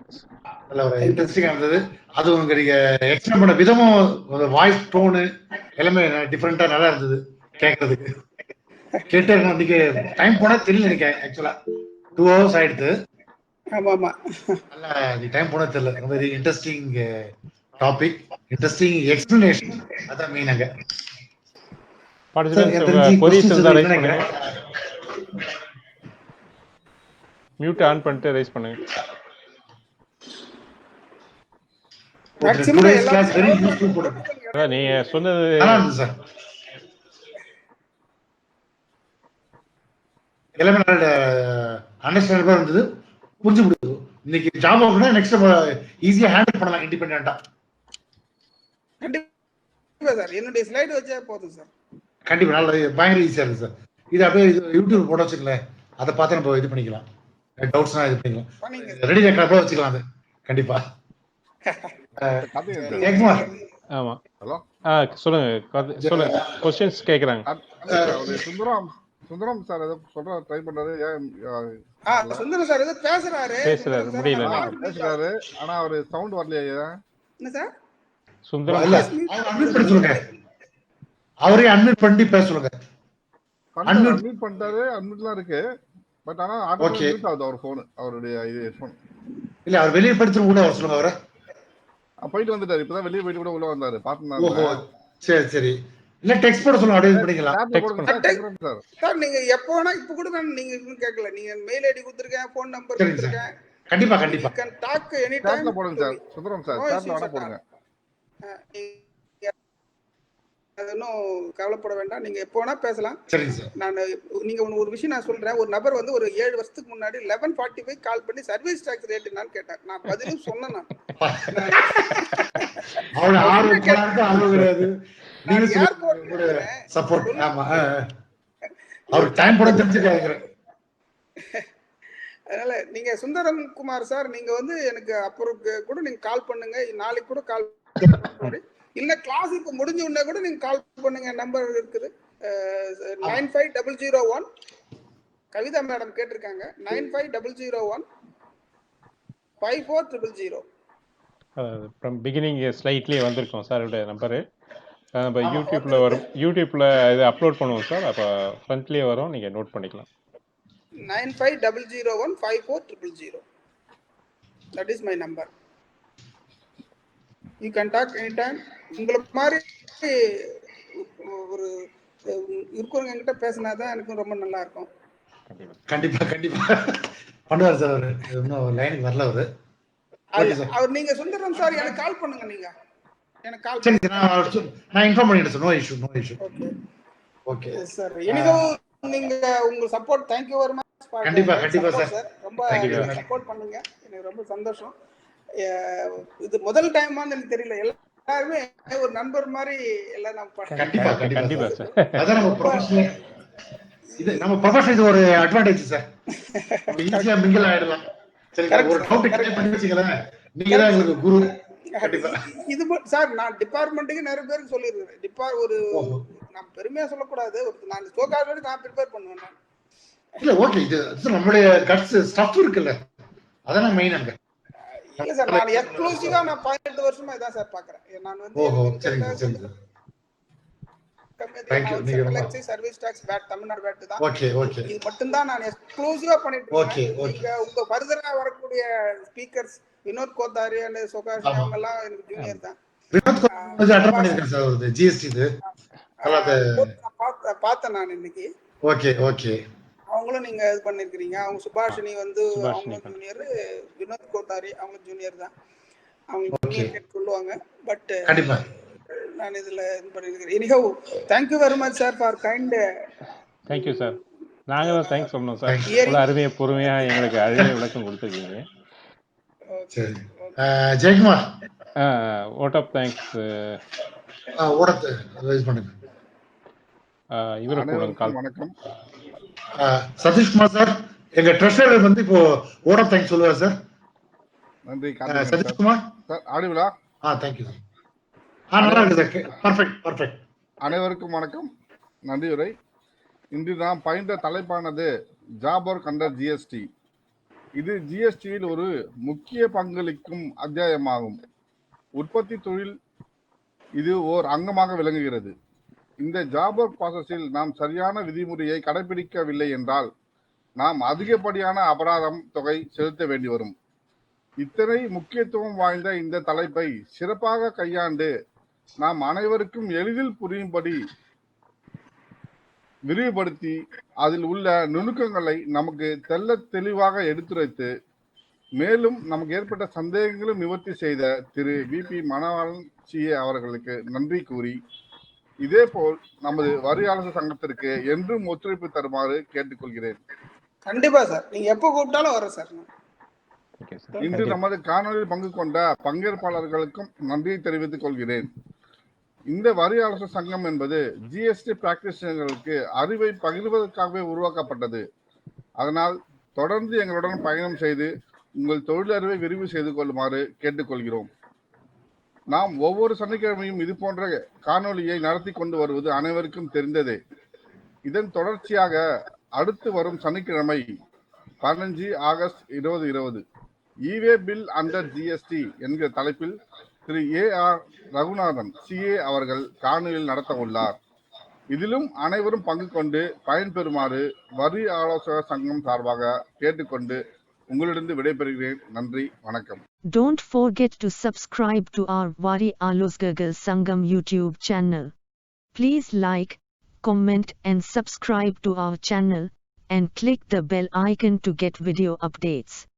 நல்ல ஒரு இன்ட்ரெஸ்டிங்கா இருந்தது. அது உங்க நீங்க எக்ஸ்பிளைன் பண்ண விதமும் வாய்ஸ் டோனு எல்லாமே டிஃபரெண்டா நல்லா இருந்தது கேட்கறதுக்கு. கேட்டு இன்னைக்கு டைம் போனா தெரியல. எனக்கு ஆக்சுவலா 2 hours ஆயிடுது. ஆமா நல்லா டைம் போனா தெரியல. ரொம்ப இன்ட்ரெஸ்டிங் டாபிக், இன்ட்ரெஸ்டிங் எக்ஸ்பிளனேஷன். அதான் மெயின் அங்க. பார்ட்டிசிபென்ட்ஸ் பொசிஷன் தான் ரைஸ் பண்ணுங்க. மியூட் ஆன் பண்ணிட்டு ரைஸ் பண்ணுங்க. மேக்ஸிமம் கிளாஸ் வெரி யூஸ்ஃபுல் போடுங்க. நீங்க சொன்னது சார் எல்லாமே நல்ல அண்டர்ஸ்டாண்டபிளா இருந்தது, புரிஞ்சு முடியுது. இன்னைக்கு ஜாப் ஆகுனா நெக்ஸ்ட் ஈஸியா ஹேண்டில் பண்ணலாம் இண்டிபெண்டன்ட்டா. கண்டிப்பா சார். என்னுடைய ஸ்லைடு வச்சா போதும் சார். கண்டிப்பா நல்ல பயங்கர ஈஸியா இருக்கு சார். இது அப்படியே யூடியூப் போட வச்சுக்கல, அதை பார்த்து நம்ம இது பண்ணிக்கலாம். டவுட்ஸ்னா இது பண்ணிக்கலாம். ரெடி ரெக்கார்ட் வச்சுக்கலாம். அது கண்டிப்பா. ஆமா. சொல்லுங்க சொல்லுங்க. क्वेश्चंस கேக்குறாங்க. சுந்தரம் சார் ஏதோ சொல்ற ட்ரை பண்றாரு. சுந்தரம் சார் ஏதோ பேசுறாரு முடியல. பேசுறாரு ஆனா அவர் சவுண்ட் வரலையா? என்ன சார்? சுந்தரம் இல்ல அன்மியூட் பண்ணி சொல்லுங்க. அவரே அன்மியூட் பண்ணி பேச சொல்லுங்க. அன்மியூட் பண்ணிட்டாரு. அன்மியூட்லாம் இருக்கு. பட் ஆனா ஆட்டோமேட்டிக்கா மியூட் ஆகுது அவர் ஃபோன். அவருடைய இது ஃபோன் இல்ல அவர் வெளியே படிச்சு உள்ள வர சொல்லுங்க அவரை. போயிட்டு வந்துட்டாரு. இப்பதான் வெளியே போயிட்டு கூட உள்ள வந்தாரு. ஓஹோ, பாத்துருந்தாங்க. சரி சரி. இல்ல டெக்ஸ்ட் போட சொல்லுங்க, அப்படியே இது பண்ணிக்கலாம். சாட்ல டெக்ஸ்ட் போடுங்க பண்ணுங்க. சார். சொல்றேன் சார். சார் நீங்க எப்போ வேணா இப்ப கூட நான் நீங்க இன்னும் கேட்கல, நீங்க மெயில் ஐடி கொடுத்துருக்கேன், ஃபோன் நம்பர் சரிங்க சார், கொடுத்துருக்கேன். கண்டிப்பா You கண்டிப்பா. can talk anytime சாட்ல போடுங்க to sir. me. Sundaram sir, No சாட்ல issues வேணா at all. போடுங்க. நீங்க அது ஒன்றும் கவலைப்பட வேண்டாம். நீங்க எப்போ வேணா பேசலாம். சரிங்க சார். நான் நீங்க ஒரு விஷயம் நான் சொல்றேன். ஒரு நபர் வந்து ஒரு 7 வருஷத்துக்கு முன்னாடி 11:45 கால் பண்ணி சர்வீஸ் டாக்ஸ் ரேட் என்னன்னு கேட்டார். நான் பதிலும் சொன்னேன். அவளை ஆர்வம் போனாலும் ஆர்வம் கிடையாது. நீங்க ஏர்போர்ட் சப்போர்ட். ஆமா, அவர் டைம் போட தெரிஞ்சுக்காங்க. அதனால நீங்க சுந்தரம் குமார் சார், நீங்க வந்து எனக்கு அப்புறம் கூட நீங்க கால் பண்ணுங்க. நாளைக்கு கூட கால் பண்ணுங்க. இல்ல கிளாஸ் இப்ப முடிஞ்ச உடனே கூட நீங்க கால் பண்ணுங்க. நம்பர் இருக்குது 95001. கவிதா மேடம் கேட்டிருக்காங்க. 95001 5400. ஃப்ரம் பிகினிங் ஸ்லைட்லேயே வந்திருக்கோம் சாரோட நம்பரு. நம்ம யூடியூப்ல வரும், யூடியூப்ல இது அப்லோட் பண்ணுவோம் சார். அப்போ ஃப்ரண்ட்லேயே வரும், நீங்கள் நோட் பண்ணிக்கலாம். 95001 5400. That is my number. You can talk anytime. உங்களை மாதிரி ஒரு இருக்கிறவங்க என்கிட்ட பேசினாதான் எனக்கு ரொம்ப நல்லா இருக்கும். கண்டிப்பா கண்டிப்பா பண்ணுவார் சார். அவரு இன்னும் லைனுக்கு வரல அவரு. அவர் நீங்க சுந்தரம் சார் எனக்கு கால் பண்ணுங்க. நீங்க எனக்கு கால் சரி, நான் இன்ஃபார்ம் பண்ணிட்டேன் sir. No issue, no issue. Okay okay sir. எனக்கு நீங்க உங்க support thank you very much. கண்டிப்பா கண்டிப்பா சார். ரொம்ப சப்போர்ட் பண்ணுங்க. எனக்கு ரொம்ப சந்தோஷம். இது முதல் டைம் எனக்கு தெரியல. எல்லாருமே ஒரு நண்பர் மாதிரி எல்லாம் நம்ம கண்டிப்பா கண்டிப்பா சார். அதான் நம்ம ப்ரொஃபஷனல். இது நம்ம ப்ரொஃபஷனல், இது ஒரு அட்வான்டேஜ் சார். நம்ம ஈஸியா மிங்கிள் ஆயிடலாம். சரி, ஒரு டவுட் கிளியர் பண்ணி வச்சுக்கலாம். நீங்க தான் உங்களுக்கு குரு. கண்டிப்பா இது சார் நான் டிபார்ட்மெண்ட்டுக்கு நிறைய பேருக்கு சொல்லியிருக்கேன். ஒரு நான் பெருமையா சொல்லக்கூடாது. நான் சோகாஸ் நான் ப்ரிப்பேர் பண்ணுவேன். இல்ல ஓகே, இது நம்மளுடைய கட்ஸ் ஸ்டஃப் இருக்குல்ல, அதான மெயின் அங்க. இல்ல சார், நான் எக்ஸ்க்ளூசிவா நான் 18 வருஷமா இதான் சார் பாக்குறேன். நான் வந்து ஓஹோ, சரிங்க சரிங்க. Thank you. நீங்க service tax paid Tamil Nadu paid தான். Okay okay. இது மட்டும் தான் நான் எக்ஸ்க்ளூசிவா பண்ணிட்டு இருக்கேன். ஓகே நீங்க உங்க ஃபர்தரா வரக்கூடிய ஸ்பீக்கர்ஸ் வினோத் கோத்தாரி அண்ட் சுகாஷ் அவங்க எல்லாம் எனக்கு ஜூனியர் தான். வினோத் கோத்தாரி அட்டெண்ட் பண்ணிருக்கேன் சார். ஒரு ஜிஎஸ்டி இது பார்த்தேன் நான் இன்னைக்கு. Okay okay. அவங்களும் நீங்க இது பண்ணிருக்கீங்க. அவங்க சுபாஷினி வந்து அவங்க ஜூனியர், வினோத் கோத்தாரி அவங்க ஜூனியர் தான். அவங்க ஜூனியர் சொல்லுவாங்க. பட் கண்டிப்பா நான் இதுல இது பண்ணிருக்கேன். Anyhow thank you very much sir for kind. Thank you sir. நாங்க தான் தேங்க்ஸ் சொல்லணும் சார். இவ்வளவு அருமையா பொறுமையா எங்களுக்கு அழகிய விளக்கம் கொடுத்துருக்கீங்க. சரி, ஜெயக்குமார் ஓட் ஆஃப் தேங்க்ஸ். ஓடத்து அட்வைஸ் பண்ணுங்க. இவருக்கு கால். வணக்கம் சதீஷ்குமார் சார், எங்க ட்ரெஷரர் வந்து இப்போ ஓட் ஆஃப் தேங்க்ஸ் சொல்லுவார் சார். நன்றி சதீஷ்குமார் சார். ஆடிவிலா. Thank you sir. நல்லா இருக்கு சார். Perfect perfect. அனைவருக்கும் வணக்கம். நன்றியுரை. இன்று நாம் பயின்ற தலைப்பானது ஜாப் ஒர்க் அண்டர் ஜிஎஸ்டி. இது ஜிஎஸ்டியில் ஒரு முக்கிய பங்களிக்கும் அத்தியாயமாகும். உற்பத்தி தொழில் இது ஓர் அங்கமாக விளங்குகிறது. இந்த ஜாப் ஒர்க் ப்ராசஸில் நாம் சரியான விதிமுறையை கடைபிடிக்கவில்லை என்றால் நாம் அதிகப்படியான அபராதம் தொகை செலுத்த வேண்டி வரும். இத்தனை முக்கியத்துவம் வாய்ந்த இந்த தலைப்பை சிறப்பாக கையாண்டு நாம் அனைவருக்கும் எளிதில் புரியும்படி விரிவுபடுத்தி அதில் உள்ள நுணுக்கங்களை நமக்கு தெல்ல தெளிவாக எடுத்துரைத்து மேலும் நமக்கு ஏற்பட்ட சந்தேகங்களும் நிவர்த்தி செய்த திரு VP மணவாளன் CA அவர்களுக்கு நன்றி கூறி, இதேபோல் நமது வரியாளர் சங்கத்திற்கு என்றும் ஒத்துழைப்பு தருமாறு கேட்டுக்கொள்கிறேன். கண்டிப்பா சார், நீங்க எப்ப கூப்பிட்டாலும் வரேன் சார். இன்று நமது காணொலியில் பங்கு கொண்ட பங்கேற்பாளர்களுக்கும் நன்றியை தெரிவித்துக் கொள்கிறேன். இந்த வரியாளர் சங்கம் என்பது ஜிஎஸ்டி பிராக்டிஷனர்களுக்கு அறிவை பகிர்வதற்காகவே உருவாக்கப்பட்டது. அதனால் தொடர்ந்து எங்களுடன் பயணம் செய்து உங்கள் தொழிலறிவை விரிவு செய்து கொள்ளுமாறு கேட்டுக்கொள்கிறோம். நாம் ஒவ்வொரு சனிக்கிழமையும் இது போன்ற காணொலியை நடத்தி கொண்டு வருவது அனைவருக்கும் தெரிந்ததே. இதன் தொடர்ச்சியாக அடுத்து வரும் சனிக்கிழமை 15 ஆகஸ்ட் 2020 இவே பில் அண்டர் ஜிஎஸ்டி என்கிற தலைப்பில் திரு AR ரகுநாதன் CA அவர்கள் காணொலியில் நடத்த உள்ளார். இதிலும் அனைவரும் பங்கு கொண்டு பயன்பெறுமாறு வரி ஆலோசகர் சங்கம் சார்பாக கேட்டுக்கொண்டு உங்களிடம் விடைபெறுகிறேன். நன்றி, வணக்கம். Don't forget to subscribe to our Vari Alosgagal Sangam YouTube channel. Please like, comment and subscribe to our channel and click the bell icon to get video updates.